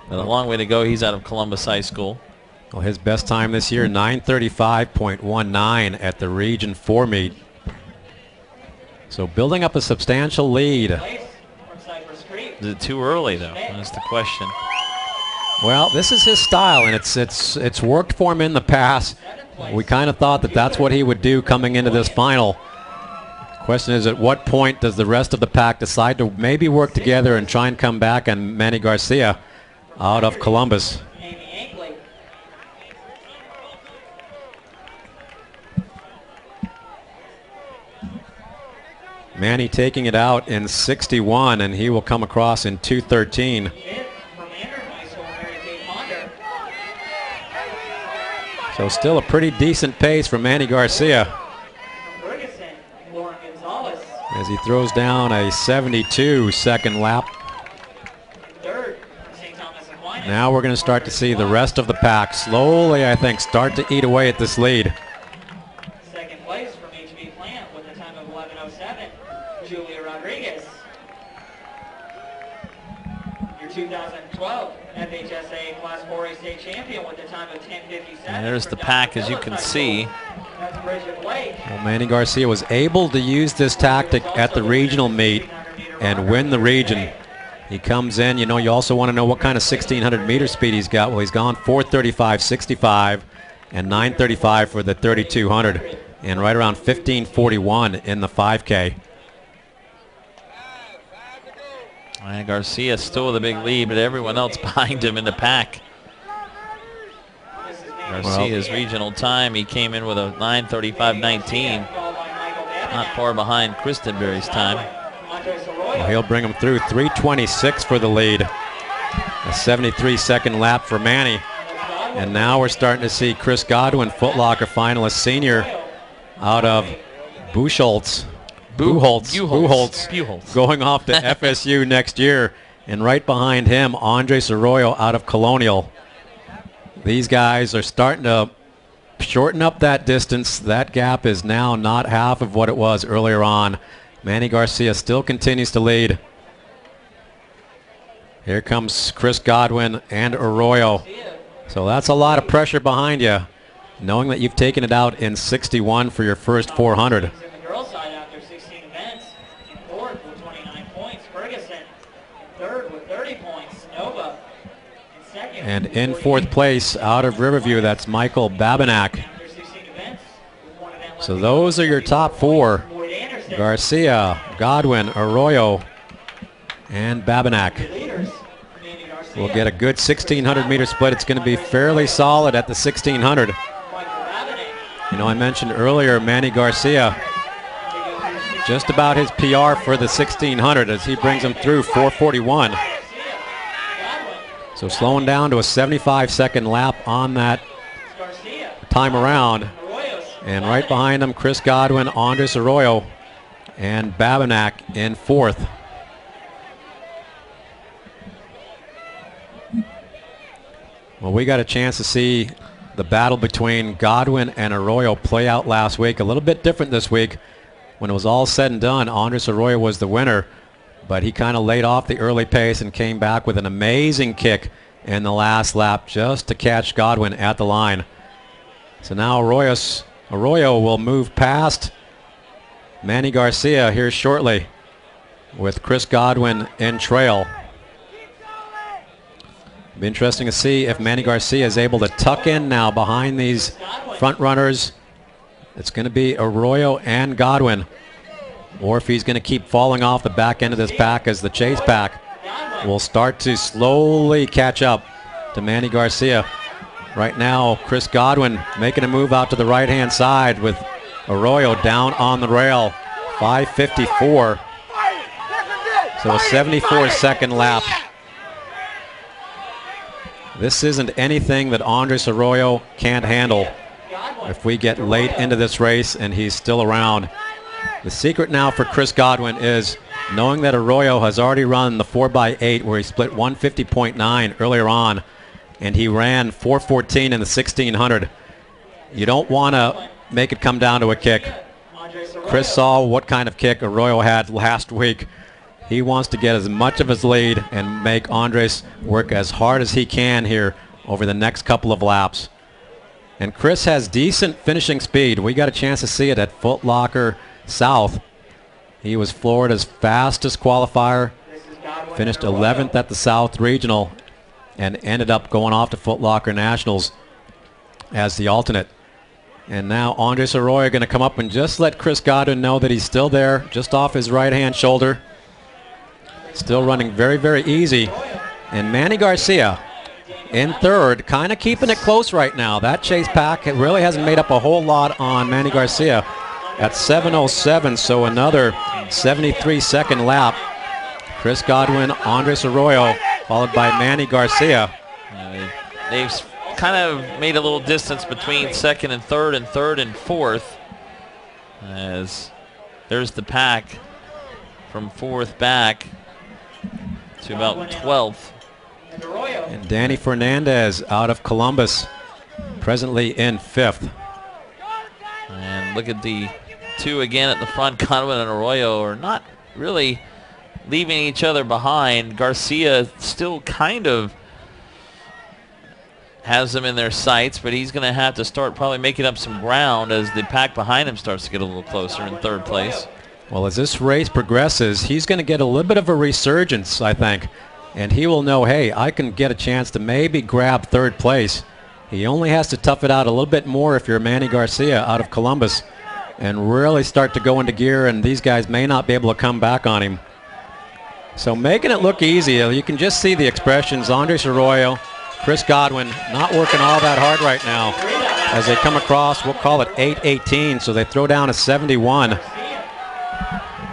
But a long way to go. He's out of Columbus High School. Well, his best time this year, 9:35.19 at the Region 4 meet. So building up a substantial lead. Is it too early, though? That's the question. Well, this is his style, and it's worked for him in the past. We kind of thought that that's what he would do coming into this final. Question is, at what point does the rest of the pack decide to maybe work together and try and come back? And Manny Garcia out of Columbus. Manny taking it out in 61, and he will come across in 2:13. So still a pretty decent pace from Manny Garcia as he throws down a 72 second lap. Now we're going to start to see the rest of the pack slowly, I think, start to eat away at this lead. Second place from HB Plant with a time of 11:07, Julia Rodriguez. Your 2012 FHSAA Class 4A state champion with a time of 10:57. And there's the pack, as you can see. Well, Manny Garcia was able to use this tactic at the regional meet and win the region. He comes in, you know, you also want to know what kind of 1600 meter speed he's got. Well, he's gone 4:35.65 and 9:35 for the 3200 and right around 15:41 in the 5K. And Garcia still with a big lead, but everyone else behind him in the pack. Garcia's regional time, he came in with a 9:35.19. Not far behind Christenberry's time. Well, he'll bring him through 3:26 for the lead. A 73-second lap for Manny. And now we're starting to see Chris Godwin, Foot Locker finalist senior, out of Buchholz, going off to FSU next year. And right behind him, Andres Arroyo out of Colonial. These guys are starting to shorten up that distance. That gap is now not half of what it was earlier on. Manny Garcia still continues to lead. Here comes Chris Godwin and Arroyo. So that's a lot of pressure behind you, knowing that you've taken it out in 61 for your first 400. And in fourth place, out of Riverview, that's Michael Babinak. So those are your top four: Garcia, Godwin, Arroyo, and Babinak. We'll get a good 1,600-meter split. It's going to be fairly solid at the 1,600. You know, I mentioned earlier Manny Garcia, just about his PR for the 1,600 as he brings him through 4:41. So slowing down to a 75-second lap on that time around. And right behind him, Chris Godwin, Andres Arroyo, and Babinak in fourth. Well, we got a chance to see the battle between Godwin and Arroyo play out last week. A little bit different this week. When it was all said and done, Andres Arroyo was the winner, but he kind of laid off the early pace and came back with an amazing kick in the last lap just to catch Godwin at the line. So now Arroyo will move past Manny Garcia here shortly with Chris Godwin in trail. It'll be interesting to see if Manny Garcia is able to tuck in now behind these front runners. It's going to be Arroyo and Godwin, or if he's going to keep falling off the back end of this pack as the chase pack will start to slowly catch up to Manny Garcia. Right now, Chris Godwin making a move out to the right-hand side with Arroyo down on the rail. 5:54. So a 74-second lap. This isn't anything that Andres Arroyo can't handle if we get late into this race and he's still around. The secret now for Chris Godwin is knowing that Arroyo has already run the 4x8 where he split 150.9 earlier on, and he ran 4:14 in the 1600. You don't want to make it come down to a kick. Chris saw what kind of kick Arroyo had last week. He wants to get as much of his lead and make Andres work as hard as he can here over the next couple of laps. And Chris has decent finishing speed. We got a chance to see it at Foot Locker South. He was Florida's fastest qualifier, finished 11th at the South Regional, and ended up going off to Foot Locker Nationals as the alternate. And now Andres Arroyo going to come up and just let Chris Godwin know that he's still there, just off his right-hand shoulder. Still running very, very easy. And Manny Garcia in third, kind of keeping it close right now. That chase pack, it really hasn't made up a whole lot on Manny Garcia at 7:07, so another 73-second lap. Chris Godwin, Andres Arroyo, followed by Manny Garcia. They've kind of made a little distance between second and fourth, as there's the pack from fourth back to about 12th. And Danny Fernandez out of Columbus, presently in fifth. And look at the two again at the front. Godwin and Arroyo are not really leaving each other behind. Garcia still kind of has them in their sights, but he's going to have to start probably making up some ground as the pack behind him starts to get a little closer in third place. Well, as this race progresses, he's going to get a little bit of a resurgence, I think. And he will know, hey, I can get a chance to maybe grab third place. He only has to tough it out a little bit more if you're Manny Garcia out of Columbus and really start to go into gear, and these guys may not be able to come back on him. So making it look easy, you can just see the expressions. Andres Arroyo Chris Godwin not working all that hard right now as they come across, we'll call it 8:18, so they throw down a 71.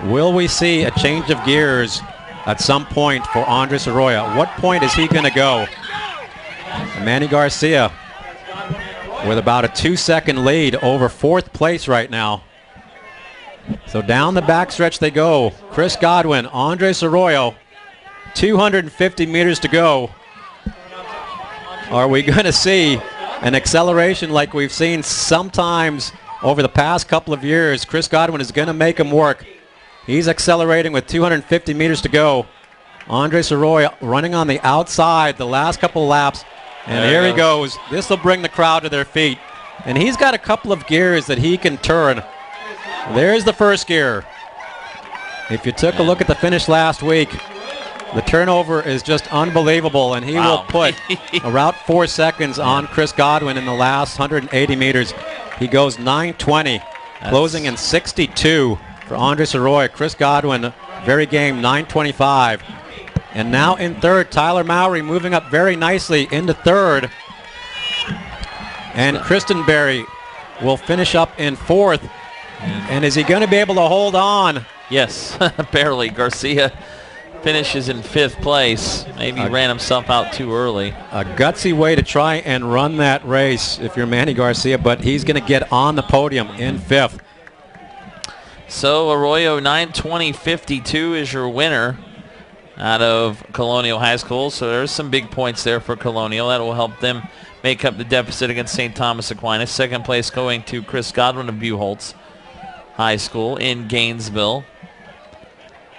Will we see a change of gears at some point for Andres Arroyo? What point is he going to go? Manny Garcia with about a 2-second lead over 4th place right now. So down the backstretch they go. Chris Godwin, Andres Arroyo, 250 meters to go. Are we going to see an acceleration like we've seen sometimes over the past couple of years? Chris Godwin is going to make him work. He's accelerating with 250 meters to go. Andres Arroyo running on the outside the last couple of laps. And here he goes. This will bring the crowd to their feet. And he's got a couple of gears that he can turn. There's the first gear. If you took a look at the finish last week, the turnover is just unbelievable, and he will put around 4 seconds on Chris Godwin in the last 180 meters. He goes 9:20, closing in 62 for Andres Arroyo. Chris Godwin, very game, 9:25. And now in third, Tyler Mowry moving up very nicely into third. And Kristen Berry will finish up in fourth. And is he going to be able to hold on? Yes, barely. Garcia finishes in 5th place. Maybe ran himself out too early. A gutsy way to try and run that race if you're Manny Garcia, but he's going to get on the podium in 5th. So Arroyo 9:20.52 is your winner out of Colonial High School. So there's some big points there for Colonial. That will help them make up the deficit against St. Thomas Aquinas. 2nd place going to Chris Godwin of Buchholz High School in Gainesville.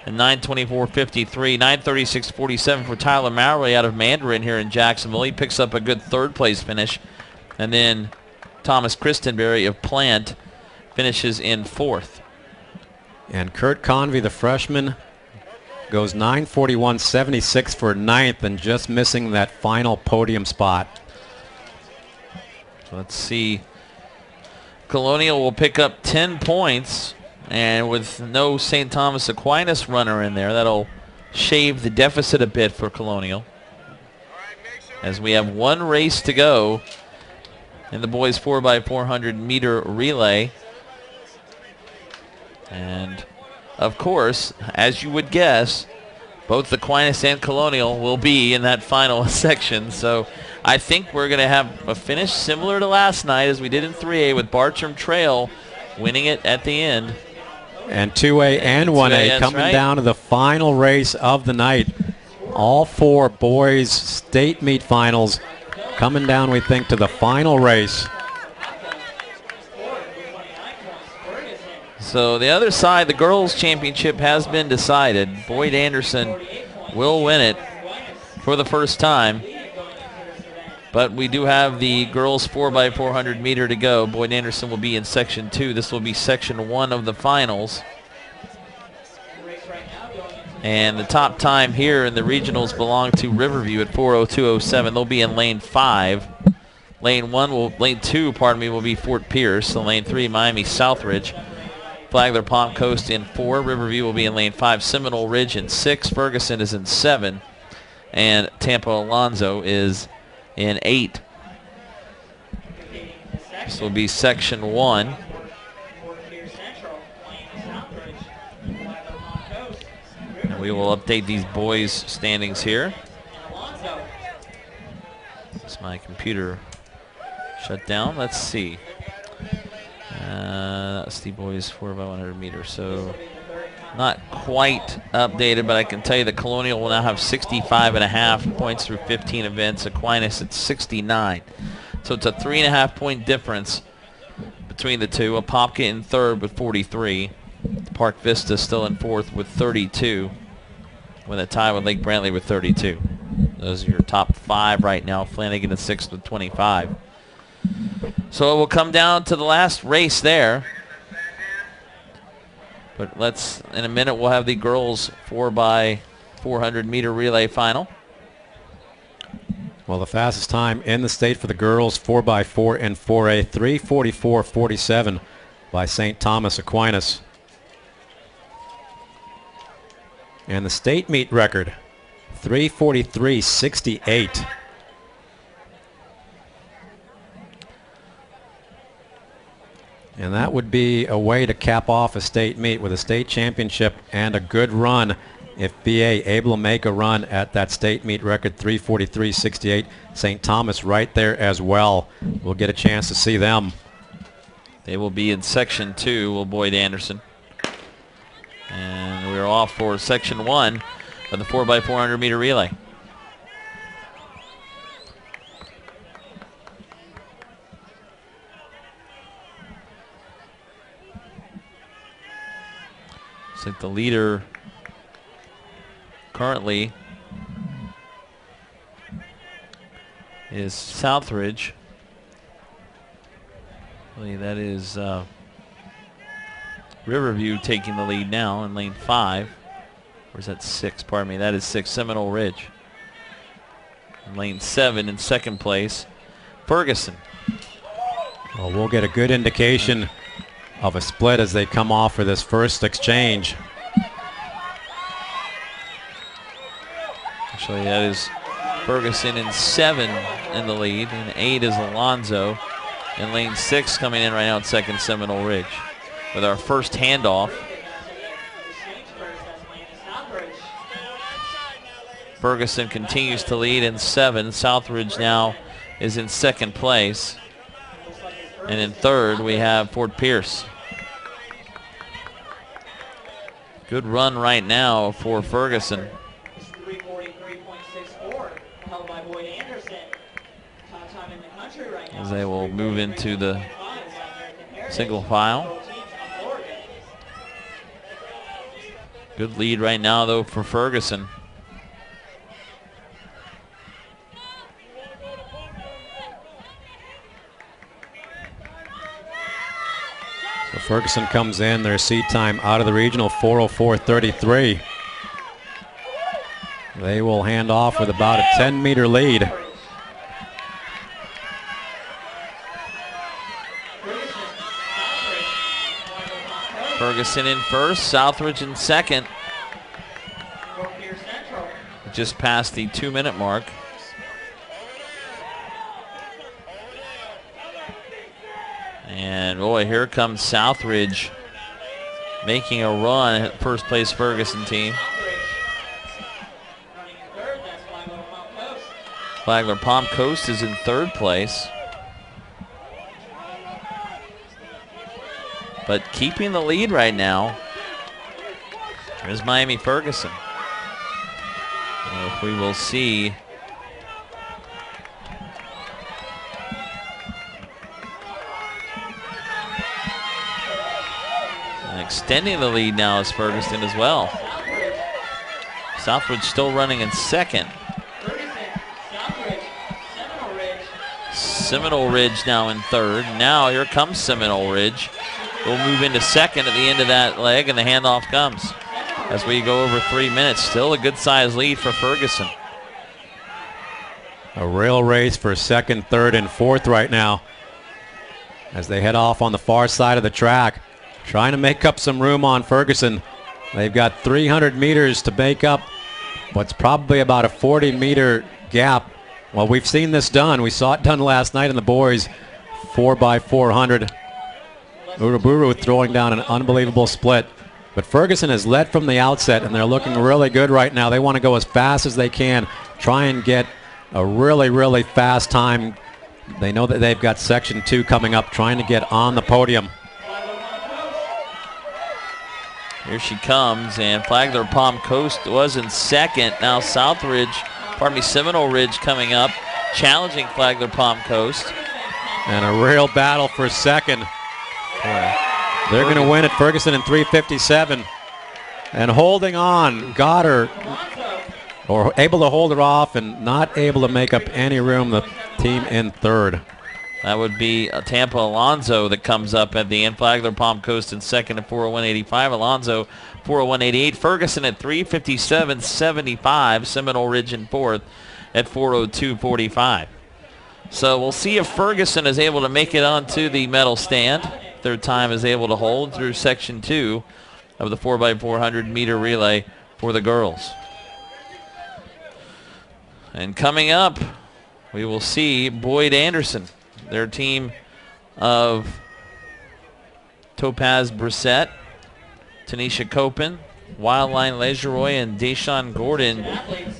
And 9:24.53, 9:36.47 for Tyler Mowry out of Mandarin here in Jacksonville. He picks up a good 3rd place finish. And then Thomas Christenberry of Plant finishes in 4th. And Kurt Convey, the freshman, goes 9:41.76 for 9th and just missing that final podium spot. So let's see. Colonial will pick up 10 points, and with no St. Thomas Aquinas runner in there, that'll shave the deficit a bit for Colonial. As we have 1 race to go in the boys 4x400 meter relay. And of course, as you would guess, both Aquinas and Colonial will be in that final section. So I think we're going to have a finish similar to last night as we did in 3A with Bartram Trail winning it at the end. And 2A and 1A coming down to the final race of the night. All 4 boys state meet finals coming down, we think, to the final race. So the other side, the girls' championship has been decided. Boyd Anderson will win it for the first time. But we do have the girls 4x400 meter to go. Boyd Anderson will be in section 2. This will be section 1 of the finals. And the top time here in the regionals belong to Riverview at 4:02.07. They'll be in lane 5. Lane 2, will be Fort Pierce. So lane 3, Miami Southridge. Flagler Palm Coast in 4. Riverview will be in lane 5. Seminole Ridge in 6. Ferguson is in 7. And Tampa Alonzo is in 8. This will be section 1. And we will update these boys' standings here. Is my computer shut down? Let's see. That's the boys 4x100 meters. So not quite updated, but I can tell you that Colonial will now have 65.5 points through 15 events. Aquinas at 69. So it's a 3.5 point difference between the two. Apopka in 3rd with 43. Park Vista still in 4th with 32. With a tie with Lake Brantley with 32. Those are your top 5 right now. Flanagan in 6th with 25. So it will come down to the last race there. But in a minute, we'll have the girls 4x400 meter relay final. Well, the fastest time in the state for the girls 4x4 and 4A, 3:44.47 by St. Thomas Aquinas. And the state meet record, 3:43.68. And that would be a way to cap off a state meet with a state championship and a good run. If BA able to make a run at that state meet record 3:43.68, St. Thomas right there as well. We'll get a chance to see them. They will be in Section 2, will Boyd Anderson. And we're off for Section 1 of the 4x400 meter relay. Looks like the leader currently is Southridge. I believe that is Riverview taking the lead now in lane 5. Or is that 6? Pardon me. That is 6, Seminole Ridge. In lane 7 in second place, Ferguson. Well, we'll get a good indication of a split as they come off for this first exchange. Actually, that is Ferguson in 7 in the lead, and 8 is Alonzo. In lane 6 coming in right now at second, Seminole Ridge. With our first handoff, Ferguson continues to lead in 7. Southridge now is in second place. And in third, we have Fort Pierce. Good run right now for Ferguson. 3:43.64, held by Boyd Anderson. Top time in the country right now. As they will move into the single file. Good lead right now, though, for Ferguson. So Ferguson comes in, their seed time out of the regional 4:04.33. They will hand off with about a 10-meter lead. Ferguson in first, Southridge in second. Just past the 2-minute mark. And boy, here comes Southridge making a run at first place Ferguson team. Flagler Palm Coast is in third place. But keeping the lead right now is Miami Ferguson. If we will see and extending the lead now is Ferguson as well. Southridge still running in second. Seminole Ridge now in third. Now here comes Seminole Ridge. We'll move into second at the end of that leg, and the handoff comes as we go over 3 minutes. Still a good-sized lead for Ferguson. A real race for second, third, and fourth right now as they head off on the far side of the track, trying to make up some room on Ferguson. They've got 300 meters to make up what's probably about a 40-meter gap. Well, we've seen this done. We saw it done last night in the boys 4x400. Uruburu throwing down an unbelievable split. But Ferguson has led from the outset, and they're looking really good right now. They want to go as fast as they can, try and get a really, really fast time. They know that they've got Section 2 coming up, trying to get on the podium. Here she comes, and Flagler Palm Coast was in second. Now Seminole Ridge coming up, challenging Flagler Palm Coast. And a real battle for second. They're going to win at Ferguson in 3:57. And holding on, got her, or able to hold her off and not able to make up any room, the team in third. That would be Tampa Alonzo that comes up at the end. Flagler Palm Coast in second at 4:01.85. Alonzo 4:01.88. Ferguson at 3:57.75. Seminole Ridge in fourth at 4:02.45. So we'll see if Ferguson is able to make it onto the medal stand. Third time is able to hold through Section 2 of the 4x400 meter relay for the girls. And coming up, we will see Boyd Anderson, their team of Topaz Brissett, Tanisha Copen, Wildline Legeroy, and Deshaun Gordon.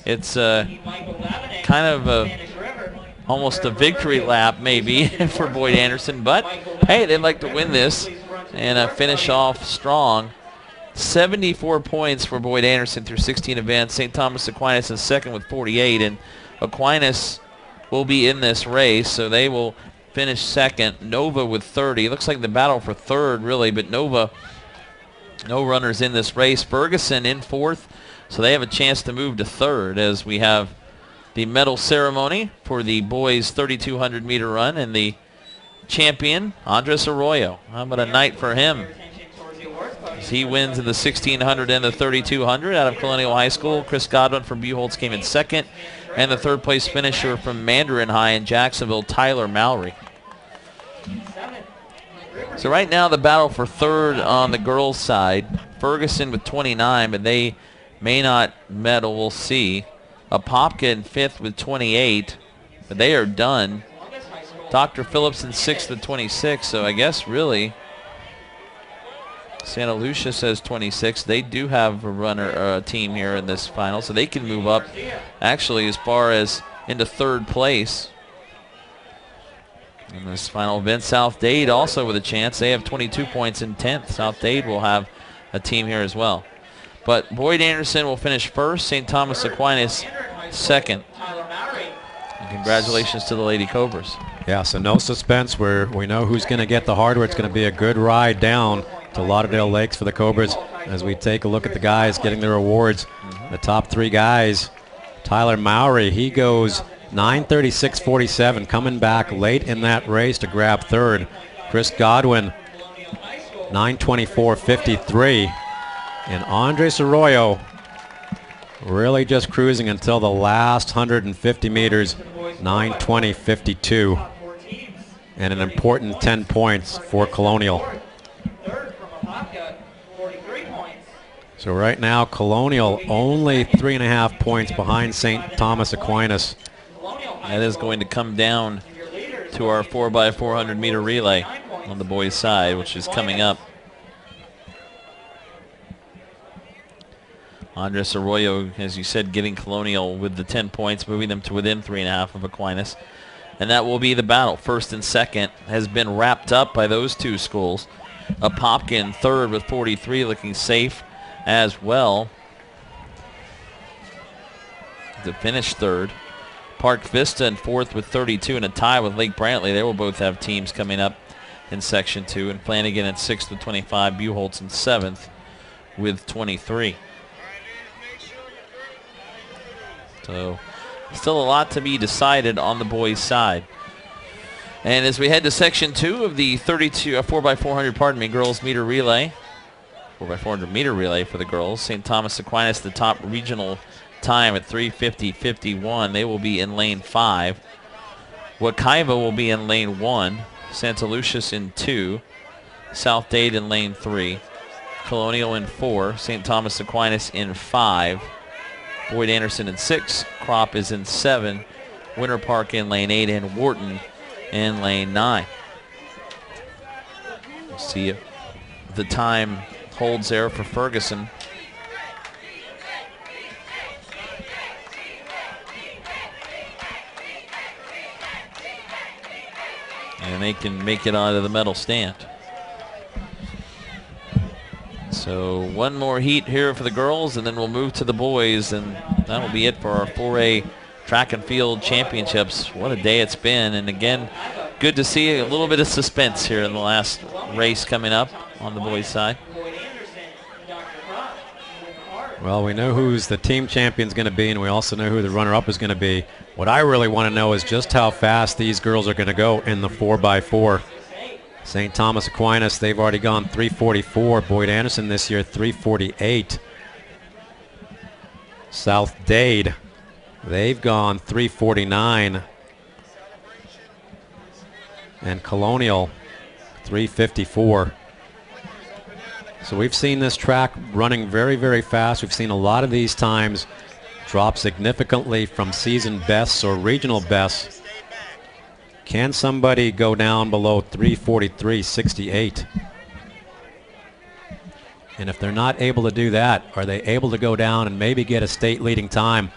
It's kind of almost a victory lap maybe for Boyd Anderson, but hey, they'd like to win this and finish off strong. 74 points for Boyd Anderson through 16 events. St. Thomas Aquinas is second with 48, and Aquinas will be in this race, so they will finish second. Nova with 30. Looks like the battle for third, really, but Nova, no runners in this race. Ferguson in fourth, so they have a chance to move to third as we have the medal ceremony for the boys 3,200 meter run, and the champion, Andres Arroyo. How about a night for him? He wins in the 1,600 and the 3,200 out of Colonial High School. Chris Godwin from Buchholz came in second, and the third place finisher from Mandarin High in Jacksonville, Tyler Mowry. So right now the battle for third on the girls' side, Ferguson with 29, but they may not medal, we'll see. Apopka in fifth with 28, but they are done. Dr. Phillips in sixth with 26, so I guess really Santa Lucia says 26. They do have a runner, a team here in this final, so they can move up actually as far as into third place in this final event. South Dade also with a chance. They have 22 points in 10th. South Dade will have a team here as well. But Boyd Anderson will finish first. St. Thomas Aquinas second. And congratulations to the Lady Cobras. Yeah, so no suspense. We know who's going to get the hardware. It's going to be a good ride down to Lauderdale Lakes for the Cobras as we take a look at the guys getting their awards. The top three guys, Tyler Mowry, he goes 9:36.47, coming back late in that race to grab third. Chris Godwin, 9:24.53. And Andres Arroyo really just cruising until the last 150 meters, 9:20.52. And an important 10 points for Colonial. So right now, Colonial only 3.5 points behind St. Thomas Aquinas. That is going to come down to our 4x400 meter relay on the boys' side, which is coming up. Andres Arroyo, as you said, getting Colonial with the 10 points, moving them to within 3.5 of Aquinas. And that will be the battle. First and second has been wrapped up by those two schools. Apopka in third with 43, looking safe as well to finish third. Park Vista in fourth with 32 and a tie with Lake Brantley. They will both have teams coming up in Section 2. And Flanagan in sixth with 25. Buchholz in seventh with 23. So still a lot to be decided on the boys' side. And as we head to Section 2 of the 4x400, girls meter relay, 4x400 meter relay for the girls, St. Thomas Aquinas, the top regional time at 3:50.51. They will be in lane 5. Wakaiva will be in lane 1. Santa Lucia's in 2. South Dade in lane 3. Colonial in 4. St. Thomas Aquinas in 5. Boyd Anderson in 6. Crop is in 7. Winter Park in lane 8. And Wharton in lane 9. We'll see if the time holds there for Ferguson. And they can make it onto the medal stand. So one more heat here for the girls, and then we'll move to the boys, and that'll be it for our 4A track and field championships. What a day it's been, and again, good to see a little bit of suspense here in the last race coming up on the boys' side. Well, we know who's the team champion's going to be, and we also know who the runner-up is going to be. What I really want to know is just how fast these girls are going to go in the 4x4. St. Thomas Aquinas, they've already gone 3:44. Boyd Anderson this year, 3:48. South Dade, they've gone 3:49. And Colonial, 3:54. So we've seen this track running very, very fast. We've seen a lot of these times drop significantly from season bests or regional bests. Can somebody go down below 3:43.68? And if they're not able to do that, are they able to go down and maybe get a state leading time?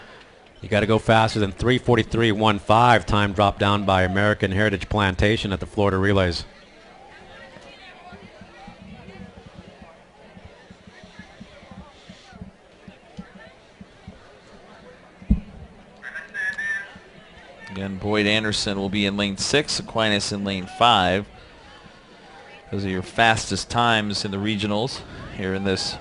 You got to go faster than 3:43.15. Time dropped down by American Heritage Plantation at the Florida Relays. Again, Boyd Anderson will be in lane 6, Aquinas in lane 5. Those are your fastest times in the regionals here in this.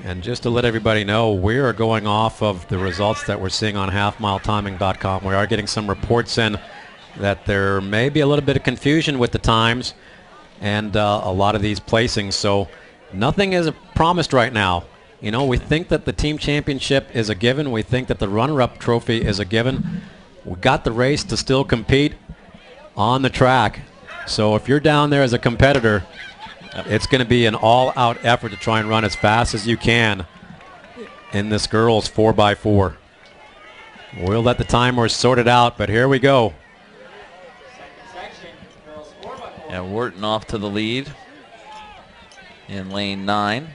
And just to let everybody know, we are going off of the results that we're seeing on halfmiletiming.com. We are getting some reports in that there may be a little bit of confusion with the times and a lot of these placings. So nothing is promised right now. You know, we think that the team championship is a given. We think that the runner-up trophy is a given. We got the race to still compete on the track. So if you're down there as a competitor, it's going to be an all-out effort to try and run as fast as you can in this girls 4x4. We'll let the timers sort it out, but here we go. Yeah, Wharton off to the lead in lane 9.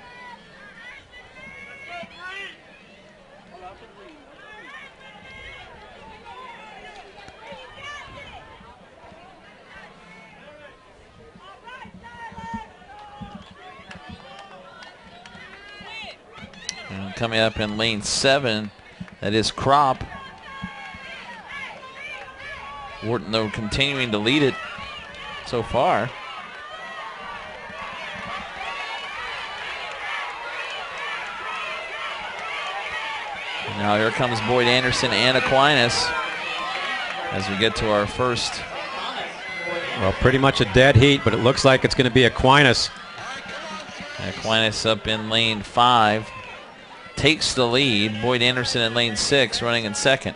And coming up in lane 7, that is Crop. Wharton, though, continuing to lead it so far. And now here comes Boyd Anderson and Aquinas as we get to our first. Well, pretty much a dead heat, but it looks like it's going to be Aquinas. Aquinas up in lane 5. Takes the lead. Boyd Anderson in lane 6, running in second.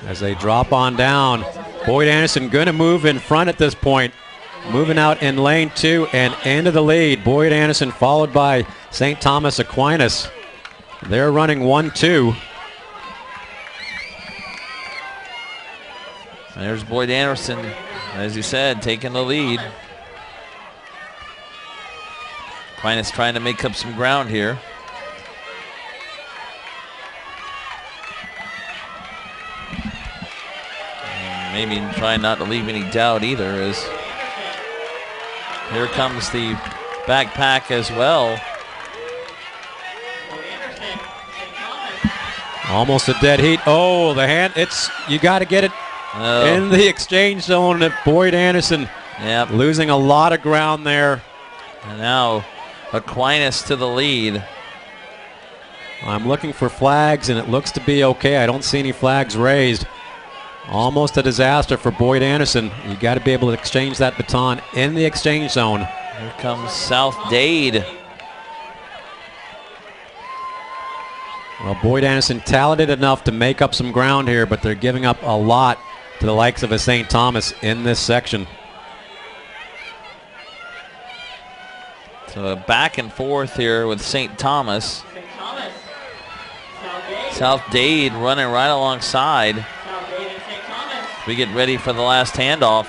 As they drop on down, Boyd Anderson going to move in front at this point. Moving out in lane 2 and into the lead. Boyd Anderson followed by St. Thomas Aquinas. They're running 1-2. There's Boyd Anderson, as you said, taking the lead. Aquinas trying to make up some ground here. And maybe trying not to leave any doubt either, as here comes the backpack as well. Almost a dead heat. Oh, the hand, you got to get it in the exchange zone. Boyd Anderson losing a lot of ground there. And now Aquinas to the lead. I'm looking for flags, and it looks to be okay. I don't see any flags raised. Almost a disaster for Boyd Anderson. You got to be able to exchange that baton in the exchange zone. Here comes South Dade. Well, Boyd Anderson talented enough to make up some ground here, but they're giving up a lot to the likes of a St. Thomas in this section. So back and forth here with St. Thomas. South Dade running right alongside. We get ready for the last handoff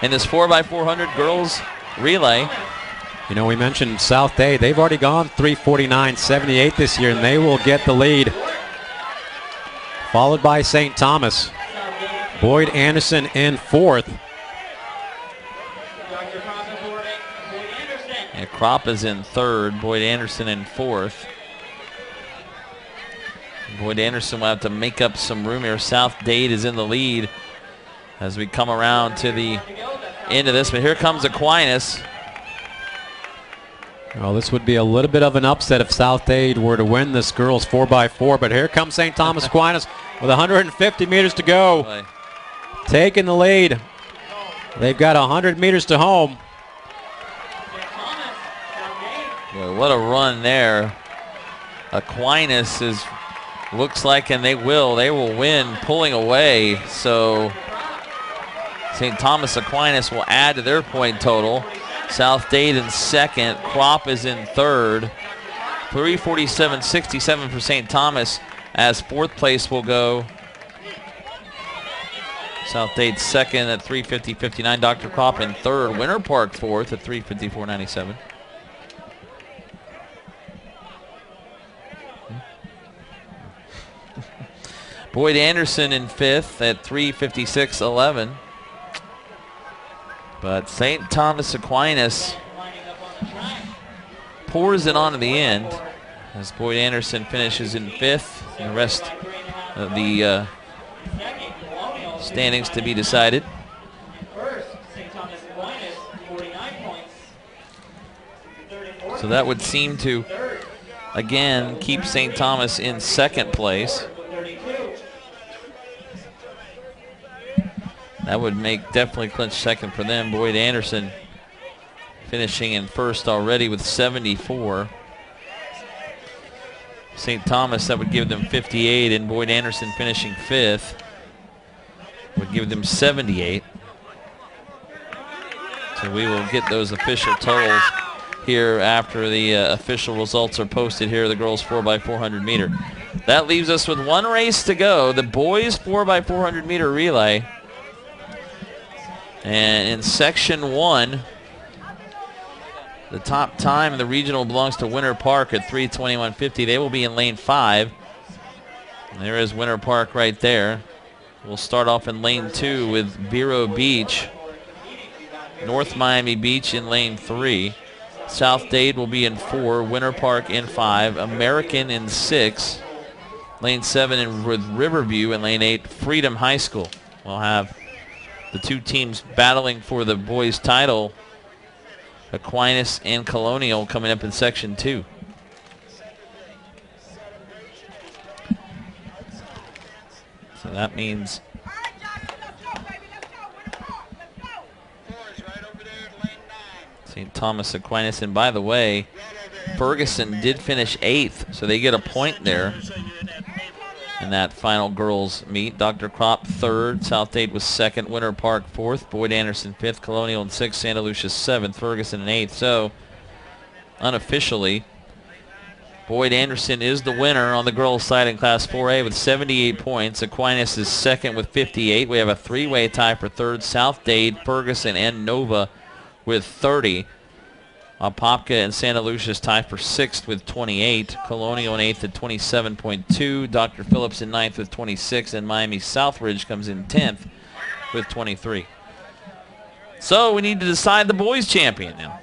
in this 4x400 girls relay. You know, we mentioned South Dade. They've already gone 3:49.78 this year, and they will get the lead. Followed by St. Thomas. Boyd Anderson in 4th. And Crop is in 3rd. Boyd Anderson in 4th. Boyd Anderson will have to make up some room here. South Dade is in the lead as we come around to the end of this. But here comes Aquinas. Well, this would be a little bit of an upset if South Dade were to win this girls 4x4. But here comes St. Thomas Aquinas with 150 meters to go. Boy. Taking the lead. They've got 100 meters to home. Boy, what a run there. Aquinas looks like, and they will win pulling away. So St. Thomas Aquinas will add to their point total. South Dade in 2nd. Crop is in 3rd. 3:47.67 for St. Thomas, as 4th place will go South Dade second at 3:50.59. Dr. Kropp in third. Winter Park fourth at 3:54.97. Boyd Anderson in fifth at 3:56.11. But St. Thomas Aquinas pours it on to the end as Boyd Anderson finishes in fifth. And the rest of the standings to be decided. So that would seem to, again, keep St. Thomas in second place. That would make definitely clinch second for them. Boyd Anderson finishing in first already with 74. St. Thomas, that would give them 58, and Boyd Anderson finishing fifth would give them 78. So we will get those official totals here after the official results are posted here, the girls 4x400 meter. That leaves us with one race to go, the boys 4x400 meter relay. And in section 1, the top time in the regional belongs to Winter Park at 3:21.50. They will be in lane 5. And there is Winter Park right there. We'll start off in lane 2 with Vero Beach. North Miami Beach in lane 3. South Dade will be in 4. Winter Park in 5. American in 6. Lane 7 with Riverview. In lane 8, Freedom High School. We'll have the two teams battling for the boys' title, Aquinas and Colonial, coming up in section 2. So that means St. Thomas Aquinas. And by the way, Ferguson did finish 8th, so they get a point there in that final girls meet. Dr. Kropp 3rd, South Dade was 2nd, Winter Park 4th, Boyd Anderson 5th, Colonial in 6th, Santa Lucia 7th, Ferguson in 8th. So unofficially, Boyd Anderson is the winner on the girls' side in Class 4A with 78 points. Aquinas is 2nd with 58. We have a three-way tie for 3rd. South Dade, Ferguson, and Nova with 30. Apopka and Santa Lucia's tie for 6th with 28. Colonial in 8th at 27.2. Dr. Phillips in 9th with 26. And Miami Southridge comes in 10th with 23. So we need to decide the boys champion now,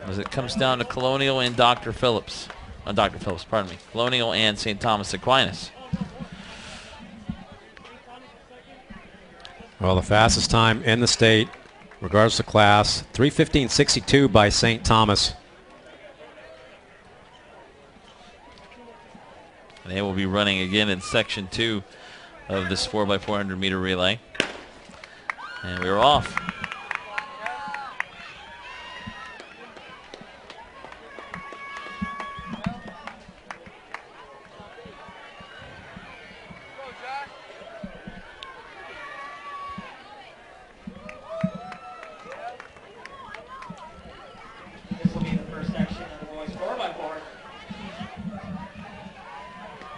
as it comes down to Colonial and Dr. Phillips. Pardon me. Colonial and St. Thomas Aquinas. Well, the fastest time in the state, regardless of class, 3:15.62 by St. Thomas. They will be running again in section 2 of this 4x400 meter relay. And we're off.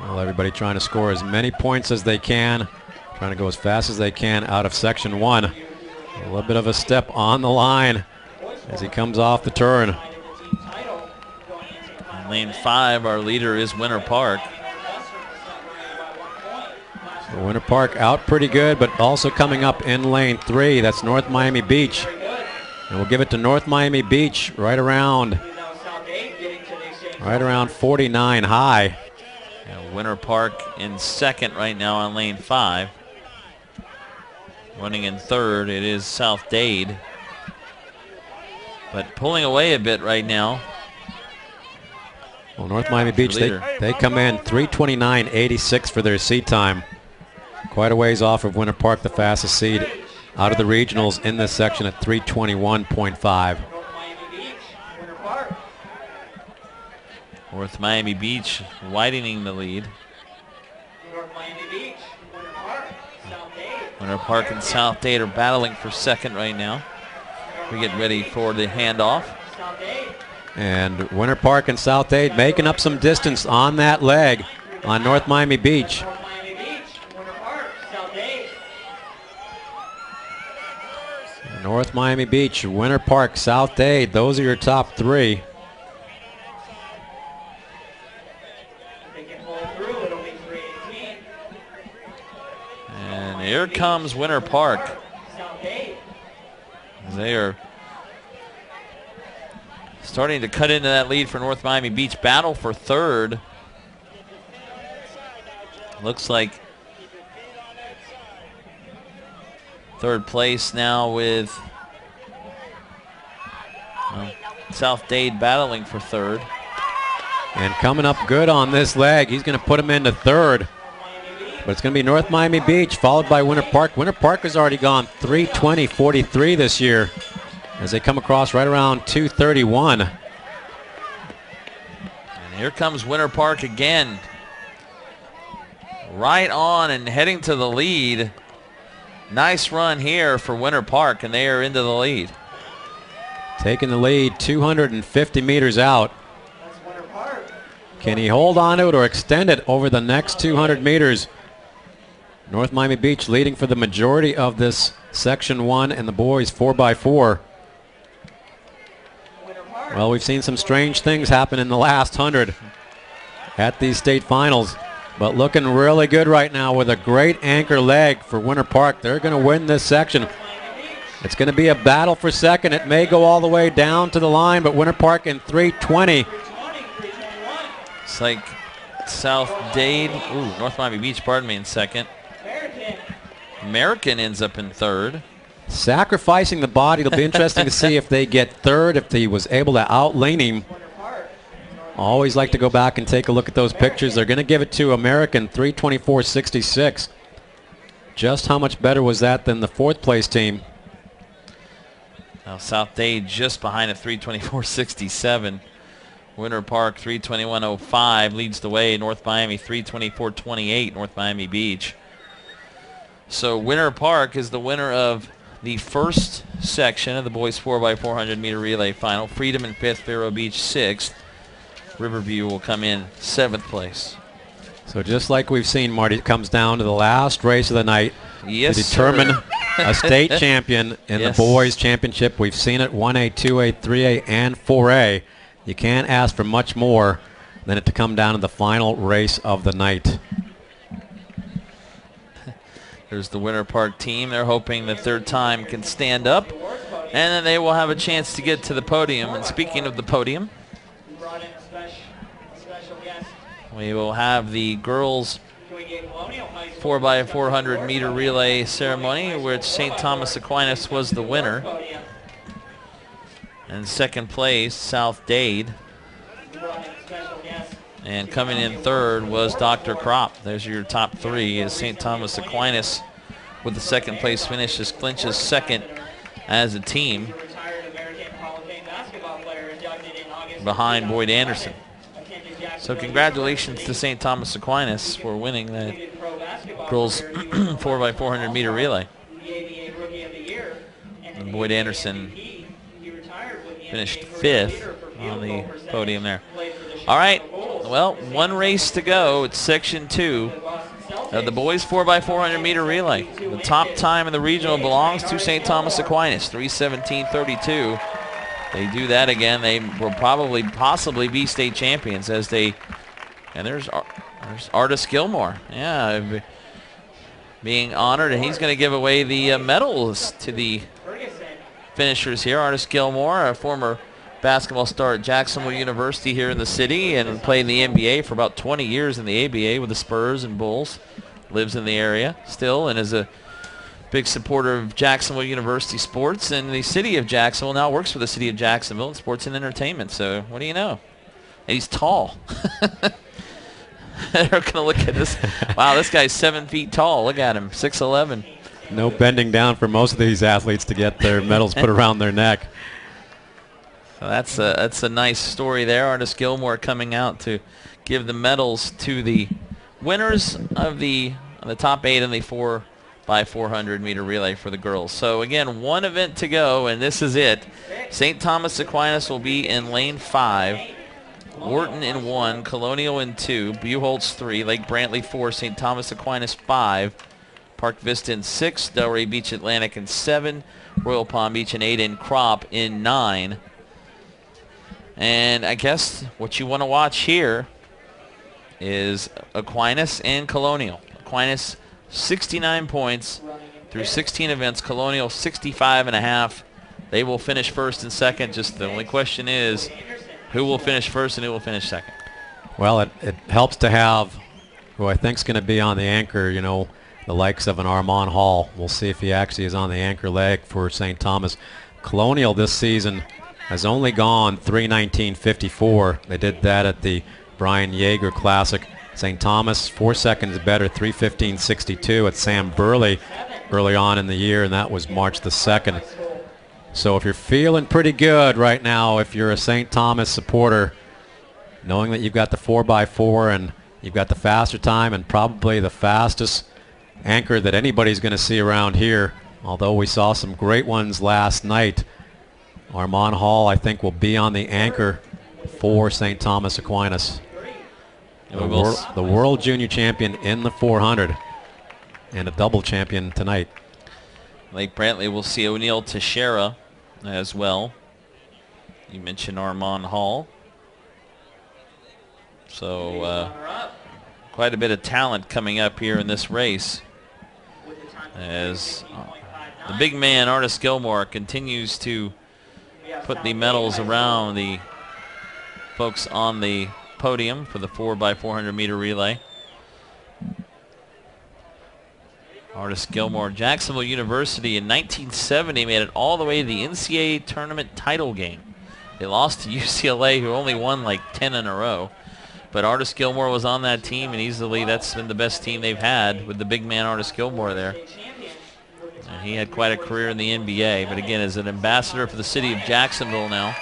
Well, everybody trying to score as many points as they can, trying to go as fast as they can out of section 1. A little bit of a step on the line as he comes off the turn. In lane 5, our leader is Winter Park. So Winter Park out pretty good, but also coming up in lane 3. That's North Miami Beach. And we'll give it to North Miami Beach right around 49 high. Winter Park in 2nd right now on lane 5. Running in 3rd, it is South Dade. But pulling away a bit right now. Well, North Miami Beach, they come in 3:29.86 for their seed time. Quite a ways off of Winter Park, the fastest seed out of the regionals in this section at 3:21.5. North Miami Beach widening the lead. Winter Park and South Dade are battling for 2nd right now. We get ready for the handoff. And Winter Park and South Dade making up some distance on that leg on North Miami Beach. North Miami Beach, Winter Park, South Dade. Those are your top three. And here comes Winter Park. They are starting to cut into that lead for North Miami Beach. Battle for third. Looks like third place now with South Dade battling for third. And coming up good on this leg, he's going to put him into third. But it's going to be North Miami Beach followed by Winter Park. Winter Park has already gone 3:20.43 this year as they come across right around 2:31. And here comes Winter Park again. Right on and heading to the lead. Nice run here for Winter Park, and they are into the lead. Taking the lead 250 meters out. Can he hold on to it or extend it over the next 200 meters? North Miami Beach leading for the majority of this Section 1 and the boys 4x4. Well, we've seen some strange things happen in the last 100 at these state finals. But looking really good right now with a great anchor leg for Winter Park. They're going to win this section. It's going to be a battle for second. It may go all the way down to the line, but Winter Park in 3:20. It's like South Dade, North Miami Beach, pardon me, in second. American ends up in third. Sacrificing the body. It'll be interesting to see if they get third, if he was able to outlane him. Always like to go back and take a look at those pictures. They're going to give it to American, 3:24.66. Just how much better was that than the fourth place team? Now South Dade just behind at 3:24.67. Winter Park 3:21.05 leads the way. North Miami 3:24.28. North Miami Beach. So Winter Park is the winner of the first section of the boys 4x400 meter relay final. Freedom in fifth, Vero Beach sixth. Riverview will come in seventh place. So just like we've seen, Marty, it comes down to the last race of the night to determine a state champion in the boys championship. We've seen it 1A, 2A, 3A, and 4A. You can't ask for much more than it to come down to the final race of the night. There's the Winter Park team. They're hoping that their time can stand up, and then they will have a chance to get to the podium. And speaking of the podium, we will have the girls 4x400 meter relay ceremony, which St. Thomas Aquinas was the winner. And second place, South Dade. And coming in third was Dr. Crop. There's your top three. Is St. Thomas Aquinas with the second place finish, as clinches second as a team behind Boyd Anderson. So congratulations to St. Thomas Aquinas for winning the girls 4x400 meter relay. And Boyd Anderson finished fifth on the podium there. All right, well, one race to go. It's section 2 of the boys 4x400 meter relay. The top time in the regional belongs to St. Thomas Aquinas, 3:17.32. They do that again, they will possibly be state champions as they, and there's Artis Gilmore, yeah, being honored, and he's going to give away the medals to the finishers here. Artis Gilmore, a former basketball star at Jacksonville University here in the city, and played in the NBA for about 20 years in the ABA with the Spurs and Bulls. Lives in the area still and is a big supporter of Jacksonville University sports, and the city of Jacksonville now works for the city of Jacksonville in sports and entertainment. So what do you know? And he's tall. They're going to look at this. Wow, this guy's 7 feet tall. Look at him, 6'11". No bending down for most of these athletes to get their medals put around their neck. So that's a nice story there. Artis Gilmore coming out to give the medals to the winners of the top 8 in the 4x400 meter relay for the girls. So again, one event to go, and this is it. St. Thomas Aquinas will be in lane 5, Wharton in 1, Colonial in 2, Buchholz 3, Lake Brantley 4, St. Thomas Aquinas 5, Park Vista in 6, Delray Beach Atlantic in 7, Royal Palm Beach in 8, and Crop in 9. And I guess what you want to watch here is Aquinas and Colonial. Aquinas 69 points through 16 events. Colonial 65.5. They will finish first and second. Just the only question is who will finish first and who will finish second. Well, it helps to have who I think is going to be on the anchor, you know, the likes of an Armand Hall. We'll see if he actually is on the anchor leg for St. Thomas. Colonial this season has only gone 3:19.54. They did that at the Brian Yeager Classic. St. Thomas 4 seconds better, 3:15.62 at Sam Burley early on in the year, and that was March the 2nd. So if you're feeling pretty good right now, if you're a St. Thomas supporter, knowing that you've got the 4x4 and you've got the faster time and probably the fastest anchor that anybody's going to see around here, although we saw some great ones last night, Armand Hall, I think, will be on the anchor for St. Thomas Aquinas. The world junior champion in the 400 and a double champion tonight. Lake Brantley will see O'Neill Teixeira as well. You mentioned Armand Hall. So quite a bit of talent coming up here in this race as the big man Artis Gilmore continues to put the medals around the folks on the podium for the 4x400 meter relay. Artis Gilmore, Jacksonville University in 1970 made it all the way to the NCAA tournament title game. They lost to UCLA, who only won like 10 in a row. But Artis Gilmore was on that team, and easily that's been the best team they've had with the big man Artis Gilmore there. And he had quite a career in the NBA, but again, as an ambassador for the city of Jacksonville now.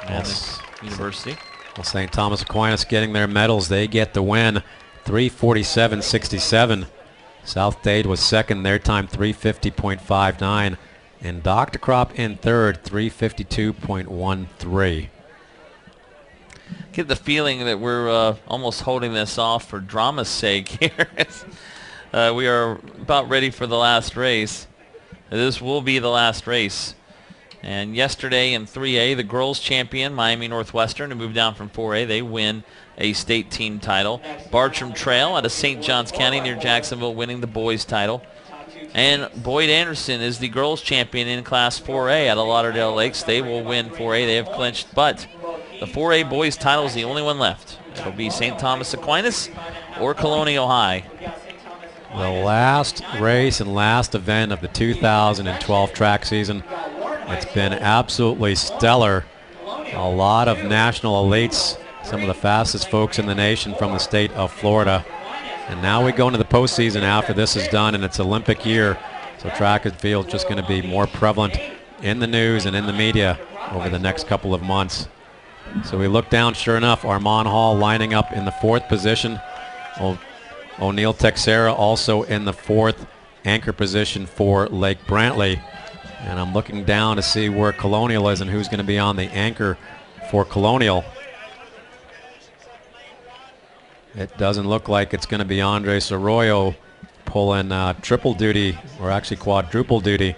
Yes. University. Well, St. Thomas Aquinas getting their medals. They get the win, 3:47.67. South Dade was second, their time 3:50.59. And Dr. Crop in third, 3:52.13. Get the feeling that we're almost holding this off for drama's sake here. We are about ready for the last race. This will be the last race. And yesterday in 3A, the girls champion, Miami Northwestern, who moved down from 4A, they win a state team title. Bartram Trail out of St. Johns County near Jacksonville winning the boys title. And Boyd Anderson is the girls champion in Class 4A out of Lauderdale Lakes. They will win 4A. They have clinched, but the 4A boys title is the only one left. It'll be St. Thomas Aquinas or Colonial High. The last race and last event of the 2012 track season. It's been absolutely stellar. A lot of national elites, some of the fastest folks in the nation from the state of Florida. And now we go into the postseason after this is done, and it's Olympic year. So track and field is just going to be more prevalent in the news and in the media over the next couple of months. So we look down, sure enough, Armand Hall lining up in the 4th position. O'Neill Teixeira also in the 4th anchor position for Lake Brantley. And I'm looking down to see where Colonial is and who's going to be on the anchor for Colonial. It doesn't look like it's going to be Andres Arroyo pulling triple duty, or actually quadruple duty.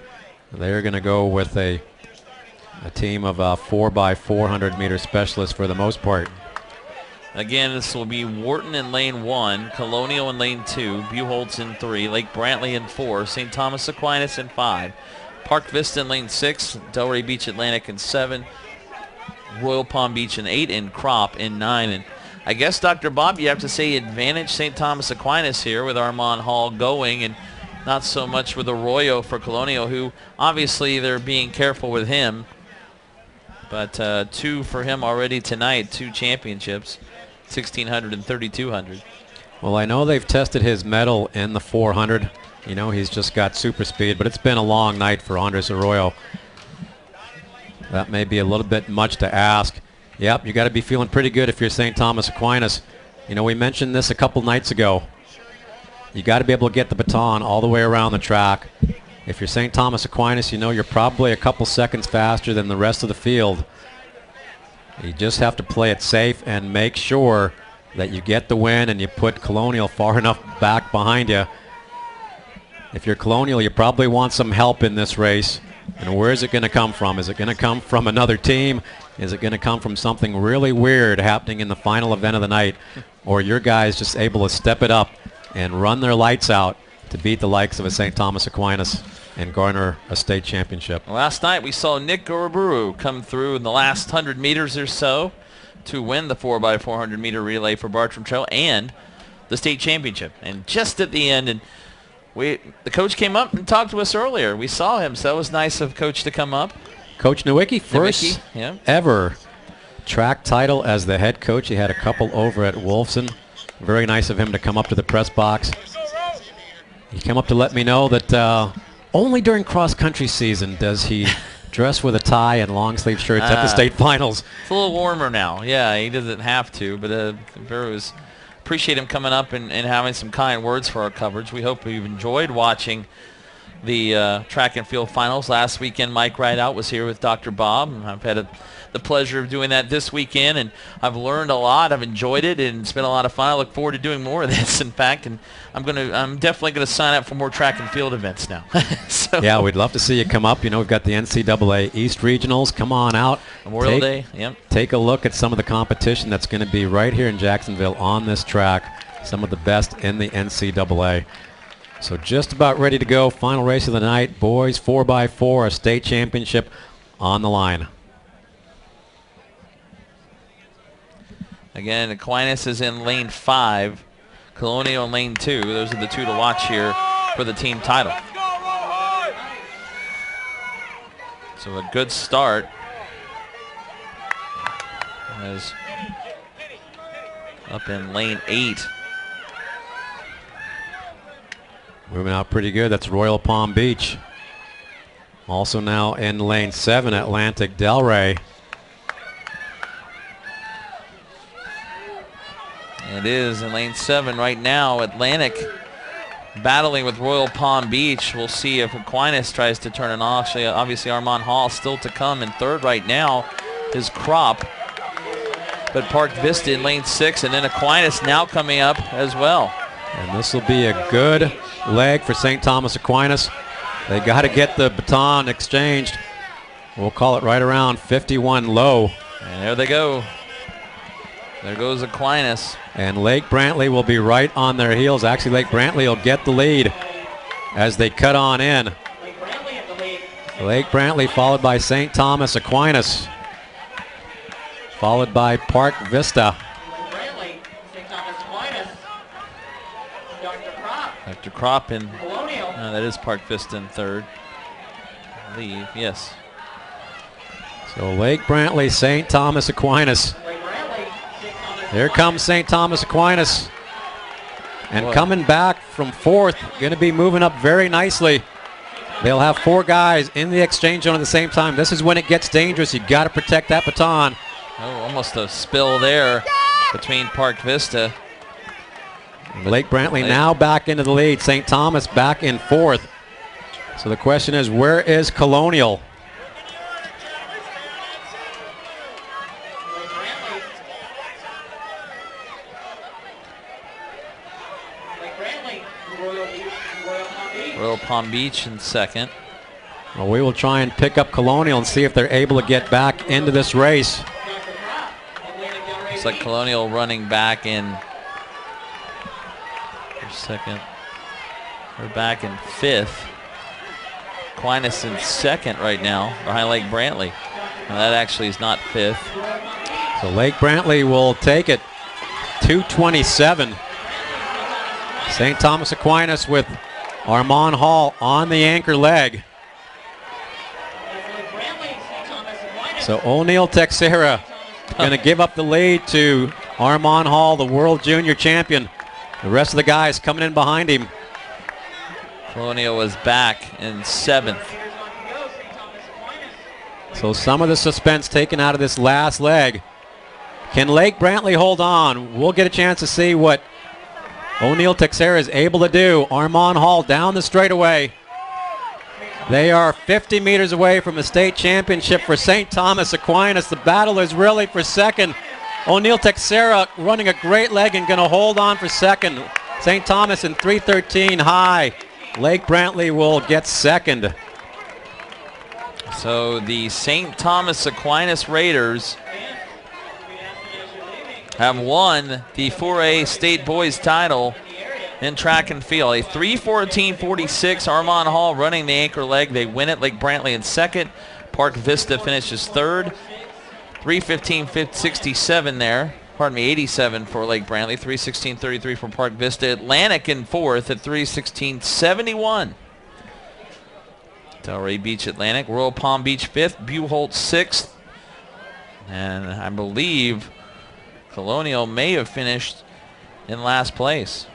They're going to go with a team of 4x400 meter specialists for the most part. Again, this will be Wharton in lane 1, Colonial in lane 2, Buchholz in 3, Lake Brantley in 4, St. Thomas Aquinas in 5, Park Vista in lane 6, Delray Beach Atlantic in 7, Royal Palm Beach in 8, and Crop in 9. And I guess, Dr. Bob, you have to say advantage St. Thomas Aquinas here with Armand Hall going, and not so much with Arroyo for Colonial, who obviously they're being careful with him. But 2 for him already tonight, 2 championships, 1600 and 3200. Well, I know they've tested his medal in the 400. You know, he's just got super speed, but it's been a long night for Andres Arroyo. That may be a little bit much to ask. Yep, you got to be feeling pretty good if you're St. Thomas Aquinas. You know, we mentioned this a couple nights ago. You got to be able to get the baton all the way around the track. If you're St. Thomas Aquinas, you know you're probably a couple seconds faster than the rest of the field. You just have to play it safe and make sure that you get the win and you put Colonial far enough back behind you. If you're Colonial, you probably want some help in this race. And where is it going to come from? Is it going to come from another team? Is it going to come from something really weird happening in the final event of the night? Or your guys just able to step it up and run their lights out to beat the likes of a St. Thomas Aquinas and garner a state championship? Last night we saw Nick Goroburu come through in the last 100 meters or so to win the 4x400 meter relay for Bartram Trail and the state championship. And just at the end, and the coach came up and talked to us earlier. We saw him, so that was nice of Coach to come up. Coach Nowicki, first yeah, ever track title as the head coach. He had a couple over at Wolfson. Very nice of him to come up to the press box. He came up to let me know that only during cross-country season does he dress with a tie and long-sleeve shirts at the state finals. It's a little warmer now. Yeah, he doesn't have to, but appreciate him coming up and having some kind words for our coverage. We hope you've enjoyed watching the track and field finals. Last weekend, Mike Rideout was here with Dr. Bob, and I've had the pleasure of doing that this weekend, and I've learned a lot. I've enjoyed it, and it's been a lot of fun. I look forward to doing more of this, in fact, and I'm definitely going to sign up for more track and field events now. So, yeah, we'd love to see you come up. You know, we've got the NCAA East Regionals. Come on out. Memorial Day, yep. Take a look at some of the competition that's going to be right here in Jacksonville on this track. Some of the best in the NCAA. So just about ready to go. Final race of the night. Boys 4x4, a state championship on the line. Again, Aquinas is in lane 5. Colonial in lane 2. Those are the two to watch here for the team title. So a good start. As up in lane 8. Moving out pretty good. That's Royal Palm Beach. Also now in lane 7, Atlantic Delray. It is in lane 7 right now. Atlantic battling with Royal Palm Beach. We'll see if Aquinas tries to turn it off. Obviously, Armand Hall still to come in third right now is Crop. But Park Vista in lane 6, and then Aquinas now coming up as well. And this will be a good leg for St. Thomas Aquinas. They got to get the baton exchanged. We'll call it right around 51 low. And there they go. There goes Aquinas. And Lake Brantley will be right on their heels. Actually, Lake Brantley will get the lead as they cut on in. Lake Brantley followed by St. Thomas Aquinas, followed by Park Vista. Dr. Crop in, that is Park Vista in third, I believe, yes. So Lake Brantley, St. Thomas Aquinas. Here comes St. Thomas Aquinas. And coming back from fourth, going to be moving up very nicely. They'll have 4 guys in the exchange zone at the same time. This is when it gets dangerous. You got to protect that baton. Oh, almost a spill there between Park Vista. Lake Brantley now back into the lead. St. Thomas back in fourth. So the question is, where is Colonial? Royal Palm Beach in second. Well, we will try and pick up Colonial and see if they're able to get back into this race. Looks like Colonial running back in second. They're back in 5th. Aquinas in second right now, behind Lake Brantley. And that actually is not 5th. So Lake Brantley will take it. 2:27. St. Thomas Aquinas with Armand Hall on the anchor leg. So O'Neill Texera going to give up the lead to Armand Hall, the world junior champion. The rest of the guys coming in behind him. Colonial was back in 7th. So some of the suspense taken out of this last leg. Can Lake Brantley hold on? We'll get a chance to see what O'Neill Texera is able to do. Armand Hall down the straightaway. They are 50 meters away from the state championship for St. Thomas Aquinas. The battle is really for second. O'Neill Texera running a great leg and going to hold on for second. St. Thomas in 3:13 high. Lake Brantley will get second. So the St. Thomas Aquinas Raiders have won the 4A state boys title in track and field. A 3:14.46, Armand Hall running the anchor leg. They win it. Lake Brantley in second. Park Vista finishes third. 3:15.67 there. Pardon me, 87 for Lake Brantley. 3:16.33 for Park Vista. Atlantic in fourth at 3:16.71. Delray Beach Atlantic. Royal Palm Beach fifth. Buchholz sixth. And I believe Colonial may have finished in last place.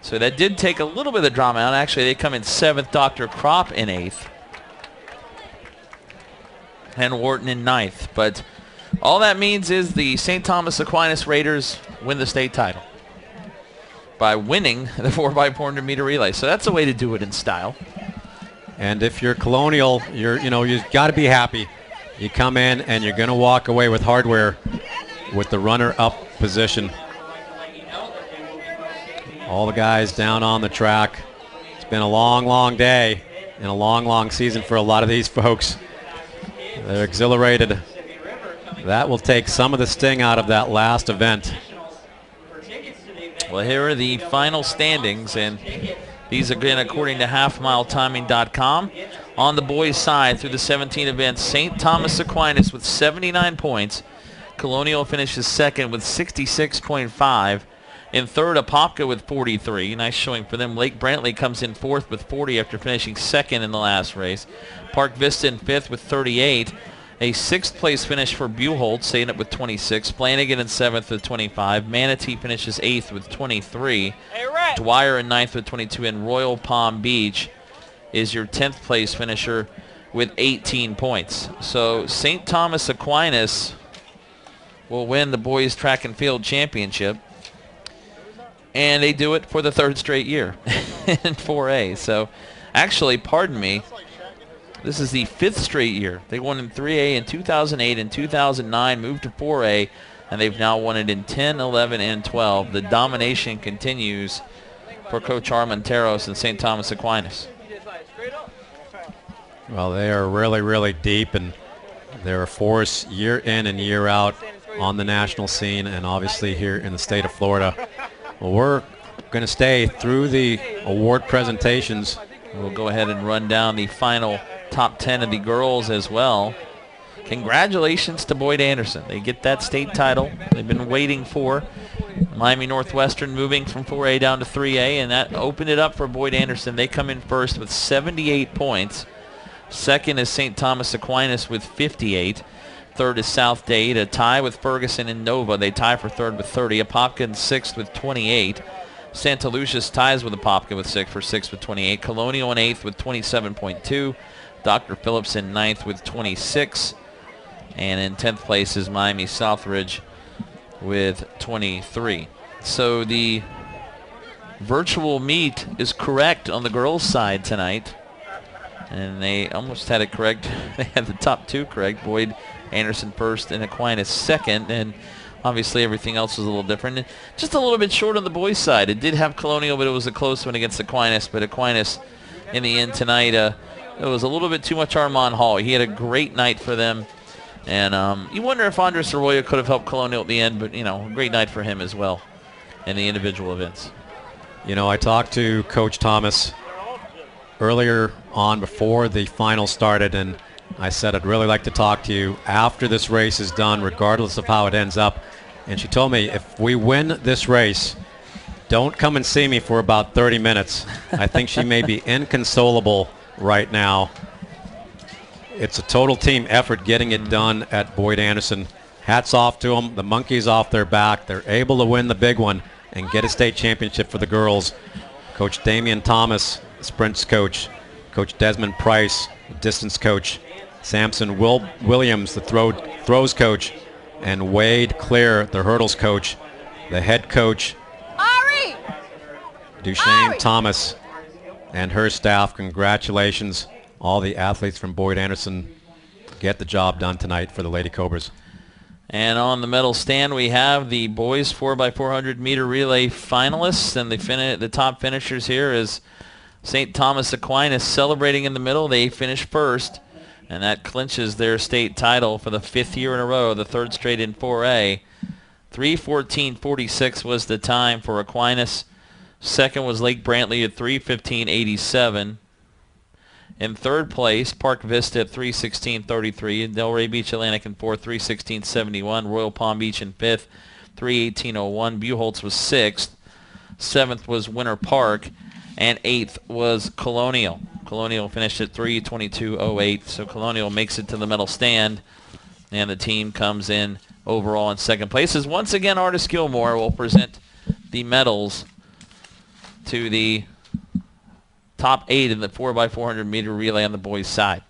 So that did take a little bit of the drama out. Actually, they come in seventh. Dr. Kropp in eighth. And Wharton in ninth. But all that means is the St. Thomas Aquinas Raiders win the state title by winning the 4x400 meter relay. So that's a way to do it in style. And if you're Colonial, you've got to be happy. You come in and you're going to walk away with hardware with the runner-up position. All the guys down on the track. It's been a long, long day and a long, long season for a lot of these folks. They're exhilarated. That will take some of the sting out of that last event. Well, here are the final standings, and these are again according to halfmiletiming.com. On the boys' side, through the 17 events, St. Thomas Aquinas with 79 points. Colonial finishes second with 66.5. In third, Apopka with 43. Nice showing for them. Lake Brantley comes in fourth with 40 after finishing second in the last race. Park Vista in fifth with 38. A sixth place finish for Buchholz, staying up with 26. Flanagan in seventh with 25. Manatee finishes eighth with 23. Dwyer in ninth with 22. And Royal Palm Beach is your 10th place finisher with 18 points. So St. Thomas Aquinas will win the boys track and field championship. And they do it for the third straight year in 4A. So actually, pardon me, this is the fifth straight year. They won in 3A in 2008 and 2009, moved to 4A, and they've now won it in 10, 11, and 12. The domination continues for Coach Armenteros and St. Thomas Aquinas. Well, they are really, really deep, and they're a force year in and year out on the national scene and obviously here in the state of Florida. Well, we're going to stay through the award presentations. We'll go ahead and run down the final top 10 of the girls as well. Congratulations to Boyd Anderson. They get that state title they've been waiting for. Miami Northwestern moving from 4A down to 3A, and that opened it up for Boyd Anderson. They come in first with 78 points. Second is St. Thomas Aquinas with 58. Third is South Dade, a tie with Ferguson and Nova. They tie for third with 30. Apopka in sixth with 28. Santa Lucia's ties with Apopka with sixth with 28. Colonial in eighth with 27.2. Dr. Phillips in ninth with 26. And in 10th place is Miami Southridge with 23. So the virtual meet is correct on the girls' side tonight. And they almost had it correct. They had the top two correct. Boyd Anderson first and Aquinas second. And obviously everything else was a little different. And just a little bit short on the boys' side. It did have Colonial, but it was a close one against Aquinas. But Aquinas, in the end tonight, it was a little bit too much Armand Hall. He had a great night for them. And you wonder if Andres Arroyo could have helped Colonial at the end. But, a great night for him as well in the individual events. I talked to Coach Thomas earlier on before the final started, and I said I'd really like to talk to you after this race is done, regardless of how it ends up. And she told me, if we win this race, don't come and see me for about 30 minutes. I think she may be inconsolable right now. It's a total team effort getting it done at Boyd Anderson. Hats off to them. The monkey's off their back. They're able to win the big one and get a state championship for the girls. Coach Damian Thomas, sprints coach. Coach Desmond Price, distance coach. Samson Williams, the throws coach. And Wade Clear, the hurdles coach. The head coach, Duchesne Thomas, and her staff. And on the medal stand, we have the boys 4x400 meter relay finalists, and the top finishers here is St. Thomas Aquinas celebrating in the middle. They finished first, and that clinches their state title for the 5th year in a row, the 3rd straight in 4A. 3:14.46 was the time for Aquinas. Second was Lake Brantley at 3:15.87. In third place, Park Vista at 3:16.33. Delray Beach Atlantic in fourth, 3:16.71. Royal Palm Beach in fifth, 3:18.01. Buchholz was sixth. Seventh was Winter Park. And eighth was Colonial. Colonial finished at 3:22.08. So Colonial makes it to the medal stand. And the team comes in overall in second place. As once again, Artis Gilmore will present the medals to the top 8 in the 4x400 meter relay on the boys' side.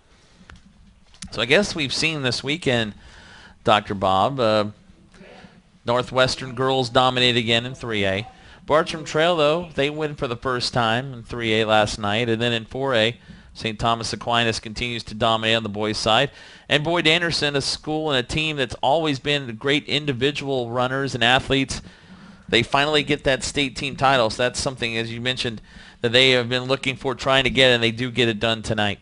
So I guess we've seen this weekend, Dr. Bob, Northwestern girls dominate again in 3A. Bartram Trail, though, they win for the first time in 3A last night. And then in 4A, St. Thomas Aquinas continues to dominate on the boys' side. And Boyd Anderson, a school and a team that's always been great individual runners and athletes, they finally get that state team title. So that's something, as you mentioned, that they have been looking for, trying to get, and they do get it done tonight.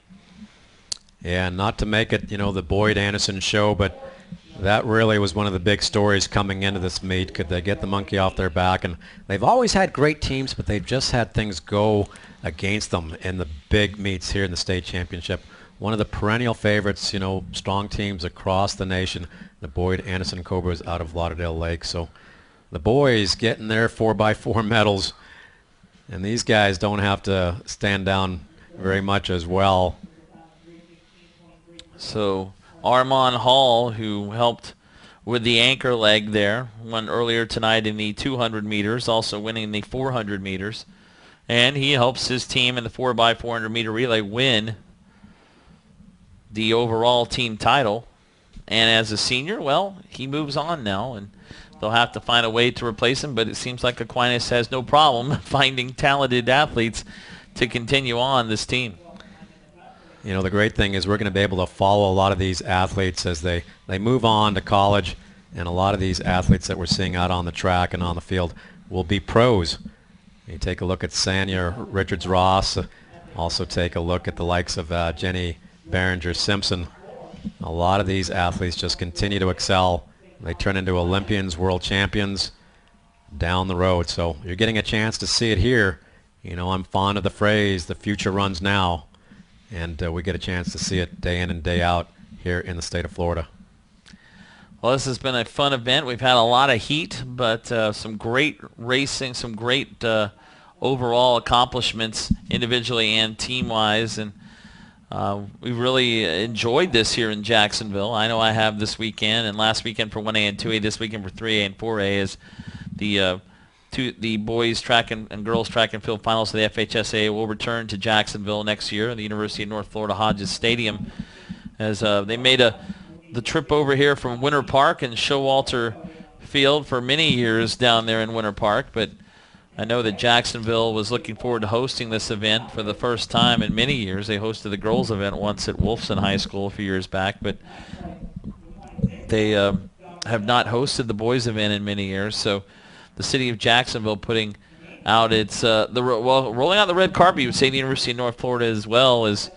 Yeah, not to make it, the Boyd Anderson show, but that really was one of the big stories coming into this meet. Could they get the monkey off their back? And they've always had great teams, but they've just had things go against them in the big meets here in the state championship. One of the perennial favorites, strong teams across the nation, the Boyd Anderson Cobras out of Lauderdale Lake. So the boys getting their 4x4 medals, and these guys don't have to stand down very much as well. So Armand Hall, who helped with the anchor leg there, won earlier tonight in the 200 meters, also winning the 400 meters. And he helps his team in the 4x400 meter relay win the overall team title. And as a senior, well, he moves on now, and they'll have to find a way to replace him, but it seems like Aquinas has no problem finding talented athletes to continue on this team. The great thing is we're going to be able to follow a lot of these athletes as they move on to college, and a lot of these athletes that we're seeing out on the track and on the field will be pros. You take a look at Sanya Richards-Ross, also take a look at the likes of Jenny Behringer-Simpson. A lot of these athletes just continue to excel. They turn into Olympians, world champions down the road. So you're getting a chance to see it here. I'm fond of the phrase, the future runs now. And we get a chance to see it day in and day out here in the state of Florida. Well, this has been a fun event. We've had a lot of heat, but some great racing, some great overall accomplishments individually and team-wise. And we really enjoyed this here in Jacksonville. I know I have this weekend, and last weekend for 1A and 2A, this weekend for 3A and 4A is the boys track and girls track and field finals of the FHSAA will return to Jacksonville next year at the University of North Florida Hodges Stadium, as they made the trip over here from Winter Park and Showalter Field for many years down there in Winter Park. But I know that Jacksonville was looking forward to hosting this event for the first time in many years. They hosted the girls event once at Wolfson High School a few years back, but they have not hosted the boys event in many years. So the city of Jacksonville putting out its rolling out the red carpet. You would say the University of North Florida as well. As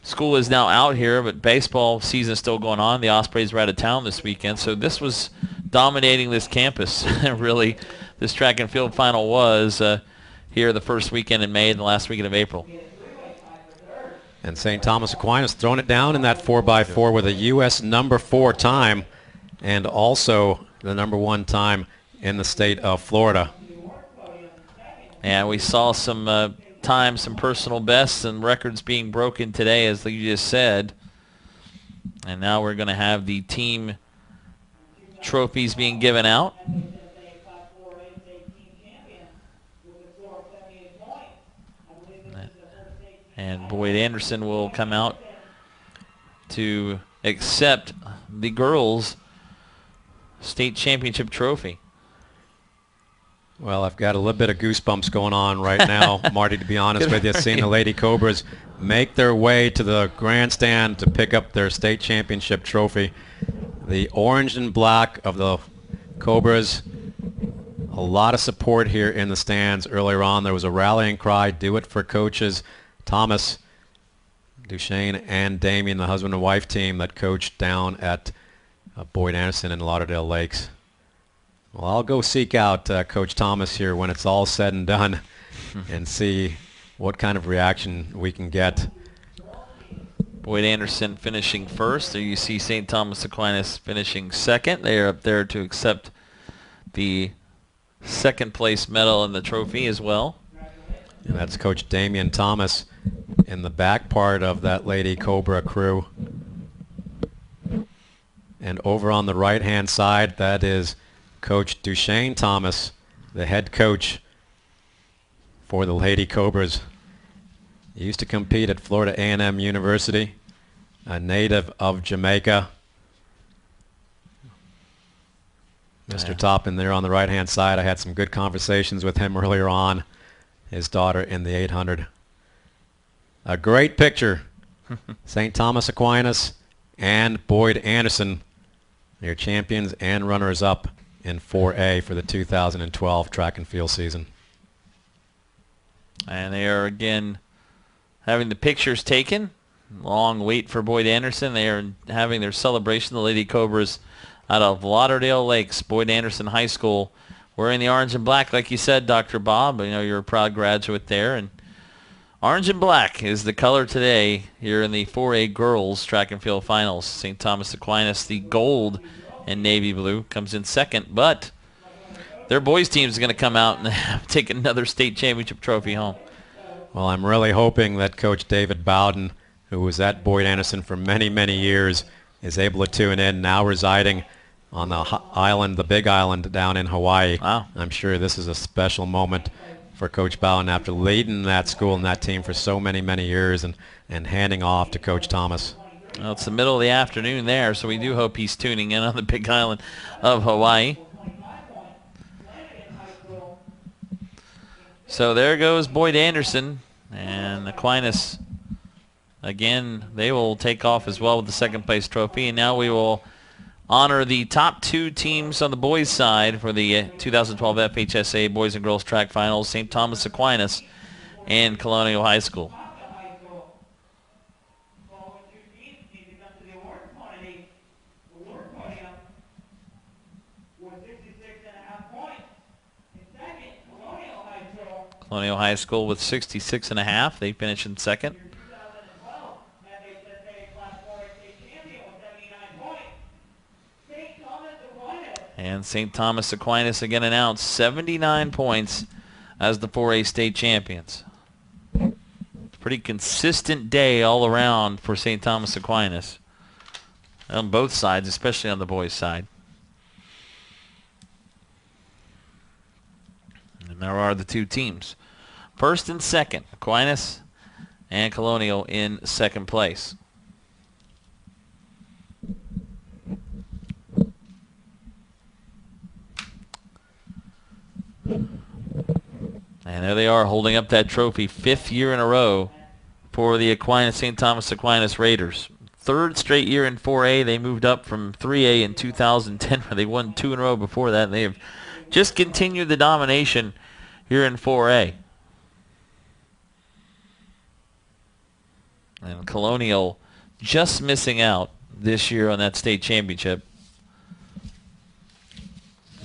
school is now out here, but baseball season is still going on. The Ospreys were out of town this weekend, so this was dominating this campus. Really, this track and field final was here the first weekend in May and the last weekend of April. And St. Thomas Aquinas throwing it down in that 4x4 with a U.S. number 4 time, and also the number 1 time in the state of Florida. And we saw some times, some personal bests and records being broken today, as you just said. And now we're going to have the team trophies being given out. And Boyd Anderson will come out to accept the girls' state championship trophy. Well, I've got a little bit of goosebumps going on right now, Marty, to be honest with you, seeing the Lady Cobras make their way to the grandstand to pick up their state championship trophy. The orange and black of the Cobras. A lot of support here in the stands. Earlier on, there was a rallying cry, do it for coaches Thomas, Duchesne, and Damien, the husband and wife team that coached down at Boyd Anderson in Lauderdale Lakes. Well, I'll go seek out Coach Thomas here when it's all said and done and see what kind of reaction we can get. Boyd Anderson finishing first. There you see St. Thomas Aquinas finishing second. They are up there to accept the second place medal and the trophy as well. And that's Coach Damian Thomas in the back part of that Lady Cobra crew. And over on the right-hand side, that is Coach Duchesne Thomas, the head coach for the Lady Cobras. He used to compete at Florida A&M University, a native of Jamaica. Mr. Toppin there on the right-hand side. I had some good conversations with him earlier on. His daughter in the 800. A great picture. St. Thomas Aquinas and Boyd Anderson, your champions and runners-up in 4A for the 2012 track and field season. And they are again having the pictures taken. Long wait for Boyd Anderson. They are having their celebration. The Lady Cobras out of Lauderdale Lakes, Boyd Anderson High School, wearing the orange and black, like you said, Dr. Bob. I know you're a proud graduate there, and orange and black is the color today here in the 4A girls track and field finals. St. Thomas Aquinas, the gold and navy blue, comes in second, but their boys team is going to come out and take another state championship trophy home. Well, I'm really hoping that Coach David Bowden, who was at Boyd Anderson for many, many years, is able to tune in, now residing on the island, the big island down in Hawaii. Wow. I'm sure this is a special moment for Coach Bowden after leading that school and that team for so many, many years and handing off to Coach Thomas. Well, it's the middle of the afternoon there, so we do hope he's tuning in on the big island of Hawaii. So there goes Boyd Anderson, and Aquinas, again, they will take off as well with the second place trophy. And now we will honor the top two teams on the boys' side for the 2012 FHSAA Boys and Girls Track Finals, St. Thomas Aquinas and Colonial High School. Colonial High School with 66.5. They finish in second. And St. Thomas Aquinas again announced 79 points as the 4A state champions. Pretty consistent day all around for St. Thomas Aquinas on both sides, especially on the boys' side. And there are the two teams. First and second, Aquinas and Colonial in second place. And there they are holding up that trophy, fifth year in a row for the Aquinas, St. Thomas Aquinas Raiders. Third straight year in 4A. They moved up from 3A in 2010, where they won 2 in a row before that. And they have just continued the domination here in 4A. And Colonial just missing out this year on that state championship.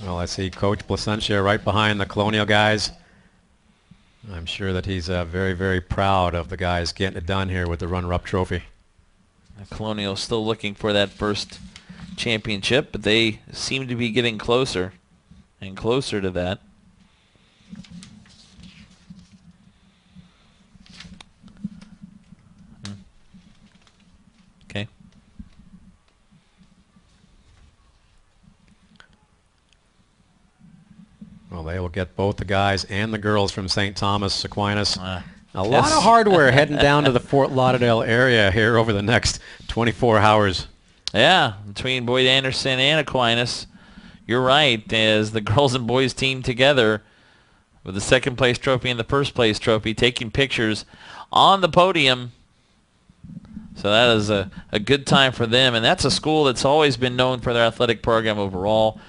Well, I see Coach Placentia right behind the Colonial guys. I'm sure that he's very, very proud of the guys getting it done here with the runner-up trophy. Colonial still looking for that first championship, but they seem to be getting closer and closer to that. Okay. Well, they will get both the guys and the girls from St. Thomas Aquinas. A yes. lot of hardware heading down to the Fort Lauderdale area here over the next 24 hours. Yeah, between Boyd Anderson and Aquinas, you're right, as the girls and boys team together with the second place trophy and the first place trophy, taking pictures on the podium So that is a good time for them, and that's a school that's always been known for their athletic program overall.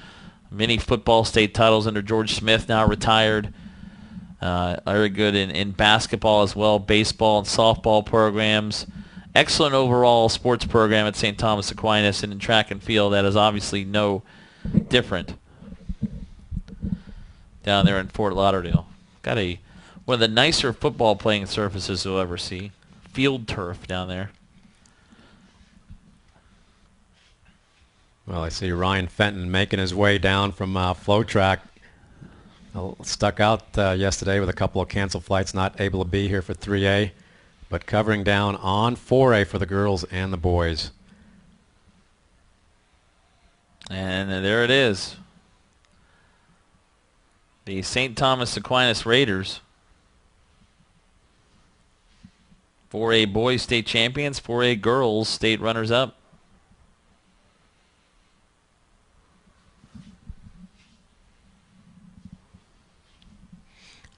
Many football state titles under George Smith, now retired. Very good in basketball as well, baseball and softball programs. Excellent overall sports program at St. Thomas Aquinas, and in track and field that is obviously no different down there in Fort Lauderdale. Got one of the nicer football playing surfaces you'll ever see. Field turf down there. Well, I see Ryan Fenton making his way down from flow track. Stuck out yesterday with a couple of canceled flights, not able to be here for 3A, but covering down on 4A for the girls and the boys. And there it is. The St. Thomas Aquinas Raiders. 4A boys state champions, 4A girls state runners-up.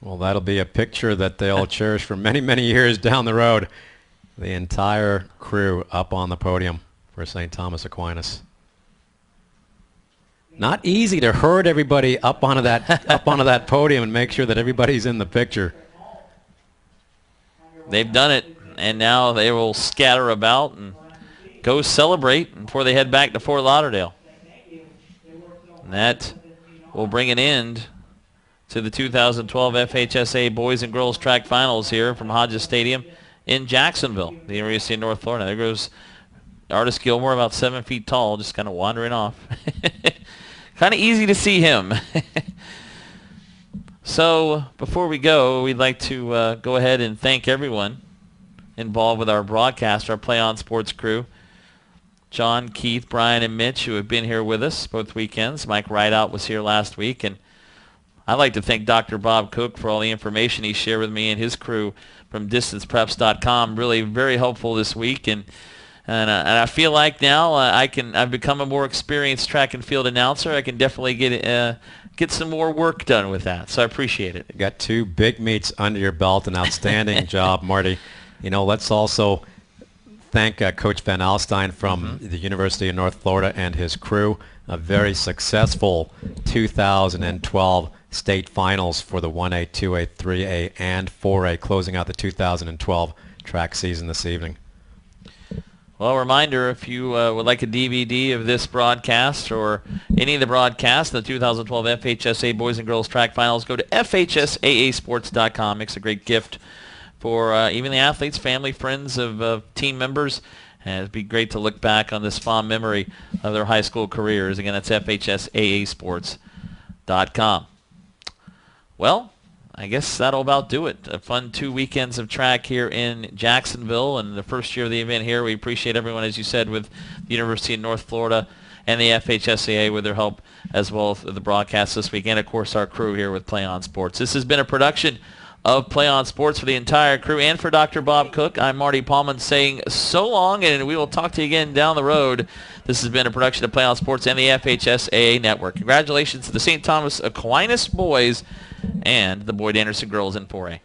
Well, that'll be a picture that they'll cherish for many, many years down the road. The entire crew up on the podium for St. Thomas Aquinas. Not easy to herd everybody up onto that podium and make sure that everybody's in the picture. They've done it, and now they will scatter about and go celebrate before they head back to Fort Lauderdale. And that will bring an end to the 2012 FHSAA Boys and Girls Track Finals here from Hodges Stadium in Jacksonville, the University of North Florida. There goes Artis Gilmore, about 7 feet tall, just kind of wandering off. Kind of easy to see him. So before we go, we'd like to go ahead and thank everyone involved with our broadcast, our Play On Sports crew. John, Keith, Brian, and Mitch, who have been here with us both weekends. Mike Rideout was here last week, and I'd like to thank Dr. Bob Cook for all the information he shared with me and his crew from distancepreps.com. Really very helpful this week, and I feel like now I've become a more experienced track and field announcer. I can definitely get some more work done with that, so I appreciate it. You got 2 big meets under your belt. An outstanding job, Marty. You know, let's also thank Coach Van Alstyne from the University of North Florida and his crew. A very successful 2012 state finals for the 1A, 2A, 3A, and 4A, closing out the 2012 track season this evening. Well, a reminder, if you would like a DVD of this broadcast or any of the broadcasts, the 2012 FHSAA Boys and Girls Track Finals, go to FHSAAsports.com. Makes a great gift for even the athletes, family, friends of team members. And it'd be great to look back on this fond memory of their high school careers. Again, that's FHSAAsports.com. Well, I guess that'll about do it. A fun 2 weekends of track here in Jacksonville, and the first year of the event here. We appreciate everyone, as you said, with the University of North Florida and the FHSAA with their help, as well as the broadcast this week, and of course our crew here with Play On Sports. This has been a production of Play On Sports for the entire crew and for Dr. Bob Cook. I'm Marty Paulman saying so long, and we will talk to you again down the road. This has been a production of Play On Sports and the FHSAA Network. Congratulations to the St. Thomas Aquinas boys and the Boyd Anderson girls in 4A.